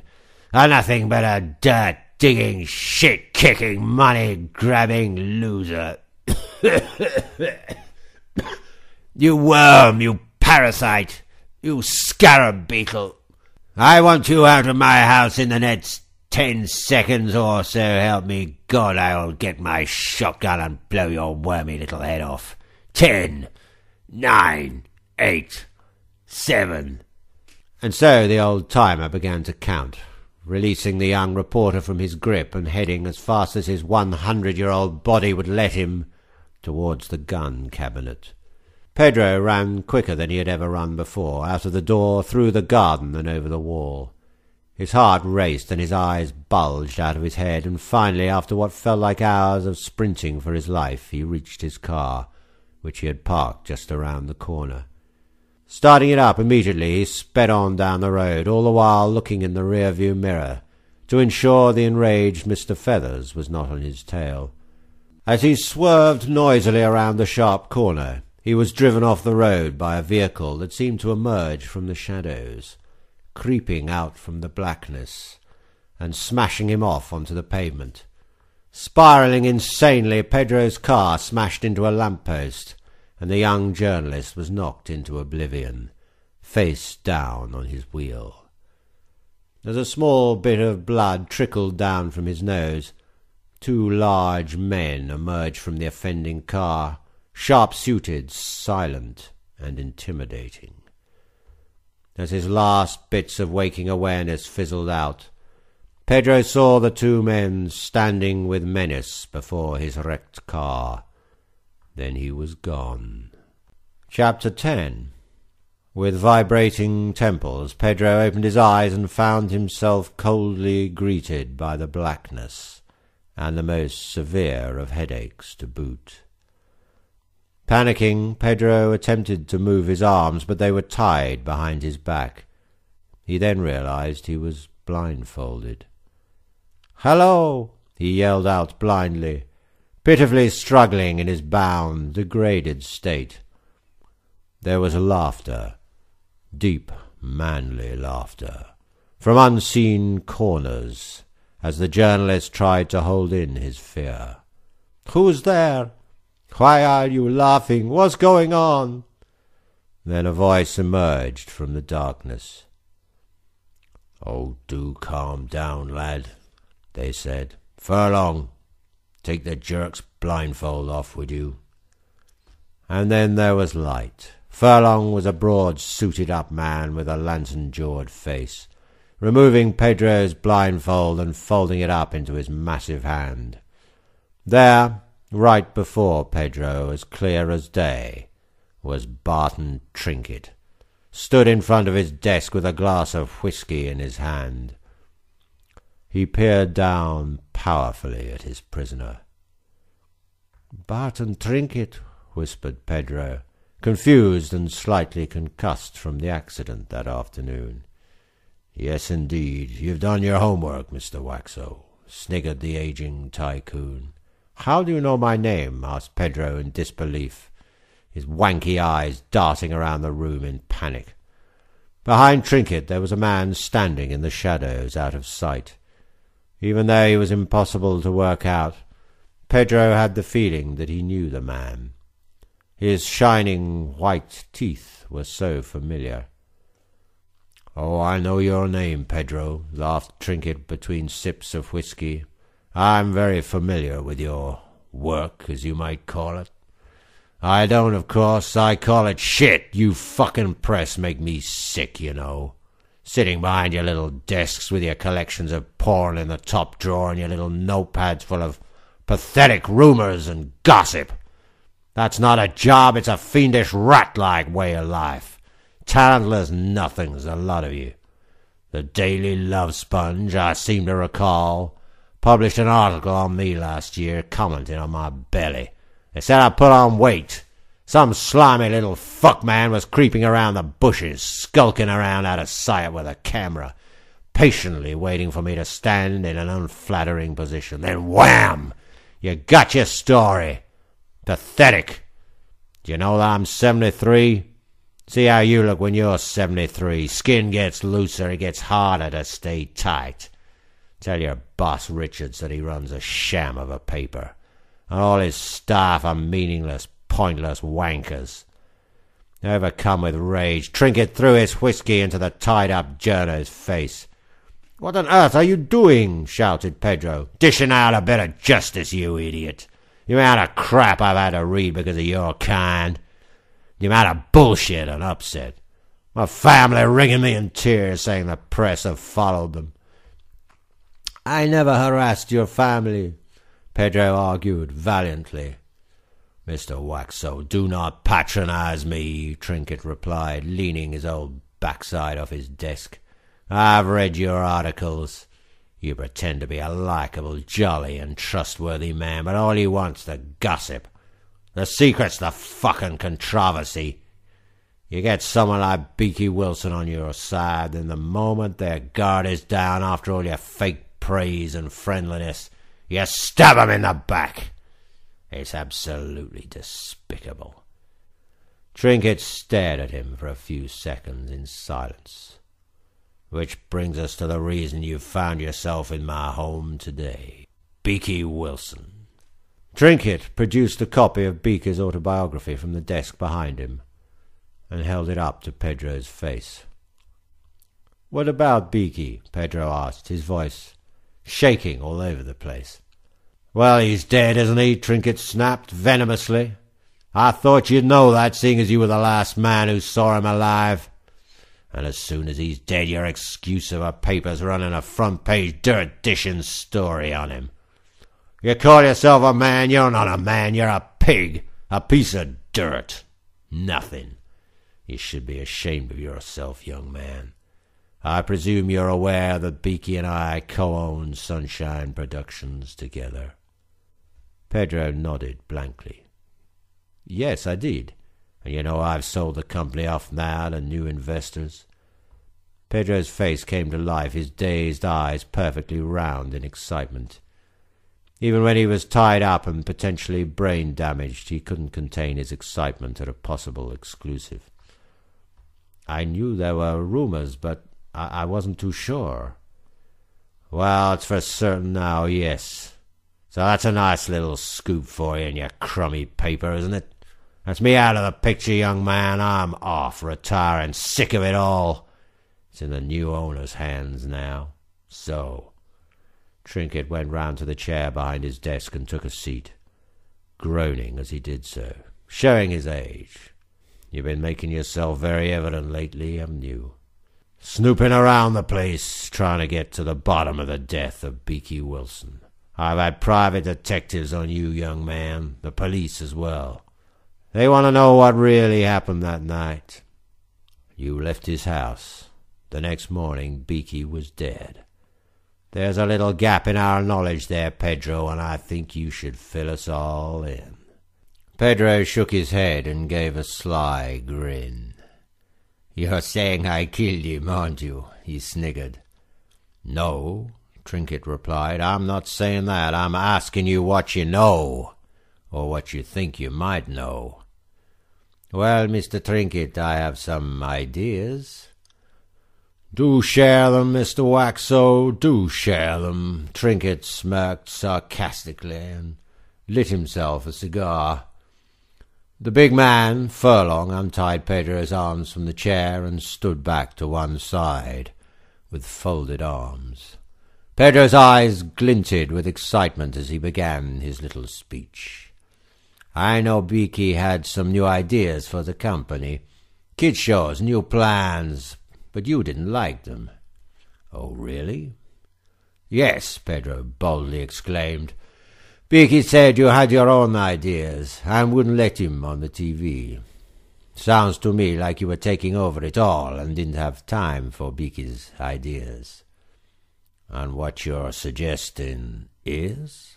are nothing but a dirt digging, shit-kicking, money-grabbing loser. You worm, you parasite, you scarab beetle. I want you out of my house in the next 10 seconds, or so help me God, I'll get my shotgun and blow your wormy little head off. 10, 9, 8, 7... And so the old-timer began to count, releasing the young reporter from his grip and heading as fast as his 100-year-old body would let him towards the gun cabinet. Pedro ran quicker than he had ever run before, out of the door, through the garden and over the wall. His heart raced and his eyes bulged out of his head, and finally, after what felt like hours of sprinting for his life, he reached his car, which he had parked just around the corner. Starting it up immediately, he sped on down the road, all the while looking in the rear-view mirror to ensure the enraged Mr. Feathers was not on his tail. As he swerved noisily around the sharp corner, he was driven off the road by a vehicle that seemed to emerge from the shadows, creeping out from the blackness and smashing him off onto the pavement. Spiralling insanely, Pedro's car smashed into a lamp-post, and the young journalist was knocked into oblivion, face down on his wheel. As a small bit of blood trickled down from his nose, 2 large men emerged from the offending car, sharp-suited, silent, and intimidating. As his last bits of waking awareness fizzled out, Pedro saw the 2 men standing with menace before his wrecked car. Then he was gone. Chapter 10. With vibrating temples, Pedro opened his eyes and found himself coldly greeted by the blackness, and the most severe of headaches to boot. Panicking, Pedro attempted to move his arms, but they were tied behind his back. He then realized he was blindfolded. "Hello!" he yelled out blindly, pitifully struggling in his bound, degraded state. There was laughter, deep, manly laughter, from unseen corners, as the journalist tried to hold in his fear. "Who's there? Why are you laughing? What's going on?" Then a voice emerged from the darkness. "Oh, do calm down, lad," they said. "Furlong, take the jerk's blindfold off with you." And then there was light. Furlong was a broad, suited-up man with a lantern-jawed face, removing Pedro's blindfold and folding it up into his massive hand. There, right before Pedro, as clear as day, was Barton Trinket, stood in front of his desk with a glass of whisky in his hand. He peered down powerfully at his prisoner. "Barton Trinket," whispered Pedro, confused and slightly concussed from the accident that afternoon. "Yes, indeed. You've done your homework, Mr. Waxo," sniggered the aging tycoon. "How do you know my name?" asked Pedro in disbelief, his wanky eyes darting around the room in panic. Behind Trinket there was a man standing in the shadows, out of sight. Even though he was impossible to work out, Pedro had the feeling that he knew the man. His shining white teeth were so familiar. "Oh, I know your name, Pedro," laughed Trinket between sips of whisky. "I'm very familiar with your work, as you might call it." "I don't, of course. I call it shit. You fucking press make me sick, you know. Sitting behind your little desks with your collections of porn in the top drawer and your little notepads full of pathetic rumours and gossip. That's not a job, it's a fiendish rat-like way of life. Talentless nothings, the lot of you. The Daily Love Sponge, I seem to recall, published an article on me last year commenting on my belly. They said I put on weight. Some slimy little fuckman was creeping around the bushes, skulking around out of sight with a camera, patiently waiting for me to stand in an unflattering position. Then wham! You got your story. Pathetic. Do you know that I'm 73? See how you look when you're 73. Skin gets looser, it gets harder to stay tight. Tell your boss Richards that he runs a sham of a paper, and all his staff are meaningless, pointless wankers. Overcome with rage, Trinket threw his whiskey into the tied-up journo's face. "What on earth are you doing?" shouted Pedro. "Dishing out a bit of justice, you idiot. The amount of crap I've had to read because of your kind. The amount of bullshit and upset. My family wringing me in tears, saying the press have followed them." "I never harassed your family," Pedro argued valiantly. "Mr. Waxo, do not patronize me," Trinket replied, leaning his old backside off his desk. "I've read your articles. You pretend to be a likeable, jolly, and trustworthy man, but all you want's the gossip. The secret's the fucking controversy. You get someone like Beaky Wilson on your side, then the moment their guard is down after all your fake praise and friendliness, you stab 'em in the back. It's absolutely despicable." Trinket stared at him for a few seconds in silence. "Which brings us to the reason you found yourself in my home today. Beaky Wilson." Trinket produced a copy of Beaker's autobiography from the desk behind him and held it up to Pedro's face. "What about Beaky?" Pedro asked, his voice shaking all over the place. "Well, he's dead, isn't he?" Trinket snapped venomously. "I thought you'd know that, seeing as you were the last man who saw him alive. And as soon as he's dead, your excuse of a paper's running a front-page dirt-dishing story on him. You call yourself a man, you're not a man, you're a pig, a piece of dirt. Nothing. You should be ashamed of yourself, young man. I presume you're aware that Beaky and I co-own Sunshine Productions together." Pedro nodded blankly. "Yes, I did. And you know I've sold the company off now to new investors." Pedro's face came to life, his dazed eyes perfectly round in excitement. Even when he was tied up and potentially brain-damaged, he couldn't contain his excitement at a possible exclusive. "I knew there were rumors, but I wasn't too sure." "Well, it's for certain now, yes. So that's a nice little scoop for you in your crummy paper, isn't it? That's me out of the picture, young man. I'm off, retiring, sick of it all. It's in the new owner's hands now. So..." Trinket went round to the chair behind his desk and took a seat, groaning as he did so, showing his age. "You've been making yourself very evident lately, haven't you? Snooping around the place, trying to get to the bottom of the death of Beaky Wilson. I've had private detectives on you, young man, the police as well. They want to know what really happened that night. You left his house. The next morning, Beaky was dead. There's a little gap in our knowledge there, Pedro, and I think you should fill us all in." Pedro shook his head and gave a sly grin. "You're saying I killed him, aren't you?" he sniggered. "No," Trinket replied. "I'm not saying that. I'm asking you what you know, or what you think you might know." "Well, Mr. Trinket, I have some ideas." "Do share them, Mr. Waxo, do share them." Trinket smirked sarcastically and lit himself a cigar. The big man, Furlong, untied Pedro's arms from the chair and stood back to one side with folded arms. Pedro's eyes glinted with excitement as he began his little speech. "I know Beaky had some new ideas for the company. Kid shows, new plans, but you didn't like them." "Oh, really?" "Yes," Pedro boldly exclaimed. "Beaky said you had your own ideas and wouldn't let him on the TV. Sounds to me like you were taking over it all and didn't have time for Beaky's ideas." "And what you're suggesting is?"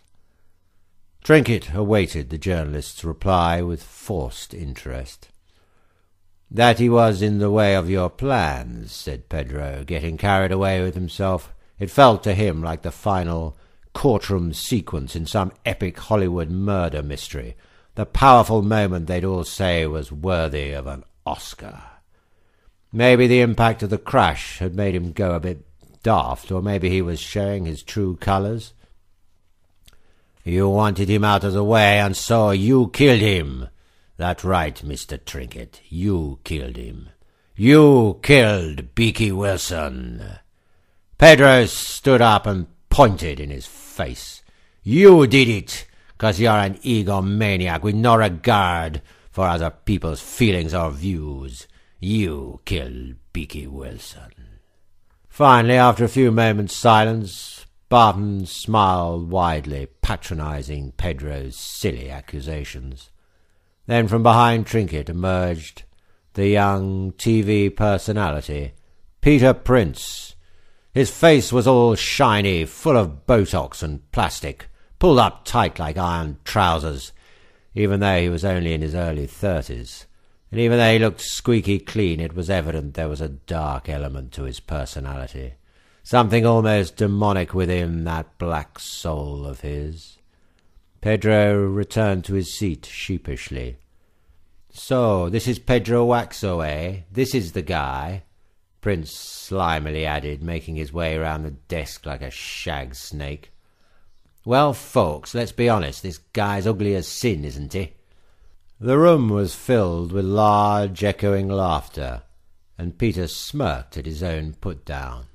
Trinket awaited the journalist's reply with forced interest. "That he was in the way of your plans," said Pedro, getting carried away with himself. It felt to him like the final courtroom sequence in some epic Hollywood murder mystery, the powerful moment they'd all say was worthy of an Oscar. Maybe the impact of the crash had made him go a bit daft, or maybe he was showing his true colours. "You wanted him out of the way, and so you killed him. That's right, Mr. Trinket. You killed him. You killed Beaky Wilson." Pedro stood up and pointed in his face. "You did it, 'cause you're an egomaniac with no regard for other people's feelings or views. You killed Beaky Wilson." Finally, after a few moments' silence, Barton smiled widely, patronizing Pedro's silly accusations. Then from behind Trinket emerged the young TV personality, Peter Prince. His face was all shiny, full of Botox and plastic, pulled up tight like iron trousers, even though he was only in his early 30s. And even though he looked squeaky clean, it was evident there was a dark element to his personality. Something almost demonic within that black soul of his. Pedro returned to his seat sheepishly. "So, this is Pedro Waxo, eh? This is the guy," Prince slimily added, making his way around the desk like a shag snake. "Well, folks, let's be honest, this guy's ugly as sin, isn't he?" The room was filled with large, echoing laughter, and Peter smirked at his own put-down.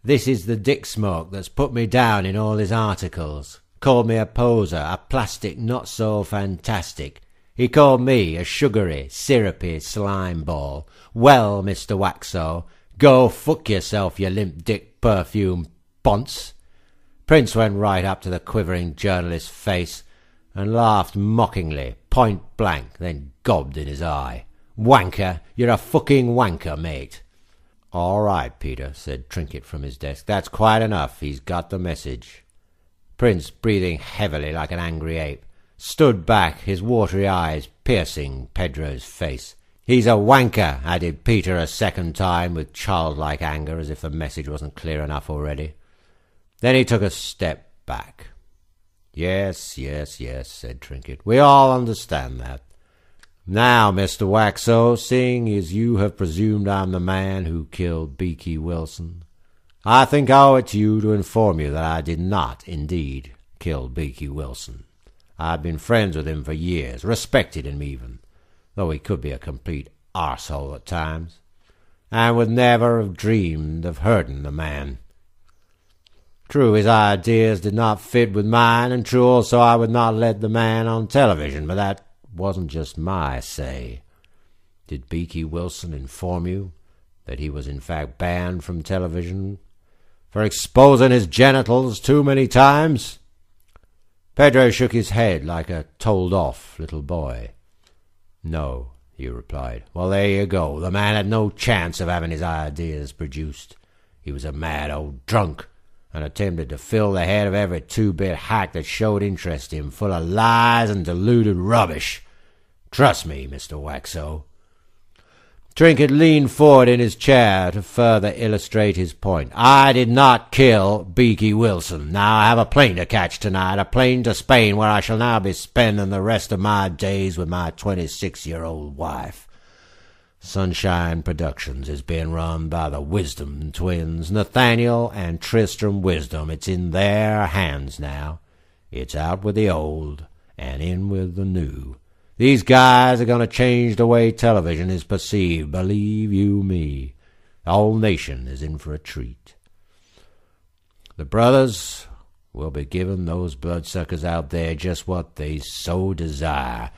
"This is the dick smoke that's put me down in all his articles. Called me a poser, a plastic not-so-fantastic. He called me a sugary, syrupy slime ball. Well, Mr. Waxo, go fuck yourself, you limp dick perfume ponce." Prince went right up to the quivering journalist's face and laughed mockingly, point blank, then gobbed in his eye. "Wanker, you're a fucking wanker, mate." "All right, Peter," said Trinket from his desk. "That's quite enough. He's got the message." Prince, breathing heavily like an angry ape, stood back, his watery eyes piercing Pedro's face. "He's a wanker," added Peter a second time, with childlike anger, as if the message wasn't clear enough already. Then he took a step back. Yes, said Trinket. "We all understand that. Now, Mr. Waxo, seeing as you have presumed I'm the man who killed Beaky Wilson, I think I owe it to you to inform you that I did not, indeed, kill Beaky Wilson. I've been friends with him for years, respected him even, though he could be a complete arsehole at times, and would never have dreamed of hurting the man. True, his ideas did not fit with mine, and true also I would not let the man on television, but that wasn't just my say. Did Beaky Wilson inform you that he was in fact banned from television for exposing his genitals too many times?" Pedro shook his head like a told-off little boy. "No," he replied. "Well, there you go. The man had no chance of having his ideas produced. He was a mad old drunk, and attempted to fill the head of every two-bit hack that showed interest in him, full of lies and deluded rubbish. Trust me, Mr. Waxo." Trinket leaned forward in his chair to further illustrate his point. "I did not kill Beaky Wilson. Now I have a plane to catch tonight, a plane to Spain, where I shall now be spending the rest of my days with my 26-year-old wife. Sunshine Productions is being run by the Wisdom twins, Nathaniel and Tristram Wisdom. It's in their hands now. It's out with the old and in with the new. These guys are going to change the way television is perceived, believe you me. The whole nation is in for a treat. The brothers will be giving those bloodsuckers out there just what they so desire.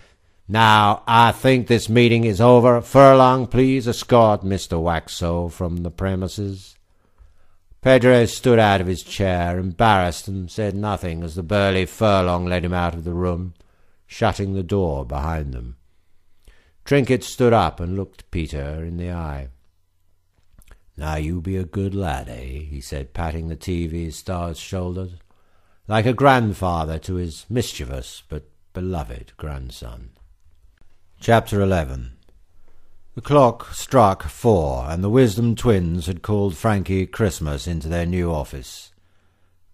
Now, I think this meeting is over. Furlong, please escort Mr. Waxo from the premises." Pedro stood out of his chair, embarrassed, and said nothing as the burly Furlong led him out of the room, shutting the door behind them. Trinket stood up and looked Peter in the eye. "Now you be a good lad, eh?" he said, patting the TV star's shoulders, like a grandfather to his mischievous but beloved grandson. Chapter 11. The clock struck 4, and the Wisdom twins had called Frankie Christmas into their new office.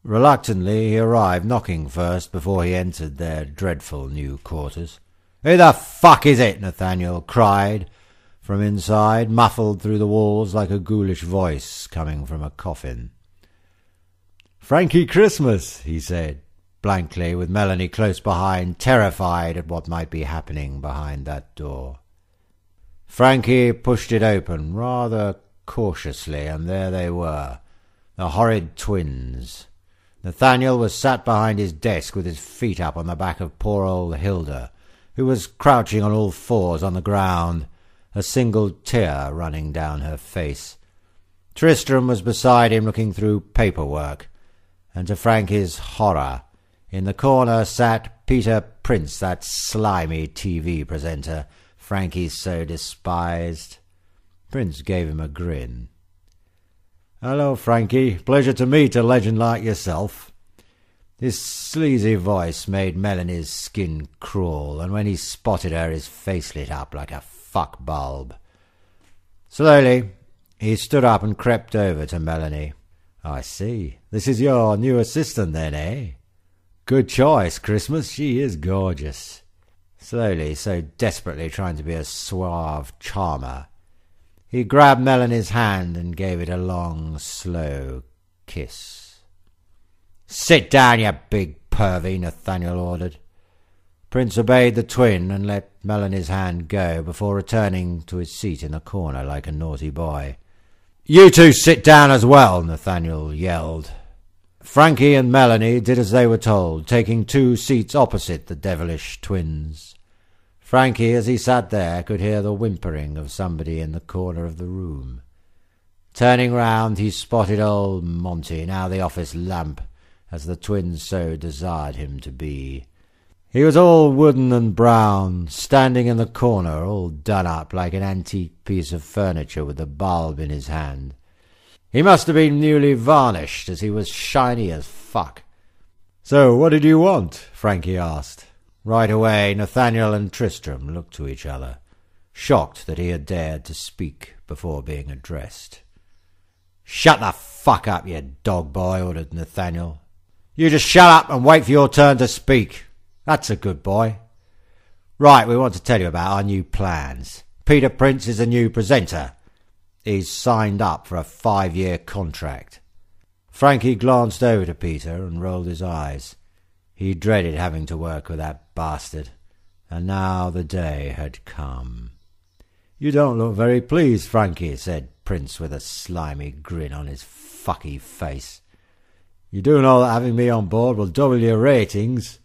Reluctantly he arrived, knocking first before he entered their dreadful new quarters. "Who the fuck is it?" Nathaniel cried from inside, muffled through the walls like a ghoulish voice coming from a coffin. "Frankie Christmas," he said, blankly, with Melanie close behind, terrified at what might be happening behind that door. Frankie pushed it open rather cautiously, and there they were, the horrid twins. Nathaniel was sat behind his desk with his feet up on the back of poor old Hilda, who was crouching on all fours on the ground, a single tear running down her face. Tristram was beside him looking through paperwork, and to Frankie's horror, in the corner sat Peter Prince, that slimy TV presenter Frankie so despised. Prince gave him a grin. "Hello, Frankie. Pleasure to meet a legend like yourself." His sleazy voice made Melanie's skin crawl, and when he spotted her, his face lit up like a fuck bulb. Slowly, he stood up and crept over to Melanie. "I see. This is your new assistant then, eh? Good choice, Christmas. She is gorgeous." Slowly, so desperately trying to be a suave charmer, he grabbed Melanie's hand and gave it a long, slow kiss. "Sit down, you big pervy," Nathaniel ordered. Prince obeyed the twin and let Melanie's hand go before returning to his seat in the corner like a naughty boy. "You two sit down as well," Nathaniel yelled. Frankie and Melanie did as they were told, taking 2 seats opposite the devilish twins. Frankie, as he sat there, could hear the whimpering of somebody in the corner of the room. Turning round, he spotted old Monty, now the office lamp, as the twins so desired him to be. He was all wooden and brown, standing in the corner, all done up like an antique piece of furniture with a bulb in his hand. He must have been newly varnished, as he was shiny as fuck. "So, what did you want?" Frankie asked. Right away, Nathaniel and Tristram looked to each other, shocked that he had dared to speak before being addressed. "Shut the fuck up, you dog boy," ordered Nathaniel. "You just shut up and wait for your turn to speak. That's a good boy. Right, we want to tell you about our new plans. Peter Prince is a new presenter. He's signed up for a 5-year contract." Frankie glanced over to Peter and rolled his eyes. He dreaded having to work with that bastard, and now the day had come. "You don't look very pleased, Frankie," said Prince with a slimy grin on his fucky face. "You do know that having me on board will double your ratings.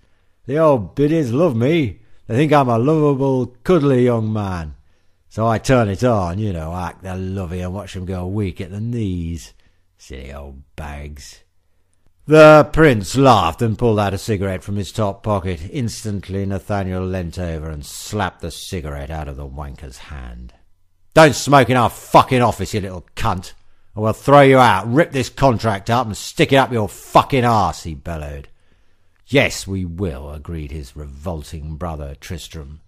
The old biddies love me. They think I'm a lovable, cuddly young man. So I turn it on, you know, act the lovey and watch them go weak at the knees. Silly old bags." The Prince laughed and pulled out a cigarette from his top pocket. Instantly, Nathaniel leant over and slapped the cigarette out of the wanker's hand. "Don't smoke in our fucking office, you little cunt, or we'll throw you out, rip this contract up and stick it up your fucking arse," he bellowed. "Yes, we will," agreed his revolting brother Tristram.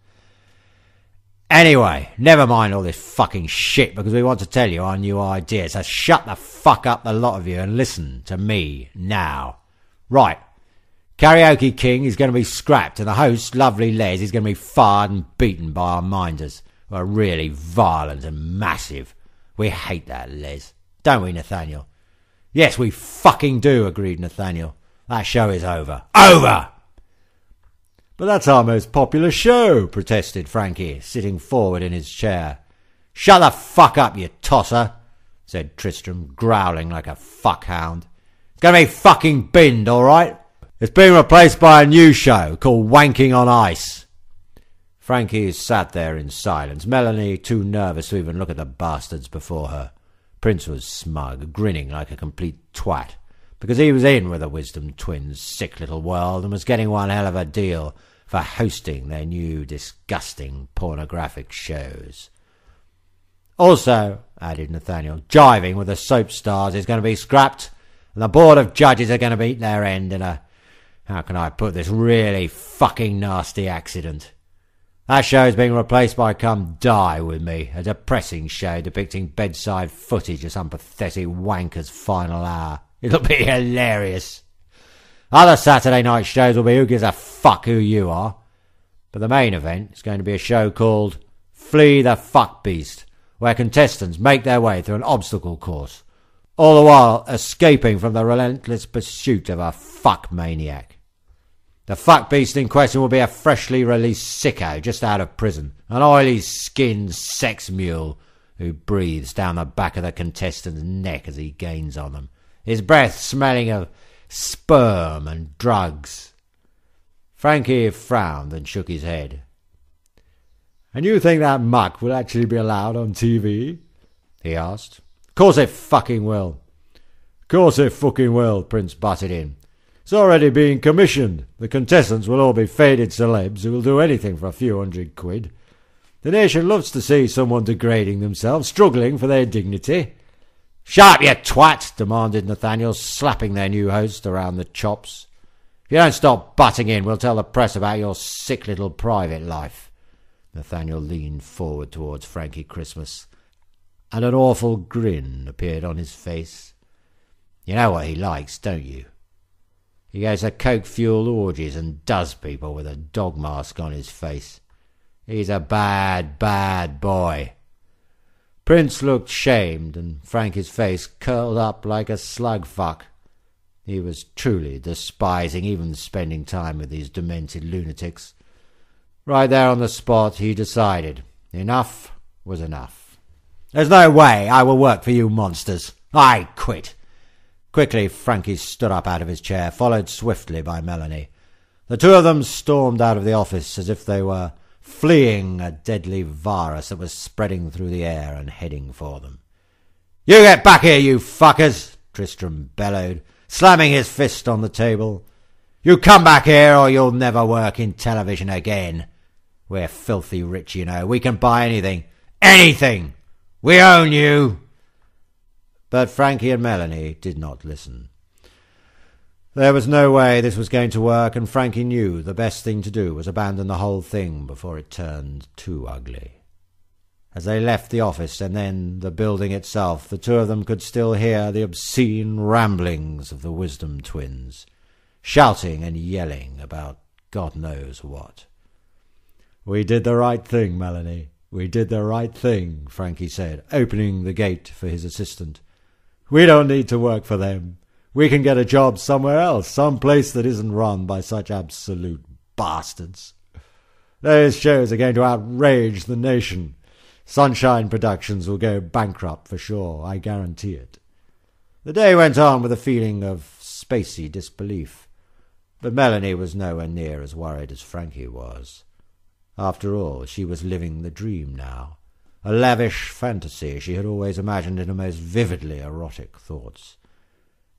"Anyway, never mind all this fucking shit, because we want to tell you our new idea, so shut the fuck up, the lot of you, and listen to me now. Right, Karaoke King is going to be scrapped, and the host, lovely Les, is going to be fired and beaten by our minders, who are really violent and massive. We hate that, Les. Don't we, Nathaniel?" "Yes, we fucking do," agreed Nathaniel. "That show is over. Over!" "But that's our most popular show," protested Frankie, sitting forward in his chair. "Shut the fuck up, you tosser," said Tristram, growling like a fuckhound. "It's going to be fucking binned, all right? It's being replaced by a new show called Wanking on Ice." Frankie sat there in silence, Melanie too nervous to even look at the bastards before her. Prince was smug, grinning like a complete twat, because he was in with the Wisdom twins' sick little world and was getting one hell of a deal for hosting their new disgusting pornographic shows. "Also," added Nathaniel, "jiving with the soap stars is going to be scrapped, and the board of judges are going to meet their end in a, how can I put this, really fucking nasty accident. That show is being replaced by Come Die With Me, a depressing show depicting bedside footage of some pathetic wanker's final hour. It'll be hilarious. Other Saturday night shows will be Who Gives a Fuck Who You Are. But the main event is going to be a show called Flee the Fuck Beast, where contestants make their way through an obstacle course, all the while escaping from the relentless pursuit of a fuck maniac. The fuck beast in question will be a freshly released sicko just out of prison, an oily-skinned sex mule who breathes down the back of the contestant's neck as he gains on them, his breath smelling of sperm and drugs. Frankie frowned and shook his head. "And you think that muck will actually be allowed on TV?" he asked. "Of course it fucking will." "Of course it fucking will," Prince butted in. "It's already being commissioned. The contestants will all be faded celebs who will do anything for a few £100. The nation loves to see someone degrading themselves, struggling for their dignity." "Shut up, you twat!" demanded Nathaniel, slapping their new host around the chops. "If you don't stop butting in, we'll tell the press about your sick little private life." Nathaniel leaned forward towards Frankie Christmas, and an awful grin appeared on his face. "You know what he likes, don't you? He goes to coke-fueled orgies and does people with a dog mask on his face. He's a bad, bad boy." Prince looked shamed, and Frankie's face curled up like a slug fuck. He was truly despising even spending time with these demented lunatics. Right there on the spot, he decided enough was enough. "There's no way I will work for you monsters. I quit." Quickly, Frankie stood up out of his chair, followed swiftly by Melanie. The two of them stormed out of the office as if they were fleeing a deadly virus that was spreading through the air and heading for them. "You get back here, you fuckers!" Tristram bellowed, slamming his fist on the table. "You come back here or you'll never work in television again. We're filthy rich, you know. We can buy anything. Anything! We own you!" But Frankie and Melanie did not listen. There was no way this was going to work, and Frankie knew the best thing to do was abandon the whole thing before it turned too ugly. As they left the office and then the building itself, the two of them could still hear the obscene ramblings of the Wisdom twins, shouting and yelling about God knows what. "We did the right thing, Melanie. We did the right thing," Frankie said, opening the gate for his assistant. "We don't need to work for them. We can get a job somewhere else, some place that isn't run by such absolute bastards. Those shows are going to outrage the nation. Sunshine Productions will go bankrupt for sure, I guarantee it." The day went on with a feeling of spacey disbelief, but Melanie was nowhere near as worried as Frankie was. After all, she was living the dream now, a lavish fantasy she had always imagined in her most vividly erotic thoughts.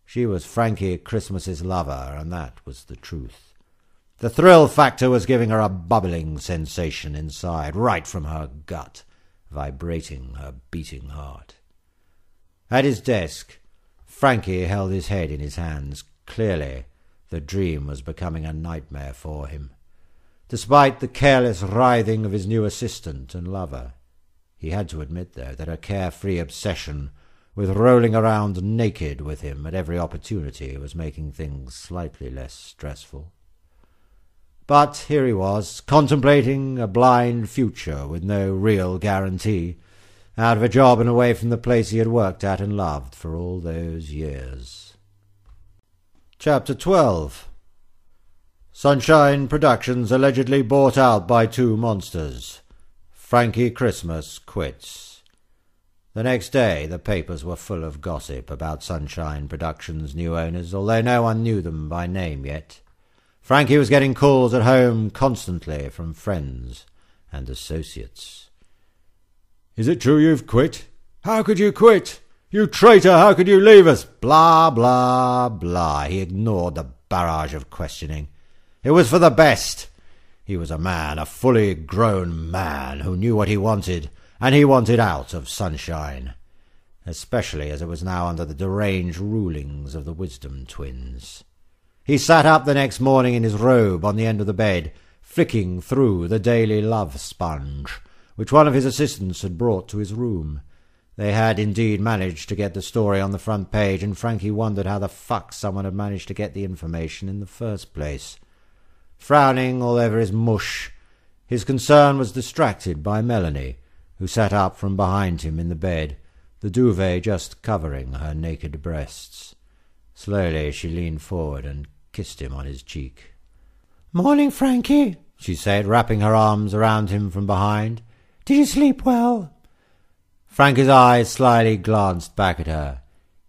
She was Frankie Christmas's lover, and that was the truth. The thrill factor was giving her a bubbling sensation inside, right from her gut, vibrating her beating heart. At his desk, Frankie held his head in his hands. Clearly, the dream was becoming a nightmare for him. Despite the careless writhing of his new assistant and lover, he had to admit, though, that her carefree obsession with rolling around naked with him at every opportunity was making things slightly less stressful. But here he was, contemplating a blind future with no real guarantee, out of a job and away from the place he had worked at and loved for all those years. Chapter 12. Sunshine Productions allegedly bought out by two monsters. Frankie Christmas quits. The next day, the papers were full of gossip about Sunshine Productions' new owners, although no one knew them by name yet. Frankie was getting calls at home constantly from friends and associates. "Is it true you've quit? How could you quit? You traitor, how could you leave us?" Blah, blah, blah. He ignored the barrage of questioning. It was for the best. He was a man, a fully grown man, who knew what he wanted, and he wanted out of Sunshine, especially as it was now under the deranged rulings of the Wisdom twins. He sat up the next morning in his robe on the end of the bed, flicking through the Daily Love Sponge, which one of his assistants had brought to his room. They had indeed managed to get the story on the front page, and Frankie wondered how the fuck someone had managed to get the information in the first place. Frowning all over his mush, his concern was distracted by Melanie, who sat up from behind him in the bed, the duvet just covering her naked breasts. Slowly she leaned forward and kissed him on his cheek. "Morning, Frankie," she said, wrapping her arms around him from behind. "Did you sleep well?" Frankie's eyes slyly glanced back at her.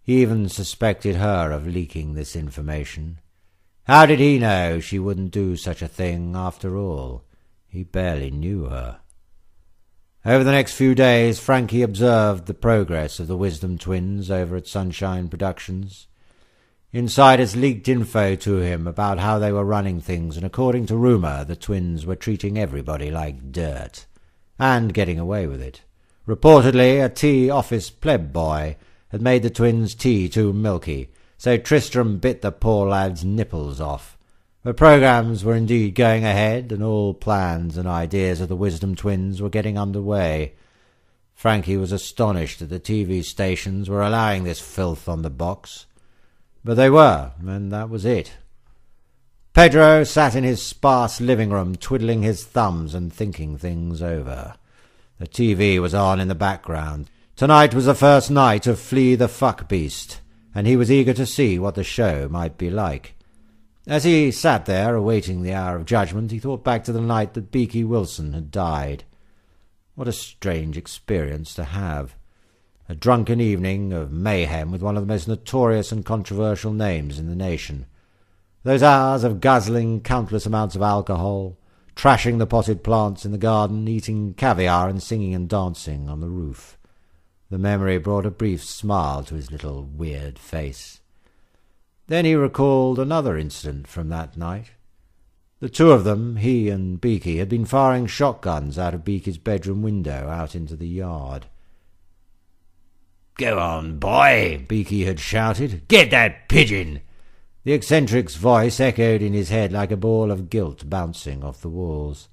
He even suspected her of leaking this information. How did he know she wouldn't do such a thing after all? He barely knew her. Over the next few days, Frankie observed the progress of the Wisdom twins over at Sunshine Productions. Insiders leaked info to him about how they were running things, and according to rumour, the twins were treating everybody like dirt, and getting away with it. Reportedly, a tea office pleb boy had made the twins' tea too milky, so Tristram bit the poor lad's nipples off. The programmes were indeed going ahead, and all plans and ideas of the Wisdom twins were getting under way. Frankie was astonished that the TV stations were allowing this filth on the box. But they were, and that was it. Pedro sat in his sparse living room, twiddling his thumbs and thinking things over. The TV was on in the background. Tonight was the first night of Flea the Fuck Beast, and he was eager to see what the show might be like. As he sat there awaiting the hour of judgment, he thought back to the night that Beaky Wilson had died. What a strange experience to have. A drunken evening of mayhem with one of the most notorious and controversial names in the nation. Those hours of guzzling countless amounts of alcohol, trashing the potted plants in the garden, eating caviar and singing and dancing on the roof. The memory brought a brief smile to his little weird face. Then he recalled another incident from that night. The two of them, he and Beaky, had been firing shotguns out of Beaky's bedroom window out into the yard. "Go on, boy," Beaky had shouted. "Get that pigeon!" The eccentric's voice echoed in his head like a ball of gilt bouncing off the walls.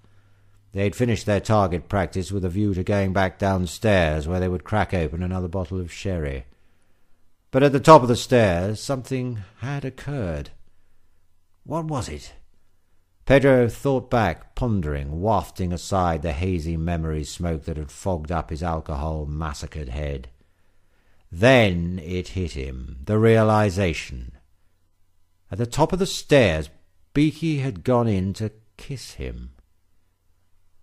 They had finished their target practice with a view to going back downstairs, where they would crack open another bottle of sherry. But at the top of the stairs something had occurred. What was it? Pedro thought back, pondering, wafting aside the hazy memory smoke that had fogged up his alcohol-massacred head. Then it hit him, the realization. At the top of the stairs, Beaky had gone in to kiss him.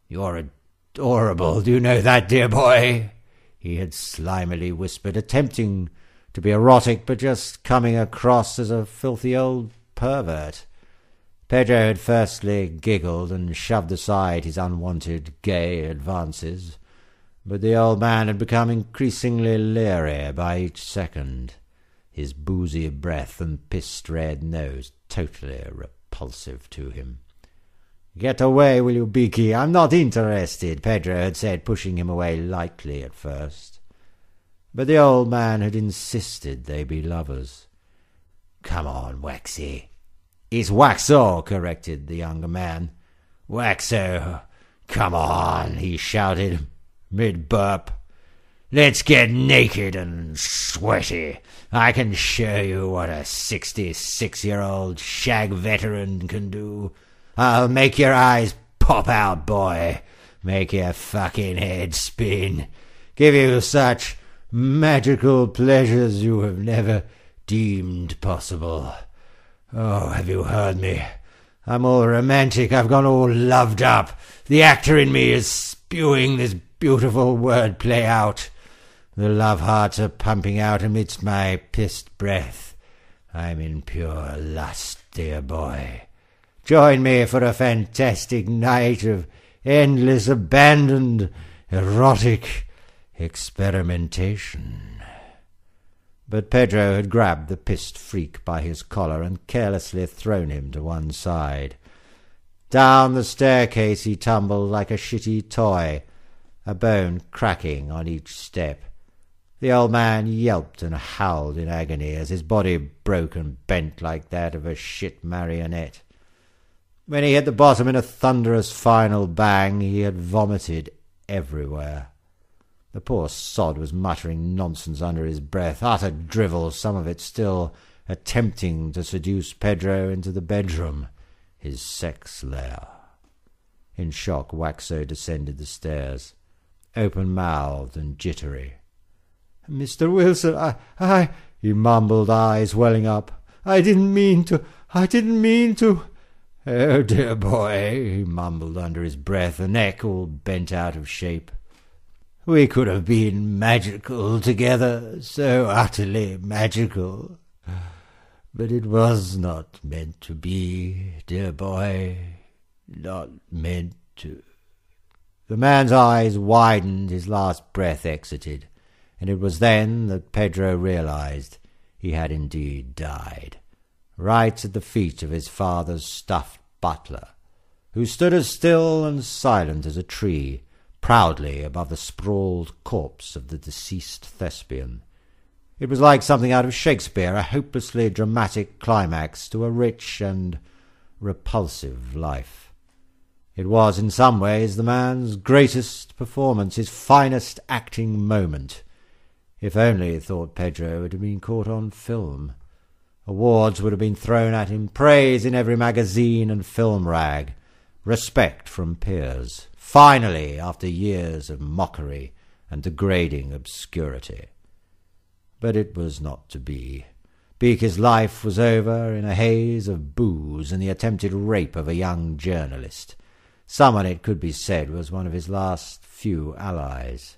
"You're adorable, do you know that, dear boy?" he had slimily whispered, attempting to be erotic, but just coming across as a filthy old pervert. Pedro had firstly giggled and shoved aside his unwanted gay advances, but the old man had become increasingly leery by each second, his boozy breath and pissed-red nose totally repulsive to him. "Get away, will you, Beaky? I'm not interested," Pedro had said, pushing him away lightly at first. But the old man had insisted they be lovers. "Come on, Waxy." "It's Waxo," corrected the younger man. "Waxo, come on," he shouted, mid-burp. "Let's get naked and sweaty. I can show you what a 66-year-old shag veteran can do. I'll make your eyes pop out, boy. Make your fucking head spin. Give you such magical pleasures you have never deemed possible. Oh, have you heard me? I'm all romantic. I've gone all loved up. The actor in me is spewing this beautiful wordplay out. The love hearts are pumping out amidst my pissed breath. I'm in pure lust, dear boy. Join me for a fantastic night of endless, abandoned, erotic experimentation." But Pedro had grabbed the pissed freak by his collar and carelessly thrown him to one side. Down the staircase he tumbled like a shitty toy, a bone cracking on each step. The old man yelped and howled in agony as his body broke and bent like that of a shit marionette. When he hit the bottom in a thunderous final bang, he had vomited everywhere. The poor sod was muttering nonsense under his breath, utter drivel, some of it still attempting to seduce Pedro into the bedroom, his sex lair. In shock, Waxo descended the stairs. open-mouthed and jittery. "Mr. Wilson, I," he mumbled, eyes welling up. I didn't mean to. "Oh, dear boy," he mumbled under his breath, the neck all bent out of shape. "We could have been magical together, so utterly magical. But it was not meant to be, dear boy, not meant to." The man's eyes widened, his last breath exited, and it was then that Pedro realized he had indeed died, right at the feet of his father's stuffed butler, who stood as still and silent as a tree, proudly above the sprawled corpse of the deceased thespian. It was like something out of Shakespeare, a hopelessly dramatic climax to a rich and repulsive life. It was, in some ways, the man's greatest performance, his finest acting moment. If only, thought Pedro, it had been caught on film. Awards would have been thrown at him, praise in every magazine and film rag, respect from peers. Finally, after years of mockery and degrading obscurity. But it was not to be. Beaky's life was over in a haze of booze and the attempted rape of a young journalist. Someone, it could be said, was one of his last few allies.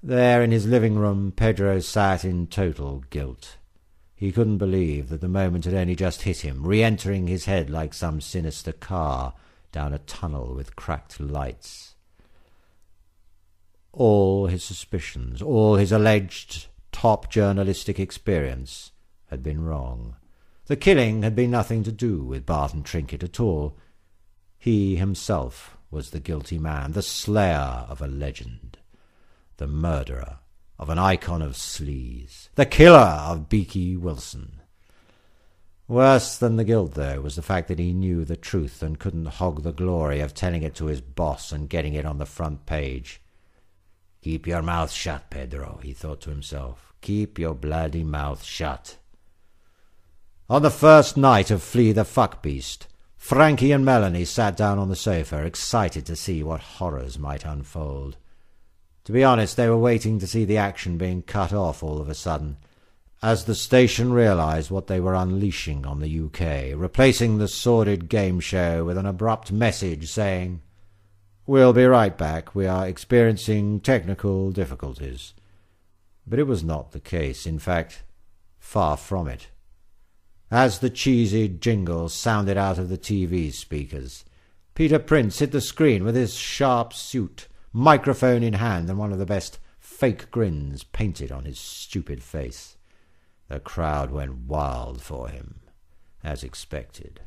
There in his living room, Pedro sat in total guilt. He couldn't believe that the moment had only just hit him, re-entering his head like some sinister car down a tunnel with cracked lights. All his suspicions, all his alleged top journalistic experience had been wrong. The killing had been nothing to do with Barton Trinket at all. He himself was the guilty man, the slayer of a legend, the murderer of an icon of sleaze, the killer of Beaky Wilson. Worse than the guilt, though, was the fact that he knew the truth and couldn't hog the glory of telling it to his boss and getting it on the front page. "Keep your mouth shut, Pedro," he thought to himself. "Keep your bloody mouth shut." On the first night of Flee the Fuckbeast, Frankie and Melanie sat down on the sofa, excited to see what horrors might unfold. To be honest, they were waiting to see the action being cut off all of a sudden, as the station realized what they were unleashing on the UK, replacing the sordid game show with an abrupt message saying, "We'll be right back. We are experiencing technical difficulties." But it was not the case. In fact, far from it. As the cheesy jingle sounded out of the TV speakers, Peter Prince hit the screen with his sharp suit, microphone in hand, and one of the best fake grins painted on his stupid face. The crowd went wild for him, as expected.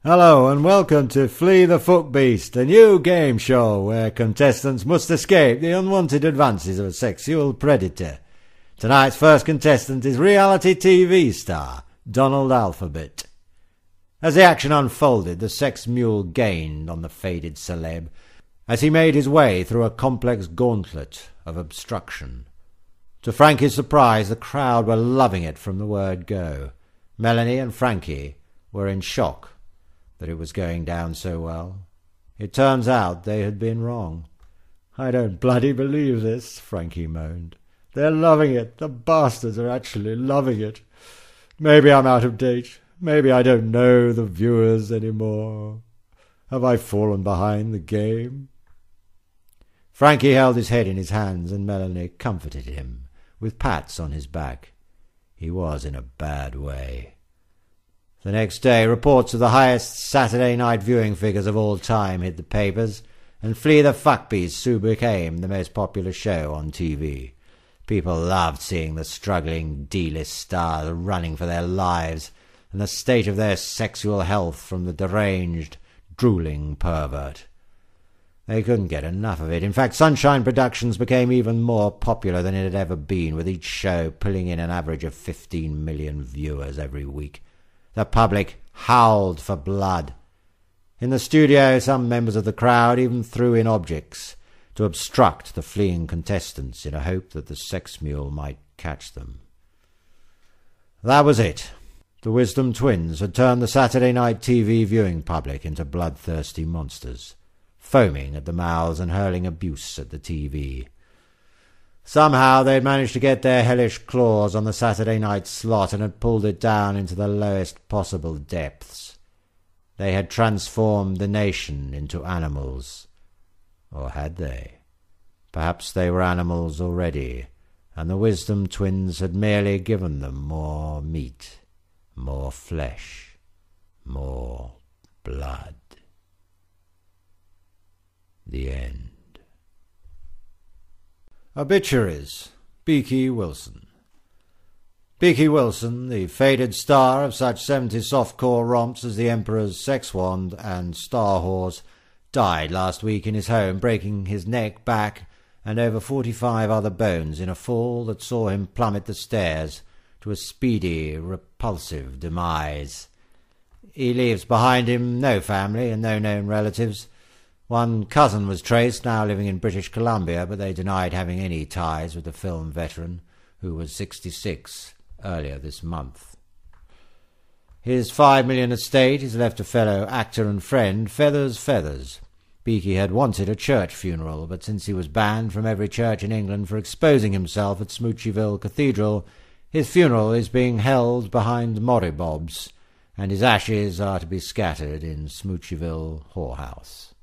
Hello and welcome to Flee the Fuckbeast, a new game show where contestants must escape the unwanted advances of a sexual predator. Tonight's first contestant is reality TV star Donald Alphabet. As the action unfolded, the sex mule gained on the faded celeb as he made his way through a complex gauntlet of obstruction. To Frankie's surprise, the crowd were loving it from the word go. Melanie and Frankie were in shock that it was going down so well. It turns out they had been wrong. "I don't bloody believe this," Frankie moaned. "They're loving it. The bastards are actually loving it. Maybe I'm out of date. Maybe I don't know the viewers anymore. Have I fallen behind the game?" Frankie held his head in his hands, and Melanie comforted him with pats on his back. He was in a bad way. The next day, reports of the highest Saturday night viewing figures of all time hit the papers, and Flee the Fuckbeast soon became the most popular show on TV. People loved seeing the struggling D-list stars running for their lives, and the state of their sexual health from the deranged, drooling pervert. They couldn't get enough of it. In fact, Sunshine Productions became even more popular than it had ever been, with each show pulling in an average of 15 million viewers every week. The public howled for blood. In the studio, some members of the crowd even threw in objects to obstruct the fleeing contestants in a hope that the sex mule might catch them. That was it. The Wisdom twins had turned the Saturday night TV viewing public into bloodthirsty monsters. foaming at the mouths and hurling abuse at the TV. Somehow they'd managed to get their hellish claws on the Saturday night slot and had pulled it down into the lowest possible depths. They had transformed the nation into animals. Or had they? Perhaps they were animals already, and the Wisdom Twins had merely given them more meat, more flesh, more blood. The end. Obituaries. Beaky Wilson. Beaky Wilson, the faded star of such 70s softcore romps as The Emperor's Sex Wand and Star Horse, died last week in his home, breaking his neck, back, and over 45 other bones in a fall that saw him plummet the stairs to a speedy, repulsive demise. He leaves behind him no family and no known relatives. One cousin was traced, now living in British Columbia, but they denied having any ties with the film veteran, who was 66 earlier this month. His $5 million estate is left to fellow actor and friend Feathers. Beaky had wanted a church funeral, but since he was banned from every church in England for exposing himself at Smoocheyville Cathedral, his funeral is being held behind moribobs, and his ashes are to be scattered in Smoocheyville whorehouse.